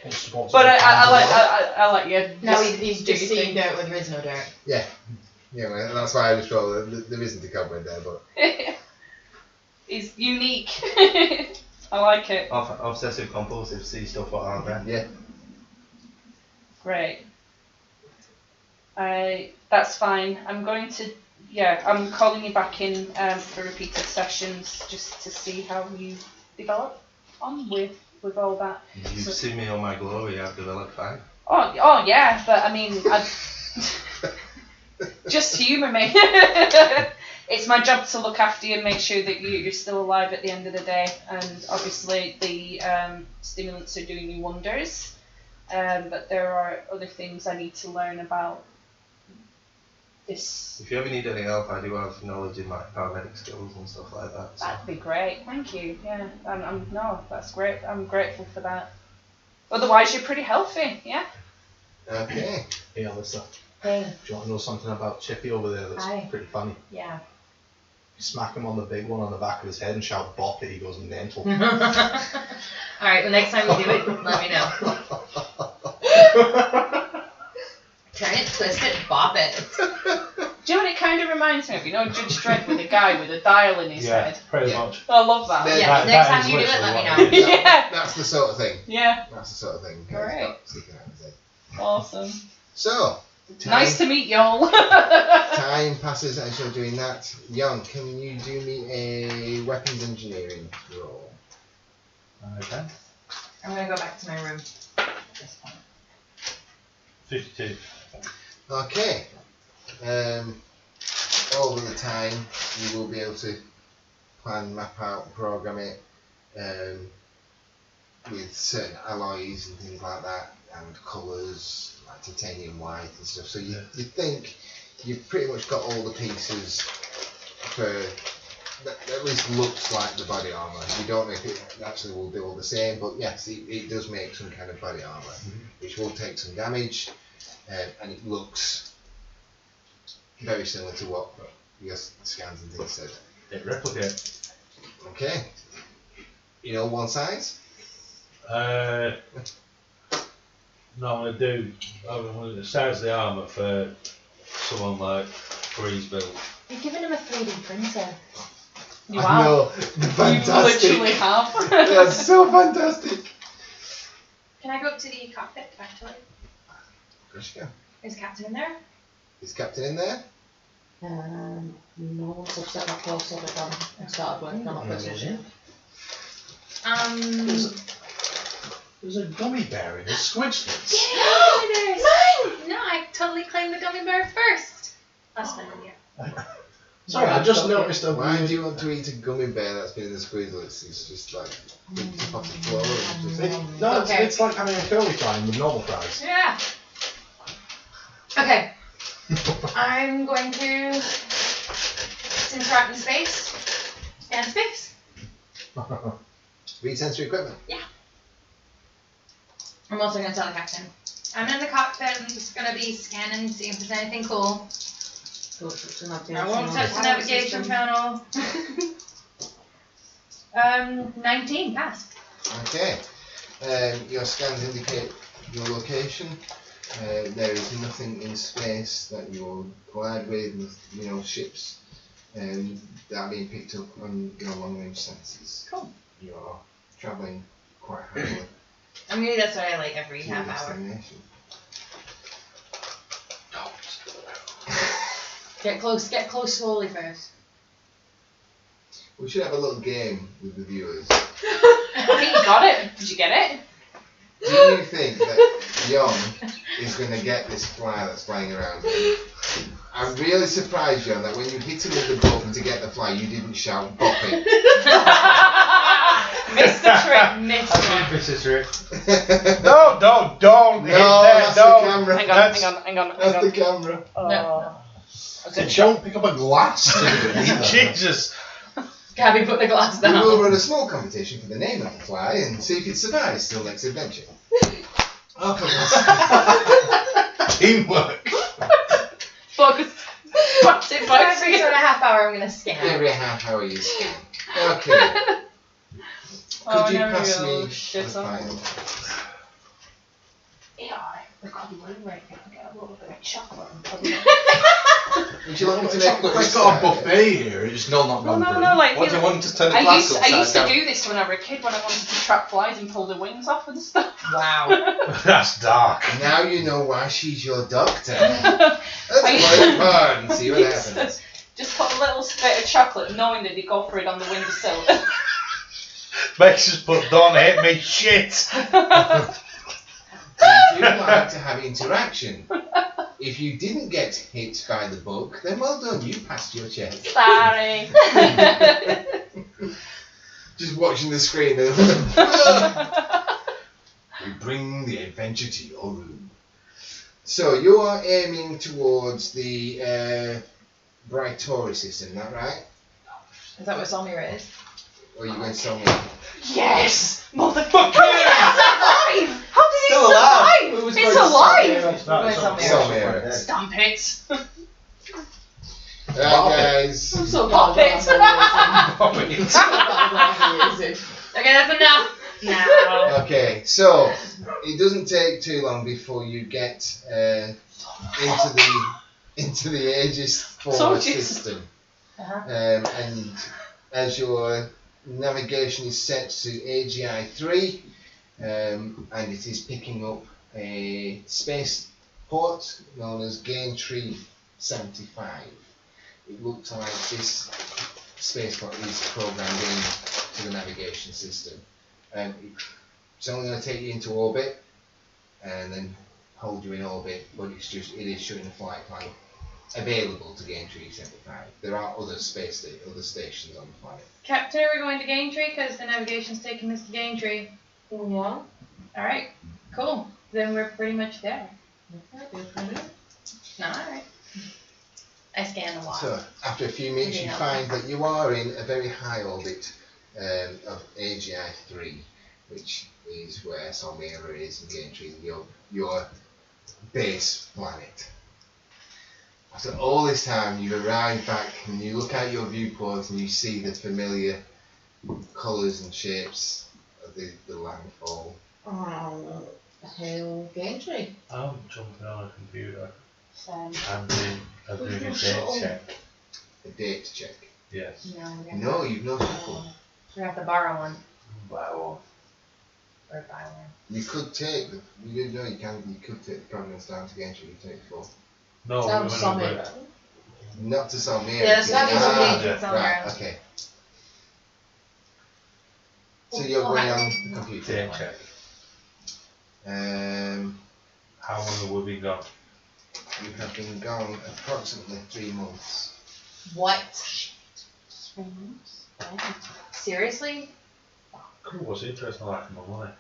it supports But it. I let you. No, just he's do just your seeing thing. dirt where there is no dirt. Yeah, well, that's why I just thought there isn't a cobweb there, but It's unique. I like it. Obsessive compulsive, see stuff what aren't there. yeah. Great. That's fine. I'm going to. Yeah, I'm calling you back in for repeated sessions just to see how you develop on with all that. You've seen me on my glory, I've developed fine. Oh yeah, but I mean, just humour me. It's my job to look after you and make sure that you're still alive at the end of the day. And obviously the stimulants are doing you wonders. But there are other things I need to learn about this. If you ever need any help, I do have knowledge in my paramedic skills and stuff like that. So. That'd be great. Thank you. Yeah. No, that's great. I'm grateful for that. Otherwise, you're pretty healthy. Yeah. Okay. Hey, Alyssa, Hey, do you want to know something about Chippy over there that's Aye. pretty funny? yeah. smack him on the big one on the back of his head and shout "bop it," he goes mental. Alright, the next time you do it, let me know. Turn it, twist it, bop it. Do you know what it kind of reminds me of? You know Judge Dredd with a guy with a dial in his Yeah, head? pretty Yeah. much. I love that. Yeah, Yeah, that next is time you do it, literally let me what know. it is. Yeah. That's the sort of thing. Yeah, That's the sort of thing. Alright. Sticking out his head. awesome. So, time, Nice to meet y'all. time passes as you're doing that. Young, can you do me a weapons engineering roll? Okay. I'm gonna go back to my room at this point. 52. Okay. Over the time, you will be able to plan, map out, program it with certain alloys and things like that, and colours like titanium white and stuff. So you think you've pretty much got all the pieces for that at least looks like the body armour. You don't know if it actually will do all the same, but yes, it does make some kind of body armour, which will take some damage, and it looks very similar to what your scans and things said. It replicates. Okay. You know one size? No, I'm going to size the armour for someone like Freeze build. You're giving him a 3D printer. You I have. know. You Fantastic. literally have. That's so fantastic. Can I go up to the cockpit, actually? Of course you can. Is Captain in there? Is Captain in there? No, once I've set my course over done and started working on my position. There's a gummy bear in his squidglets. Mine! No, I totally claimed the gummy bear first. That's my idea. Sorry, I just noticed a Why weird. do you want to eat a gummy bear that's been in the squidglets? It's just like picked up off the floor and just No, Okay. it's like having a curly fry with normal fries. Yeah. Okay. I'm going to, since we're out in space, scan space. read sensory equipment. I'm also going to tell the captain. I'm in the cockpit. I'm just going to be scanning, see if there's anything cool. I won't touch the navigation panel. 19, pass. Okay. Your scans indicate your location. There is nothing in space that you'll collide with, ships that are being picked up on your long-range sensors. Cool. You're travelling quite happily I mean, that's what I like every to half your hour. destination. Get close slowly first. We should have a little game with the viewers. I think you got it. Did you get it? Do you think that Young is going to get this fly that's flying around him? I'm really surprised, Young, that when you hit him with the button to get the fly, you didn't shout "bop it." Missed the trick. Missed it. This is it. No, don't hit that, that's the don't. camera. Hang on. That's the camera. Oh. Don't pick up a glass to do it either. Jesus. Gabby, put the glass We will down. run a small competition for the name of the fly and see if it survives till next adventure. Okay. Teamwork. Focus. Focus. Every sort of half hour, I'm going to scan. Every half hour you scan. Okay. Could you pass me the shit on. file? Yeah, we've got to move right now. Get a little bit of chocolate and put it Would you like me to make a It's quest? got a buffet here. It's not gone No, through. like What do you want to turn the I glass used upside to down? do this when I was a kid when I wanted to trap flies and pull the wings off and stuff. Wow. That's dark. Now you know why she's your doctor. Let's play fun. See what happens. Just put a little bit of chocolate, knowing that they go for it on the windowsill. Makes us put "Don't hit me, shit." We do like to have interaction. If you didn't get hit by the bug, then well done, you passed your check. Sorry. Just watching the screen. We bring the adventure to your room. So you are aiming towards the Brightori system, is that right? Is that what Solmira is? Or are you going to tell me? Yes! Motherfucker! How did he survive? How did he Still alive. survive? It's alive! It's not Where's something Solmira? Solmira. Stamp it! guys. I'm so Pop glad it. Pop it. I'm so glad I'm Okay, that's enough. Now. Okay, so it doesn't take too long before you get into the Aegis 4 Soldiers. system. Uh-huh. And as your navigation is set to AGI 3, and it is picking up a space port known as Gaintree 75. It looks like this spaceport is programmed into the navigation system. It's only going to take you into orbit and then hold you in orbit, but it is showing a flight plan available to Gaintree 75. There are other other stations on the planet. Captain, are we going to Gaintree? Because the navigation's taking us to Gaintree. Yeah. Alright, cool. Then we're pretty much there. Alright. I scan the water. So after a few minutes, you find that you are in a very high orbit of AGI 3, which is where Solmira is in Gaintree, your base planet. After all this time, you arrive back and you look out your viewport and you see the familiar colours and shapes of the landfall. Hail Gaintree. I'm jumping on a computer Same. and doing a date check. A date check. Yes. No, we're No, you've no shuttle. gonna have to borrow one. Wow. Or buy one. You could take you could take the Providence down to Gaintree, you take 4. No, Down we're to gonna Solmira. Not to Solmira. Yeah, that's not even Gaintree, yeah. it's on Right, ground. okay. So you're going on the computer. date check. How long have we been gone? You have been gone approximately 3 months. What? 3 months. Seriously? Cool, what's interesting like my money?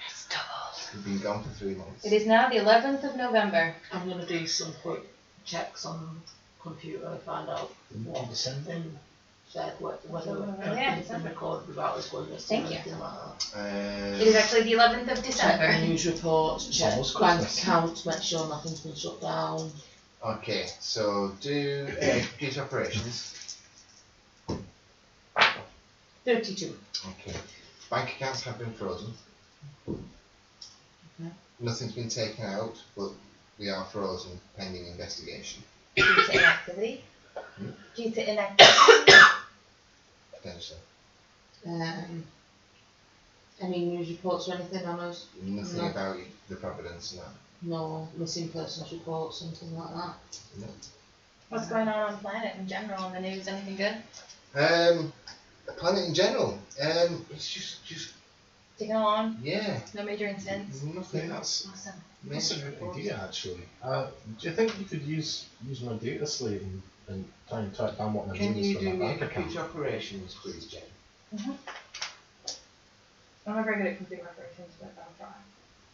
It's doubled. You've been gone for 3 months. It is now the 11th of November. I'm going to do some quick checks on the computer and find out what December. said, whether Yeah, anything's been December. recorded about us going missing Thank or you. anything like that. It is actually the 11th of Check December. the news reports, check almost bank Christmas. accounts, make sure nothing's been shut down. Okay, so do computer operations. 32. Okay. Bank accounts have been frozen. Okay. Nothing's been taken out, but they are frozen pending investigation. Due to inactivity. Due to inactivity. Potentially. Any news reports or anything on us? Nothing No. about the Providence, no. No missing persons reports, something like that. No. What's going on the planet in general in the news? Anything good? The planet in general, it's just Ticking along? yeah, No major incidents? nothing that's Awesome. That's a major. good idea, actually. Do you think you could use my data slate and try and track down what my Can name is you for do my me bank account? computer operations, please, Jen? I'm not very good at computer operations, but I'll try.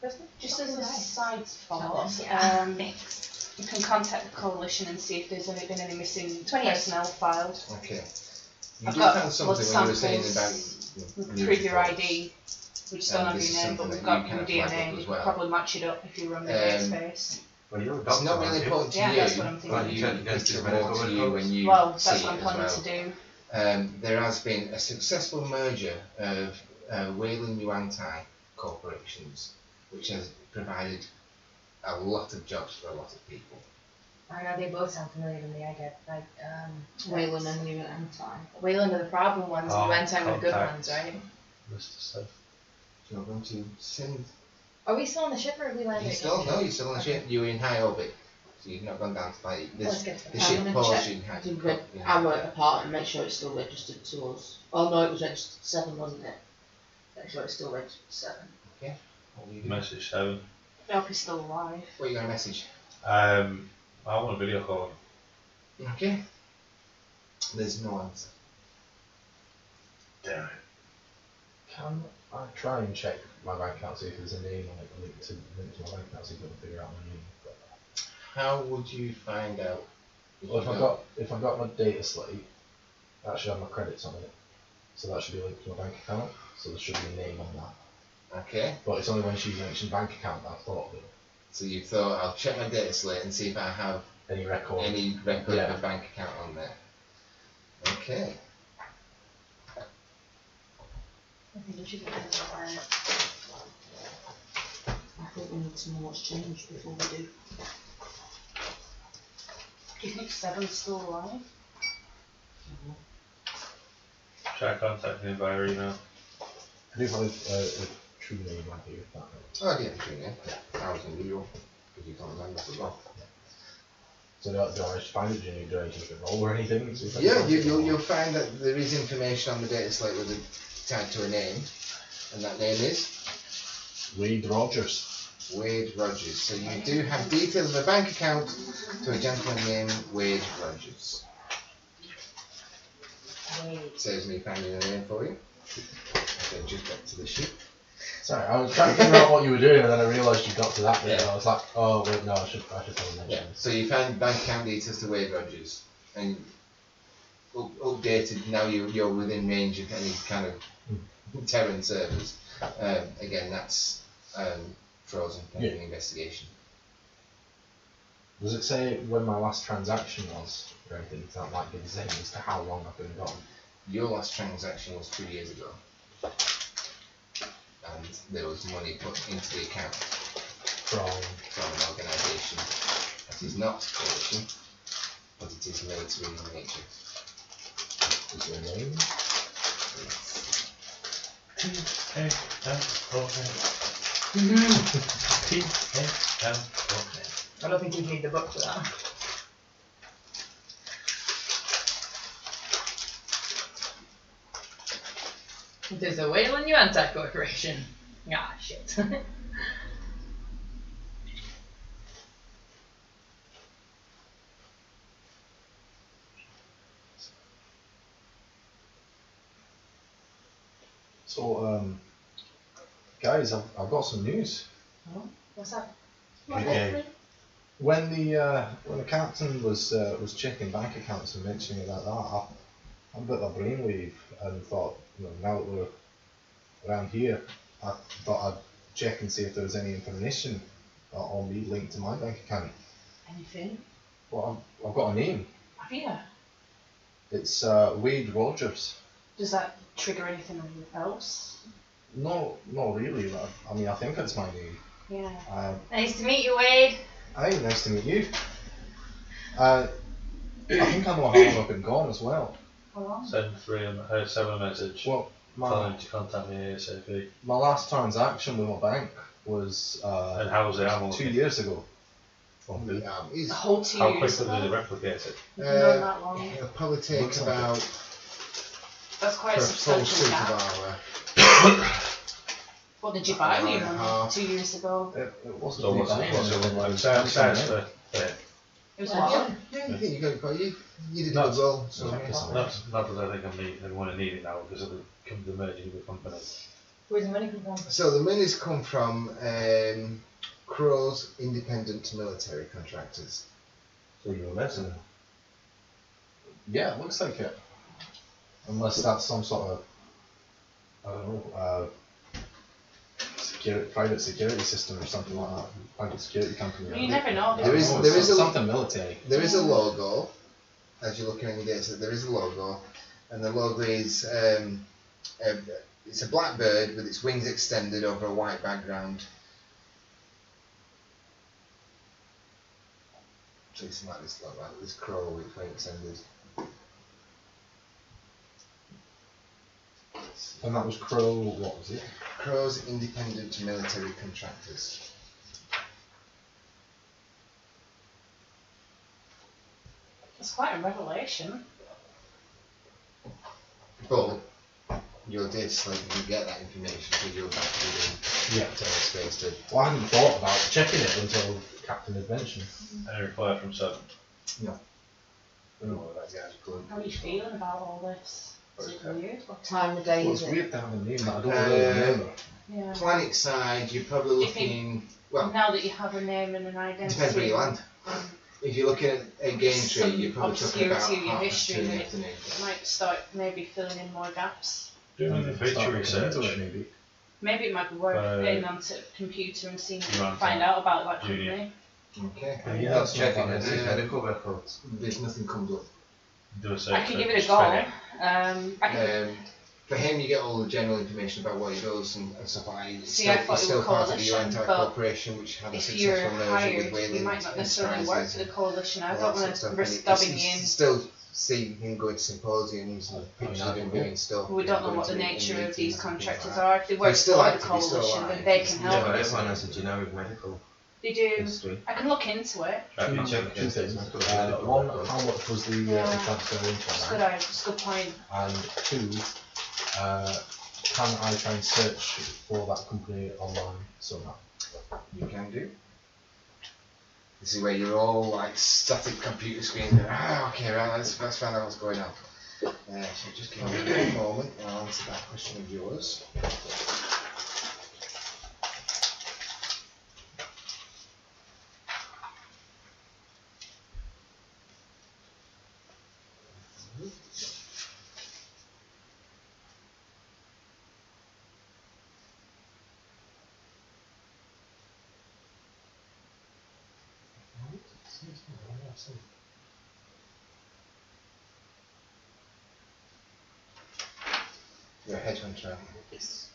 Kristen? Just as a side thought, Thanks. you can contact the coalition and see if there's been any missing 28. personnel filed. Okay. You I've do got have something blood when you were saying samples about with news prove your reports. ID. We just don't have this your is name, but something we've that you got can your flag up DNA. as You well. could probably match it up if you run the database. Well, you're a It's doctor, not really aren't you? important to Yeah, you, that's what I'm thinking. Well, you check against it's his more medical to you records. when you Well, see that's it what I'm as planning well. to do. There has been a successful merger of Whaling Yuan-Tai corporations, which has provided a lot of jobs for a lot of people. I know they both sound familiar to me. I get like Wayland and you and time. Wayland are the problem ones, and Yuan-Tai are the good ones, right? Mr. Seth. So I'm going to send. Are we still on the ship or have we landed? You're still on the ship. You're in high orbit, so you've not gone down to fight. Let's get to The that. ship I'm gonna pulls check you in high. to read our part and make sure it's still registered to us. Oh no, it was registered 7, wasn't it? Make sure it's still registered 7. What will you do? Message 7. I hope he's still alive. What are you going to message? I want a video call. Okay. There's no answer. Damn it. Can I try and check my bank account, see if there's a name on it, link to my bank account, see if I can figure out my name? How would you find out? Well, if I've got my data slate, that should have my credits on it, so that should be linked to my bank account. So there should be a name on that. Okay. But it's only when she mentioned bank account that I thought of it. So you thought I'll check my data slate and see if I have Any record. Any record Yeah. of a bank account on there. Okay. I think we should get rid of that. I think we need to know what's changed before we do. Do you think Seven's still alive? Try contacting him via email. I do have a true name on here. If that helps. Oh, yeah, true, yeah. That was unusual, because you can't remember as well. So do I just find it? Do I need to roll or anything? See if I can Yeah, find it, or- you'll find that there is information on the data slate with a tied to a name, and that name is Wade Rogers. Wade Rogers. So you do have details of a bank account to a gentleman named Wade Rogers. Saves me finding a name for you. Okay, just back to the sheet. Sorry, I was trying to figure out what you were doing, and then I realised you got to that bit. Yeah. And I was like, oh wait, no, I should probably mention Yeah. this. So you found bank account details to Wade Rogers, and updated. Now you're within range of any kind of Terran servers. Again, that's frozen pending investigation. Does it say when my last transaction was or anything? That might give us any as to how long I've been gone. Your last transaction was 2 years ago, and there was money put into the account From from an organisation that is not coalition, but it is military in nature. is your name? I don't think you'd need the book for that. There's a Wayland Yuan-Tai Corporation. Ah, shit. So, guys, I've got some news. What's that? Okay. When the captain was checking bank accounts and mentioning about that, I had a bit of a brainwave and thought, now that we're around here, I thought I'd check and see if there was any information on me linked to my bank account. Anything? Well, I've got a name. Have you? It's Wade Rogers. Does that trigger anything else? No, not really. But I mean, I think it's my name. Yeah. Nice to meet you, Wade. Hi, nice to meet you. I think I know how long I've been gone as well. How long? Send Seven a message. Well, Tell him to contact me ASAP. my last transaction with my bank was And how was the ammo? 2 years ago. Is The whole 2 How years quickly did ago? it replicate it? Not that long. it'll probably take Looks like about That's quite a for a full substantial suit gap. of armour. What did you buy Hour me and a half. 2 years ago? It wasn't So me what's it buying look anything, like? it was Sounds something for It was Yeah, what? you got it. You did a No, good role. So not that I think I'm going to need it now because of the merging of the company. Where's the money come from? So the money's come from Crow's independent military contractors. So you're a mercenary? Yeah, it looks like it. Unless that's some sort of, I don't know, private security system or something like that. Private security company. You never know. There is a- something military. There is a logo, as you're looking at your data set, there is a logo, and the logo is it's a black bird with its wings extended over a white background. So it's like this, like this crow with its wings extended. And that was Crow, what was it? Crow's independent military contractors. It's quite a revelation. But your data slate, you get that information so you're back within Yeah. space to. Well, I hadn't thought about checking it until Captain had mentioned. Any reply from Seven? No. I don't know where that guy's going. How are you feeling about all this? Is it weird? What time of day Well, is it's it? weird to have a name that I don't really remember. Yeah. Planet side, you're probably Do you think- looking. Well, Now that you have a name and an identity. depends where you land. If you're looking at a game tree, Some you're probably talking about obscurity of your half history two in the that afternoon. It might start maybe filling in more gaps. Doing the Start feature looking research. into it, maybe. Maybe it might be worth Uh, getting onto the computer and seeing if you you can want find to out about that Junior. company. Okay. Are you Yeah, not that's not checking bad. his medical records? There's nothing comes up. Do a search I can for give it a just go. training. I can. For him, you get all the general information about what he does and stuff like that. It's See, still, I thought it's it still was part of the coalition, anti but corporation, which had a If you're successful merger hired, with you Wayland might not necessarily work Enterprises for the and coalition. I all don't that want sort to of risk stuff. dubbing And you in. you still see him going to symposiums and pictures of him doing stuff. We don't know going what to the meetings nature of and these things contractors like that. are. If they work He's still for the active, he's still coalition, alive. then they can Yeah, help. Yeah, but everyone has a generic medical They do. history. I can look into it. Have you Two checked his things. medical One, records? how much was the Yeah. transfer It's into good. that? It's a good point. And two, can I try and search for that company online somehow? You can do. This is where you're all like static computer screen. Going, okay, right, let's find out what's going on. So just give me a moment and I'll answer that question of yours. You're a headhunter. Yes.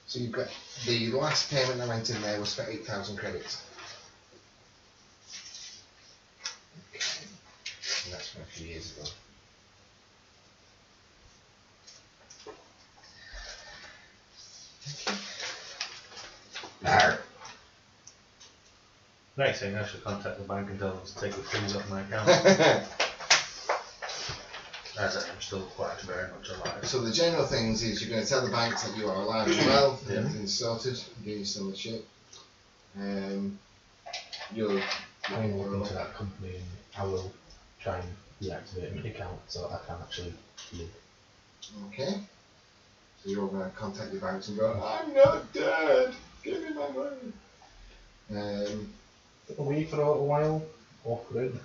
So you've got the last payment that went in there was for 8,000 credits. And that's from a few years ago. Next thing, I should contact the bank and tell them to take the fees off my account. As I am still quite very much alive. So the general things is you're going to tell the banks that you are alive and well, Yeah. everything's sorted, getting some shit. You're I will look into that company and I will try and deactivate my account so I can actually live. okay. So you're all going to contact your banks and go, I'm not dead, give me my money. Away for a while, awkward.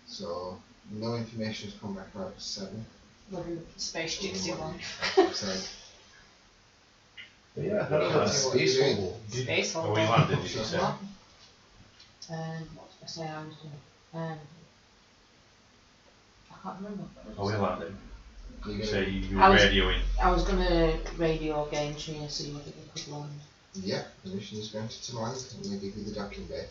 So no information has come back about 7. Living space gypsy life. So But yeah, What that's are you space doing? hole. Space Oh, hole. we landed, did you say? What? What did I say I was doing? I can't remember. Oh, we landed. you're You going say to, you I were was- radioing. I was gonna radio game tree and see whether we could land. yeah, the mission is granted to land. I'm going to give you the docking bay.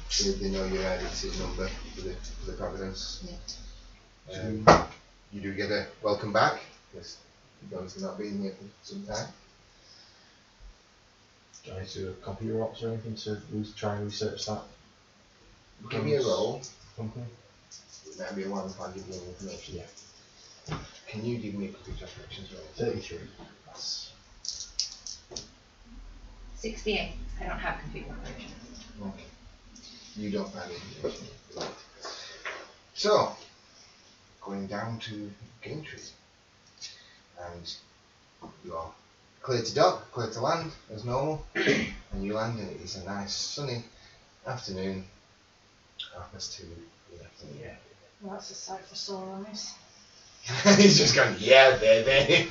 So they know your identity number for the Providence. You do get a welcome back, because you've obviously not been here for some time. Do I need to do a computer ops or anything to try and research that Give me a roll. company? That'll be a one if I give you any information. Yeah. Can you give me a computer operations roll? 33. That's 68. I don't have computer operations. Okay. You don't find any information. Right. So, going down to Gaintree. And you are clear to dock, clear to land as normal. And you land and it is a nice sunny afternoon. 2:30 in the afternoon. yeah. Well, that's a sight for sore eyes. He's just going, yeah, baby.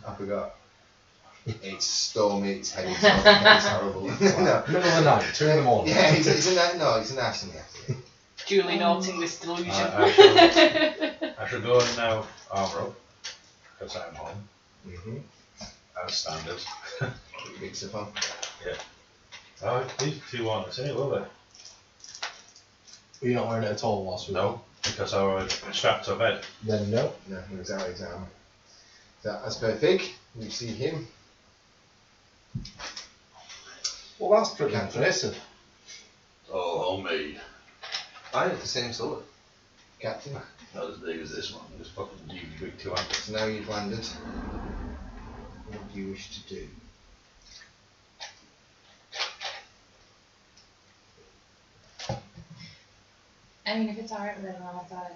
I forgot. It's stormy, it's heavy, it's horrible. No. Middle of the night, 2 in the morning. Yeah, it's a nice sunny afternoon. Duly noting this delusion. I shall go and now armour up, because I'm home, as standard. Big stuff on. Oh, these two aren't us anyway, will they? But you're not wearing it at all whilst we're No, because I was strapped to bed. Then no. No, he was out of his armour. So as per Fig, you see him. Well, that's pretty impressive. Oh, homemade. I have the same sword. Captain. Not as big as this one. This fucking huge big 200. So now you've landed. What do you wish to do? I mean, if it's alright with everyone, I thought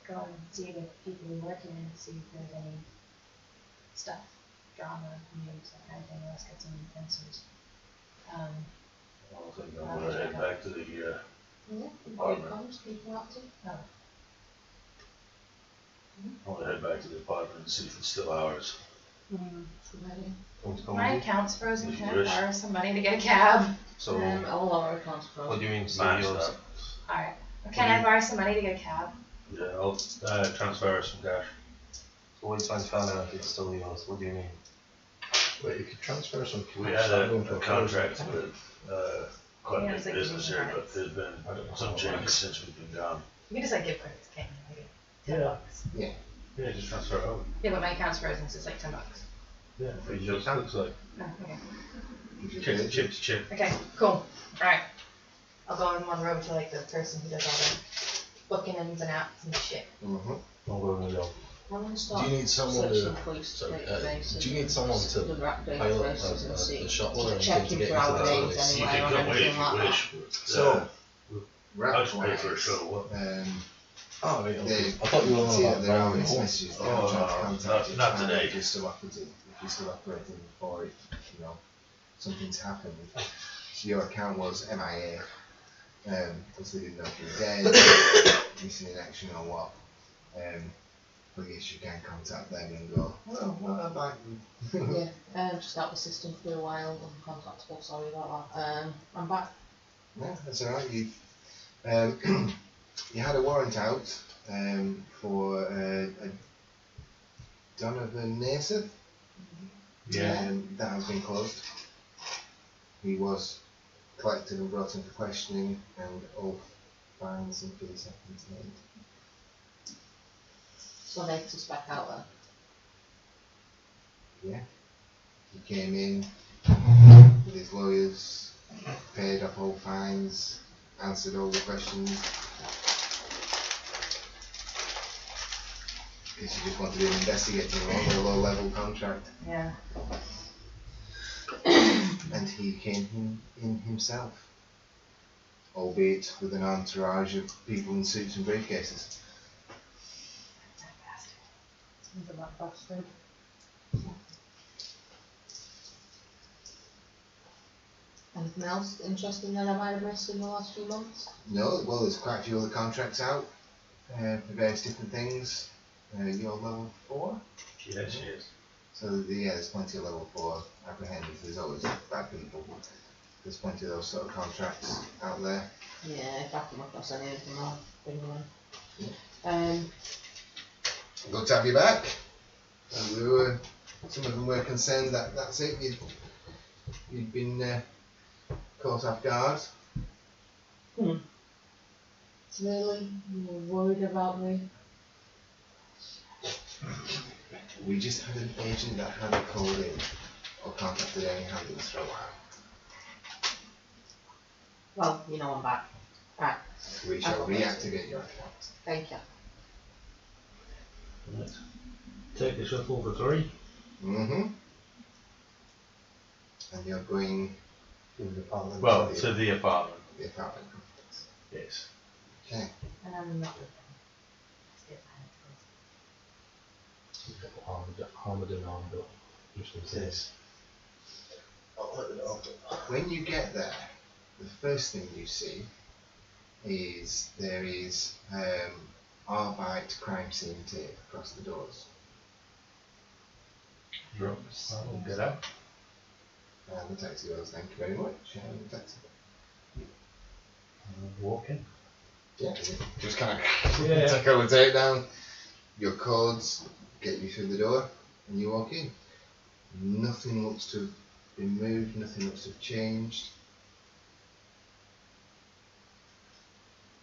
go and see the people who work here and see if there's any stuff, drama, news, that kind of thing. Let's get some answers. I think I'm gonna head back to the Yeah, Apartment. comms, people active. I want to head back to the apartment and see if it's still ours. Want to come My with you? account's frozen. If Can you I wish. borrow some money to get a cab? So, All our accounts what frozen. do you mean? So Manage yours? that. Alright. Can I borrow some money to get a cab? Yeah, I'll transfer some cash. So what are you trying to find out if it's still yours? What do you mean? Wait, you could transfer some cash. We had I'm going to a contract with quite Yeah, a it's big like business using here, but there's been some changes since we've been gone. You can just like give credits, can't you? Like, $10. Yeah. Yeah, just transfer it over. Yeah, but my account's frozen, so it's like $10. Yeah, Free it your just account. looks like Oh, okay. chip to chip. Okay, cool. Alright. I'll go on one road to like the person who does all the bookings and apps and shit. I'll go and go. I'm gonna Do start you need someone searching to? police Sorry, databases do you need someone to the rat pilot databases and see. the shuttle or anything to Checking get for into our the names database? You anyway can or come with if anything you like that. wish. But, So, I'll just pay for a shuttle. Oh, right, okay. They- I thought you were see on that about there are buying mixed home. messages. They Oh, are trying to no, contact you, not trying to today. If you're still operating or if, you know, something's happened. So your account was MIA. Because they didn't know if you were dead, missing in action or what. But I guess you can contact them and go, well, what about you? Yeah, just out the system for a while, uncontactable, sorry about that. I'm back. No, that's alright. You you had a warrant out for a Donovan Nason. Yeah. That has been closed. He was collected and brought into questioning, and all fines and fees have been paid. So next is back out there. Yeah. He came in with his lawyers, paid up all fines, answered all the questions. Because you just wanted to investigate a low level contract. Yeah. And he came in himself, albeit with an entourage of people in suits and briefcases. That bastard. He's a lot bastard. Anything else interesting that I might have missed in the last few months? No, well, there's quite a few other contracts out for various different things. You're level 4? Yes, yes. So yeah, there's plenty of level 4 apprehenders. There's always bad people. There's plenty of those sort of contracts out there. Yeah, if I come across any of them, I'll bring them in. Good to have you back. Some of them were concerned that that's it. You'd been caught off guard. Really? You're worried about me? We just had an agent that hadn't called in or contacted any handlers for a while. Well, you know I'm back. Right, We shall reactivate your account. thank you. Right. Take the shuttle for 3. And you're going To the apartment. Well, to the apartment. to the apartment complex. Yes. Okay. And I'm not with them. Let's get behind Armored and armed up. Just in case. I'll let it off. When you get there, the first thing you see is there is Arbite crime scene tape across the doors. Drop. I'll get out. And the taxi goes, thank you very much. And the taxi. Walk in. Yeah, just kind of Yeah. take all the tape down. Your codes get you through the door, and you walk in. Nothing looks to have been moved, nothing looks to have changed.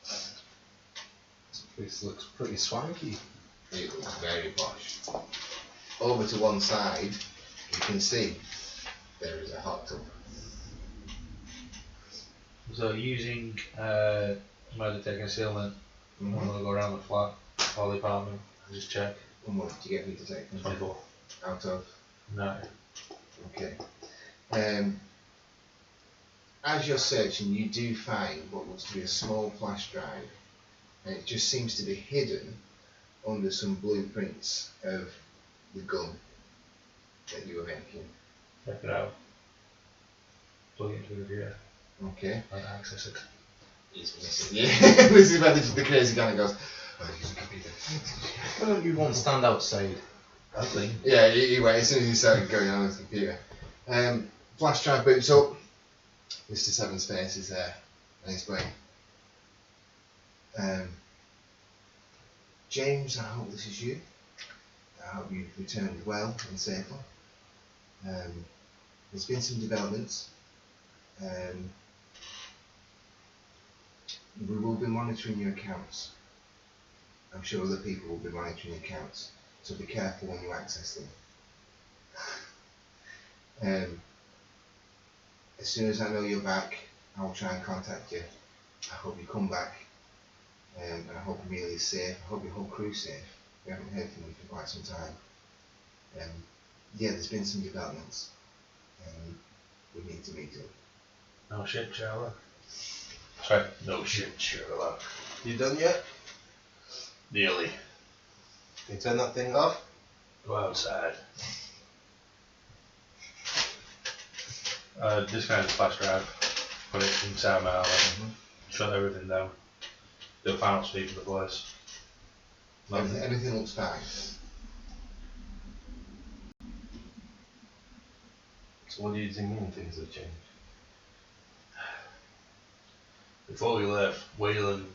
This place looks pretty swanky. It looks very posh. Over to one side, you can see there is a hot tub. So using Meditech concealment, I'm gonna go around the flat, all the apartment, and just check. And what did you get me to take? 24. Out of? No. Okay. As you're searching, you do find what looks to be a small flash drive, and it just seems to be hidden under some blueprints of the gun that you were making. Check it out. Plug it into the gear Okay. and access it. He's missing. Yeah, this is where the crazy guy goes, oh, use a computer. Why don't you one stand outside? I think. Yeah, he went as soon as he started going on his computer. Flash drive boots up. Mr. Seven's face is there, and he's going, James, I hope this is you. I hope you've returned well and safely. There's been some developments. We will be monitoring your accounts. I'm sure other people will be monitoring your accounts, so be careful when you access them. As soon as I know you're back, I will try and contact you. I hope you come back, and I hope Amelia's safe. I hope your whole crew's safe. We haven't heard from you for quite some time. Yeah, there's been some developments, and we need to meet up. No shit, Sherlock. Sorry. No shit, Sherlock. You done yet? Nearly. Can you turn that thing off? Go outside. Disconnect the flash drive. Put it inside my armor. Shut everything down. Do a final sweep of the place. Everything looks fine. So what do you mean things have changed? Before we left, Wayland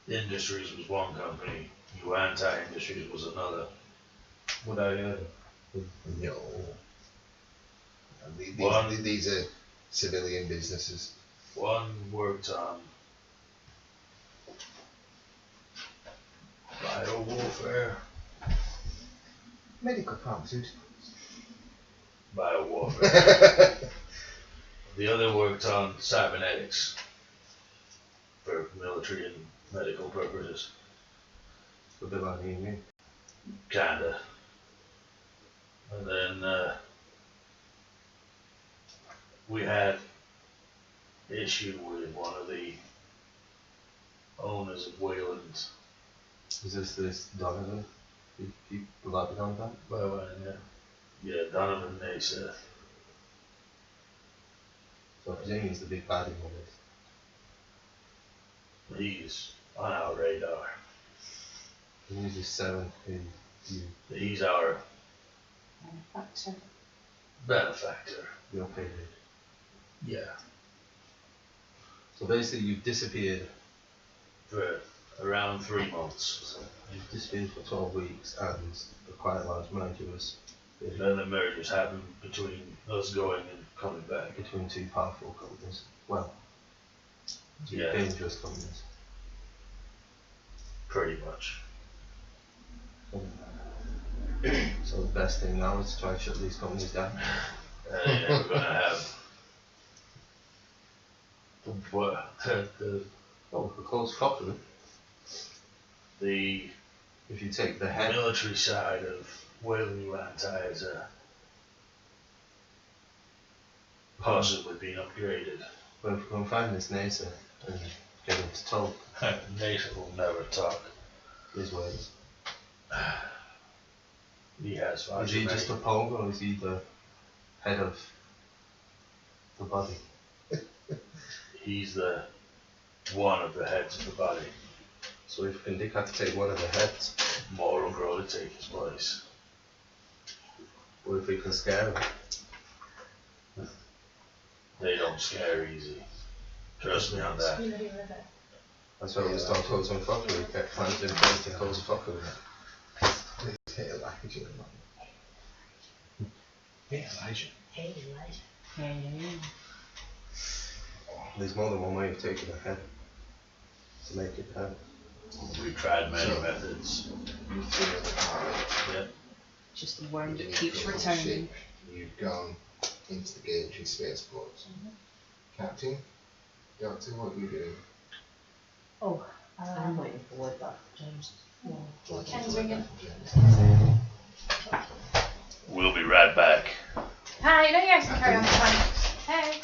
Industries was one company. Yuantai Industries was another. What I heard? No. One. These are civilian businesses. One worked on biowarfare. Medical pharmaceuticals. Biowarfare. The other worked on cybernetics for military and medical purposes. A bit like me and me. Kinda. And then we had issue with one of the owners of Wayland. Is this Donovan? You allowed to contact? Well, yeah, Donovan Naiseth. So I presume he's the big bad in all this. He's on our radar. And who's this 7 who you, He's our Manufacturer. benefactor. you're paid? Yeah. So basically you've disappeared. For around 3 months. You've disappeared for 12 weeks and a quite large merger was Then the mergers happened between us going and coming back. between two powerful companies. Well, two Yeah. dangerous companies. Pretty much. So the best thing now is to try and shut these companies down. Yeah, we're gonna have the Oh, a close properly. the If you take the head, military side of Wayland Yuantai is possibly being upgraded. but if we can find this NASA and get him to talk Nathan will never talk. his words. He has far Is too he many. just a pong or is he the head of the body? He's the one of the heads of the body. So if we can decapitate one of the heads, More will grow to take his place. or if we can scare him. They don't scare easy. Trust me on that. You know, you were there. That's why we just start closing fuckery, get plans in place to close fuckery. Hey, Elijah. Hey, Elijah. Hey, Elijah. There's more than one way of taking a head to make it head. We've tried many So- methods. You feel the power. Just the worm that Beneath keeps the returning. ship. You've gone into the Gateway spaceport. Captain, Doctor, what are you doing? Oh, I'm waiting for word back, James. Yeah. Ken's ringing. We'll be right back. Hi, no, you guys can carry on. It's fine. Hey.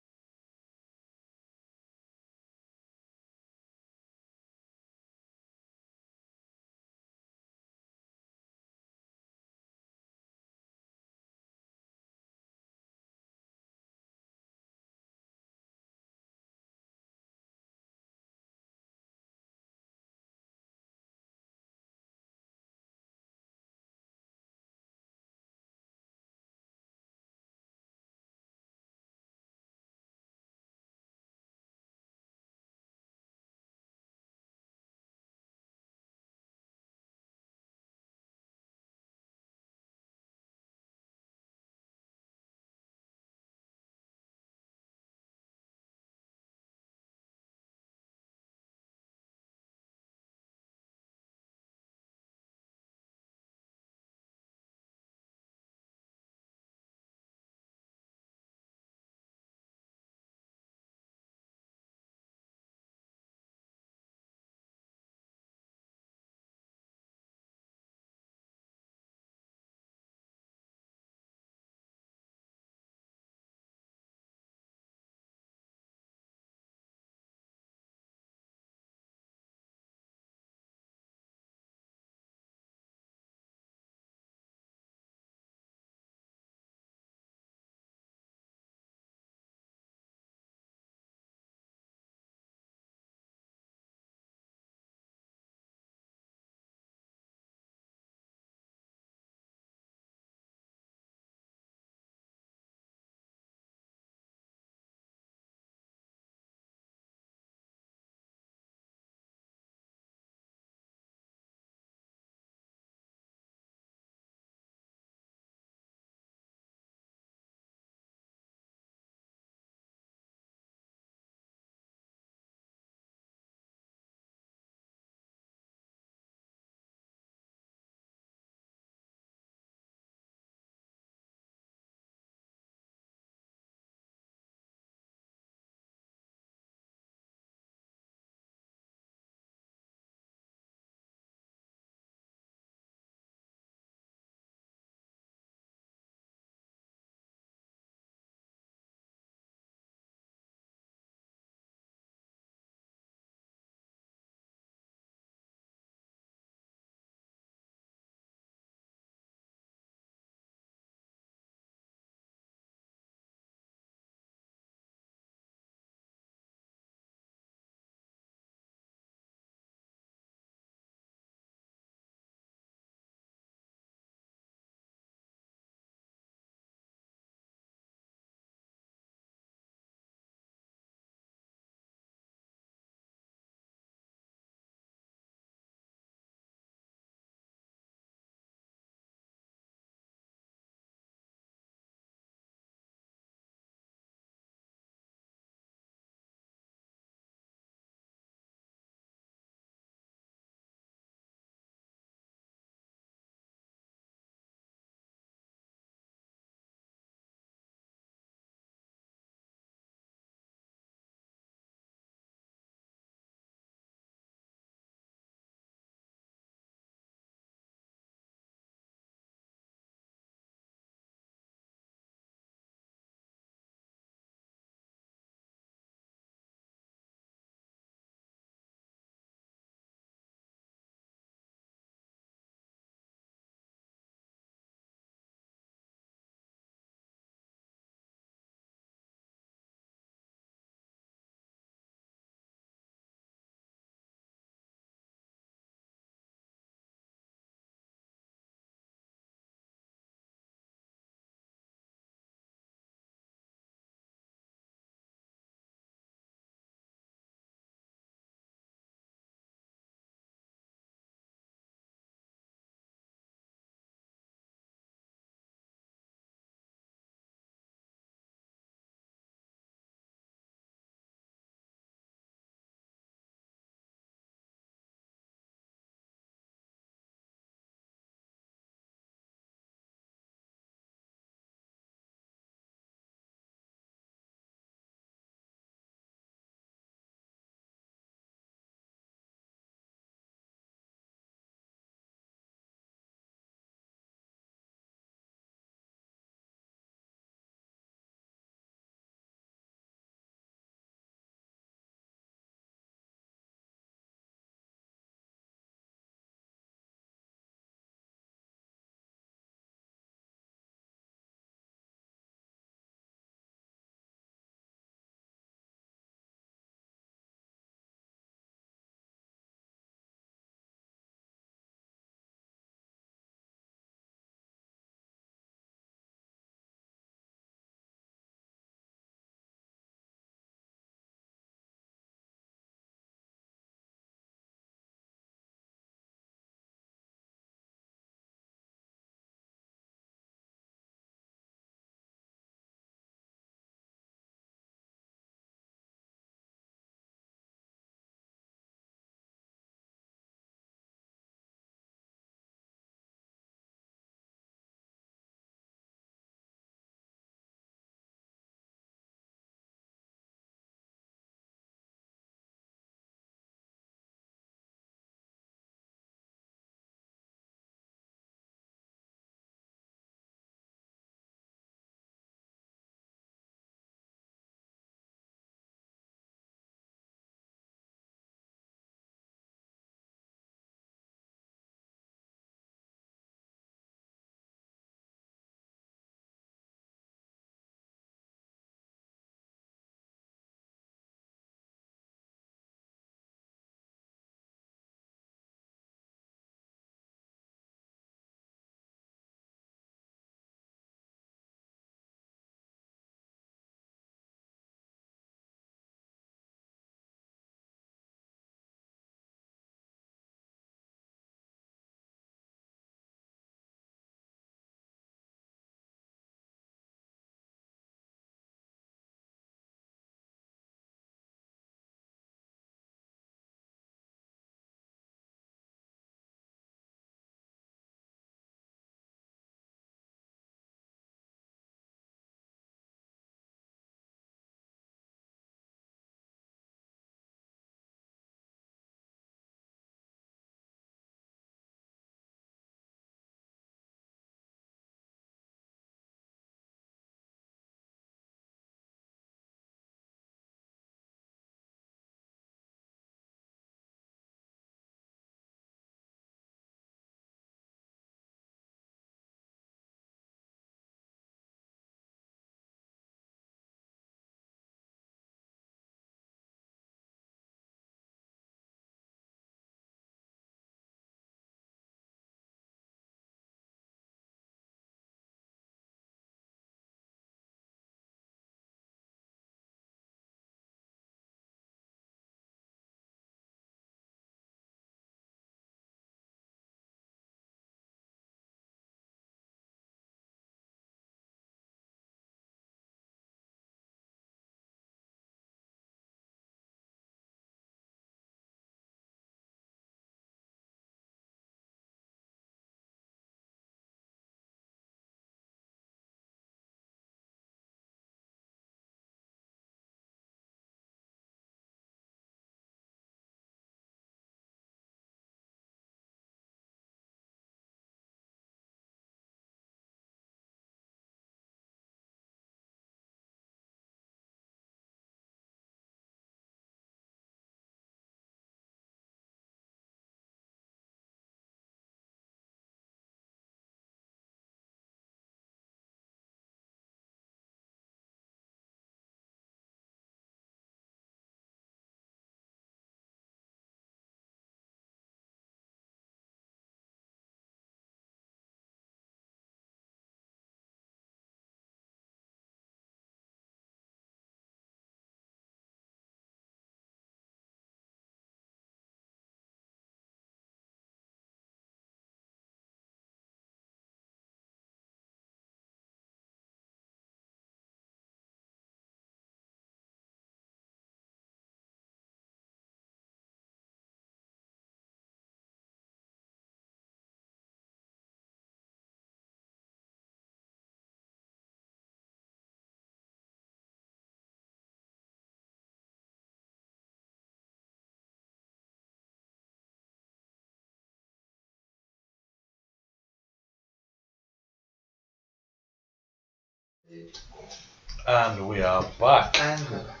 And we are back. And we're back.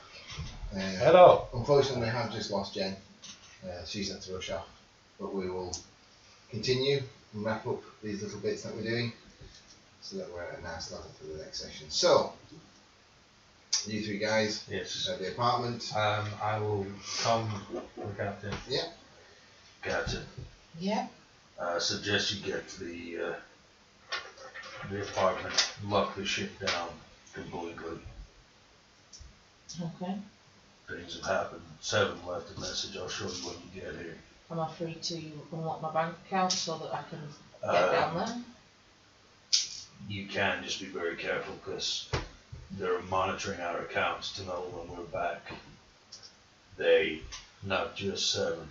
Hello. Unfortunately, we have just lost Jen. She's had to rush off. But we will continue and wrap up these little bits that we're doing so that we're at a nice level for the next session. So, you three guys Yes. at the apartment. I will come the captain. Yeah. Captain. Yeah. I suggest you get to the apartment, lock the shit down completely. Okay. Things have happened. 7 left a message. I'll show you when you get here. Am I free to unlock my bank account so that I can get down there? You can, just be very careful because they're monitoring our accounts to know when we're back. They, not just 7.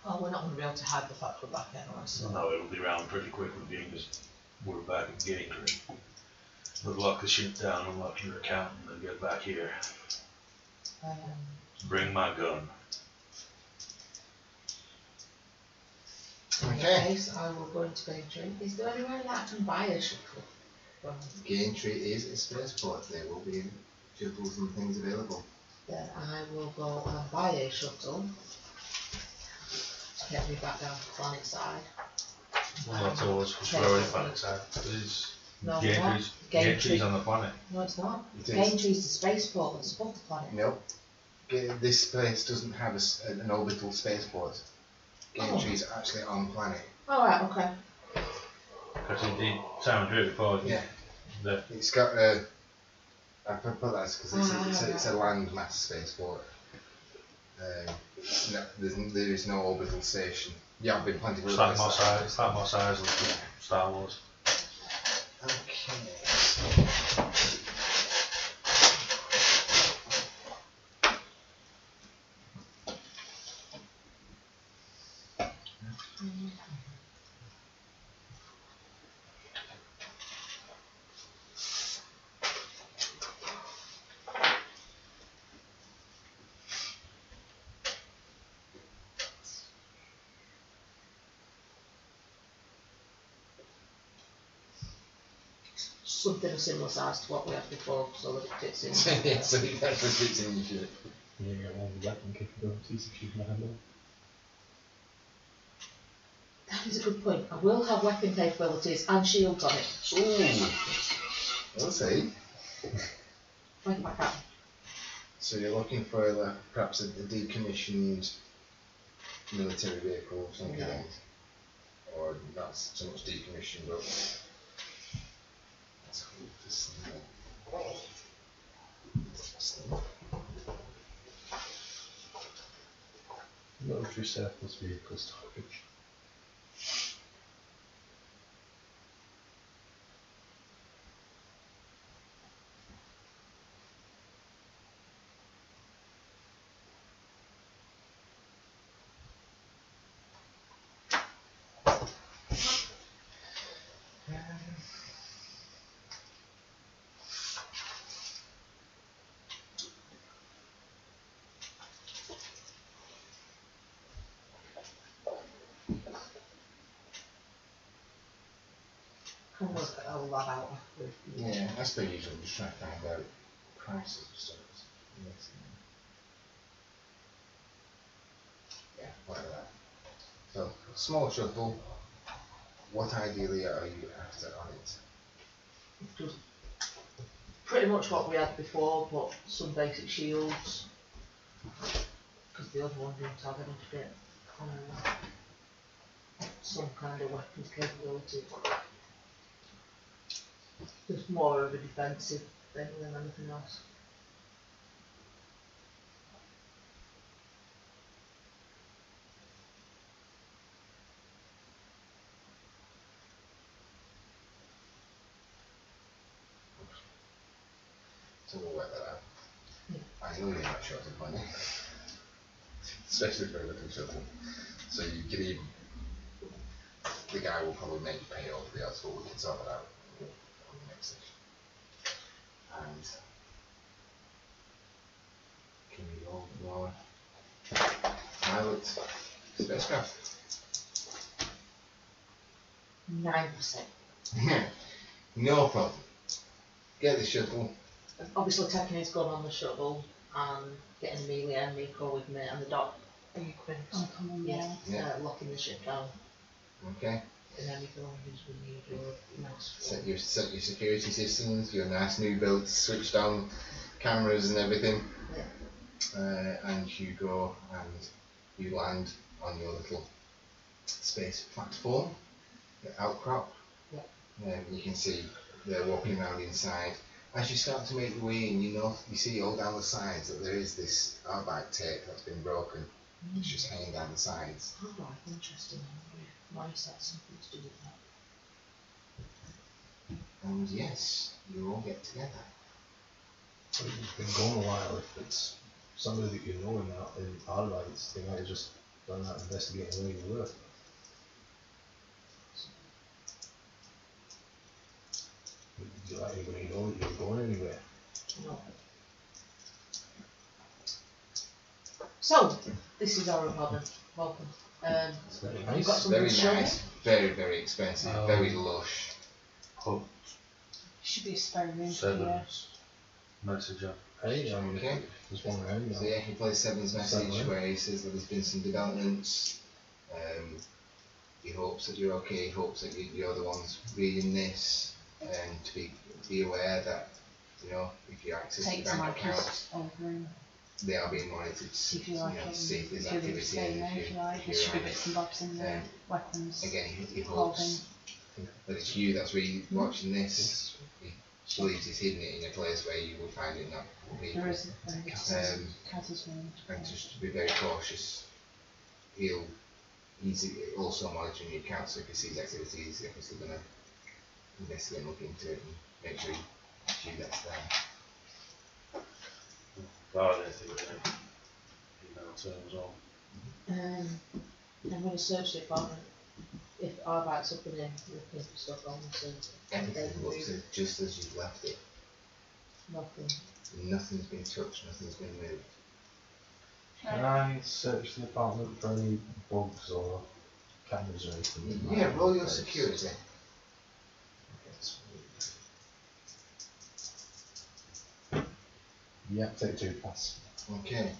Oh, we're not going to be able to hide the fact we're back anyway, so. No, it'll be around pretty quickly being as we're back in Gateway. But lock the shit down, unlock your account, and then get back here. Bring my gun. In Okay. that case, I will go into Braintree. Is there anywhere that I can buy a shuttle? Gaintree is a spaceport. There will be shuttles and things available. Then I will go and buy a shuttle to get me back down to planet side. Well, not always, because we're already planet side. No, Gaintree's on the planet. No, it's not. It is. Gaintree's the spaceport that's above the planet. No. This place doesn't have an orbital spaceport. Gaintree is actually on planet. Alright, okay. Because it sounds really foggy. Yeah. That It's got a. I put that because it's a landmass spaceport. There is no orbital station. Yeah, I've been plenty of it's like Mos Eisley. It's like Mos Eisley from Star Wars. Okay. Something of similar size to what we had before so that it fits in. Yeah, so it actually fits in your shit. You get one weapon capabilities if you can handle it. That is a good point. I will have weapon capabilities and shields on it. Ooh. We'll see. Like my cat. So you're looking for perhaps a decommissioned military vehicle of some kind. Or not so much decommissioned, but let's hope this Military surplus vehicle storage. Can work all that out after. Yeah, that's the usual. Just trying to find out prices of stuff. Yes. Yeah, whatever that. So, small shuttle. What ideally are you after on it? Just pretty much what we had before, but some basic shields. Because the other one didn't have anything. Some kind of weapons capability. Just more of a defensive thing than anything else. So we'll work that out. Yeah. I know you're not short of money. Especially for a little shuttle. So you can even. The guy will probably make you pay all the odds, but we can sort it out on the next session. And can we roll your pilot spacecraft? 9%. No problem. Get the shuttle. Obviously taking his gun on the shuttle and getting Amelia and Nico with me and the doc. Are you quick? Oh, come on, Yeah. Yeah. Locking the ship down. Okay. And then we go and use we need your nice Set your security systems, your nice new build, switch down cameras and everything. Yeah. And you go and you land on your little space platform, the outcrop. Yeah. You can see they're walking around inside. As you start to make your way in, you see all down the sides that there is this airbag tape that's been broken. It's just hanging down the sides. Oh, right, interesting. Nice, that's something to do with that. And yes, you all get together. Well, you've been gone a while. If it's somebody that you know in our rights, they might have just done that investigating where you were. Did you let anybody know that you were going anywhere? No. So, this is our apartment. Welcome. It's very You've nice. got something Very to show me? nice, very, very expensive, very lush. Put Should be a spare room here. Seven's message up. Hey, Okay. there's one around So now. yeah, he plays Seven's message Seven. where he says that there's been some developments. He hopes that you're okay. He hopes that you're the ones reading this, and to be aware that if you access Take the some bank like account, his old room. they are being monitored. If you like it, see if there's if you're activity staying and there, if you like. There should be bits and bobs in there, weapons, Again, he clothing. hopes that it's you that's really watching this. He believes he's hidden it in a place where you will find it, not people. There is Kaz's room. And just to be very cautious, he's also monitoring your account, so if he sees activity, he's obviously going to investigate and look into it and make sure it's you that's there. God, I think we're going email to him as well. I'm going to search the apartment. If our backs up in there, looking for stuff on the surface. Everything looks just as you've left it. Nothing. Nothing's been touched, nothing's been moved. Can I search the apartment for any bugs or cameras or anything? Yeah, roll your security. Yeah, 32 pass. Okay.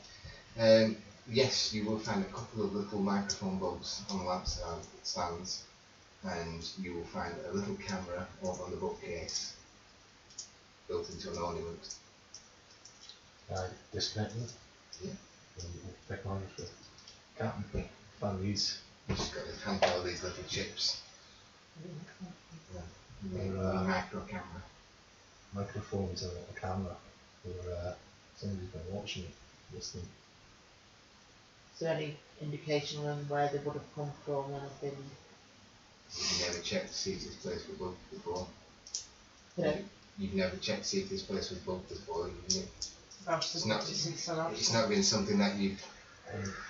Yes, you will find a couple of little microphone bugs on lamp stands, and you will find a little camera over on the bookcase, built into an ornament. Can I disconnect them? Yeah. Technology. Can't find these. Just got a handful of these little chips. A micro camera. Microphones and a camera. Where somebody's been watching it, listening. Is there any indication on where they would have come from or anything? You've never checked to see if this place was bugged before. No. You've never checked to see if this place was bugged before. It's It's not been something that you've.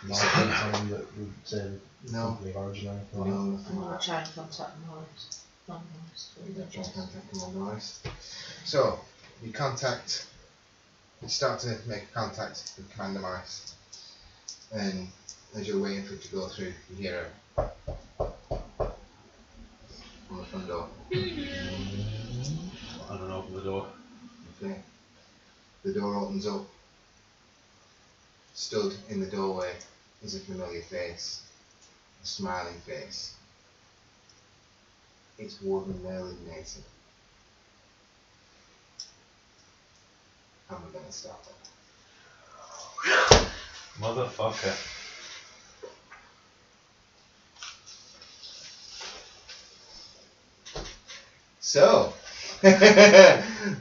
Marketing that would say No. company origin or anything No, like that. nothing I'm like going that. to try and contact Morris. Not Morris. You don't try and contact them on Norris. So, you start to make contact with Commander Morris, and as you're waiting for it to go through, you hear a on the front door. I don't open the door. Okay. The door opens up. Stood in the doorway is a familiar face, a smiling face. It's Warden Merlin Mason. And we're going to start there. Motherfucker. So,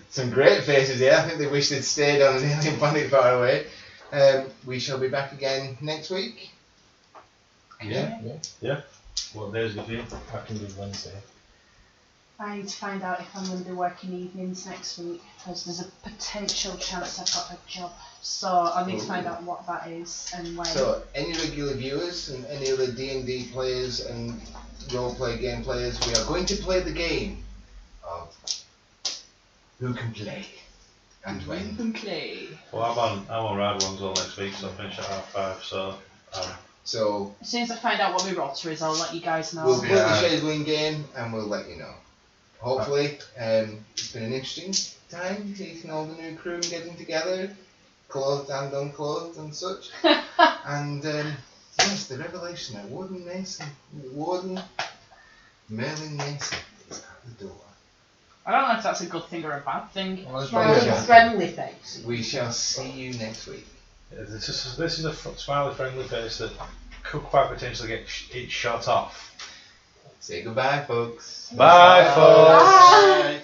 some great faces here. I think they wish they'd stayed on an alien planet far away. We shall be back again next week. Yeah. What day is it for you? I can do Wednesday. I need to find out if I'm going to be working evenings next week because there's a potential chance I've got a job. So I need to find out what that is and when. So, any regular viewers and any other D&D players and role-play game players, we are going to play the game of who can play and when. can play. Well, I'm on Rad Ones all next week, so I finish at 5:30, so So, As soon as I find out what my roster is, I'll let you guys know. we'll put the schedule in game and we'll let you know. hopefully, it's been an interesting time meeting all the new crew and getting together, clothed and unclothed and such. And yes, the revelation that Warden Merlin Mason is at the door. I don't know if that's a good thing or a bad thing. Well, Smiling, friendly face. we shall see you next week. Yeah, this is a smiley, friendly face that could quite potentially get it shot off. Say goodbye, folks. Bye, folks. Bye.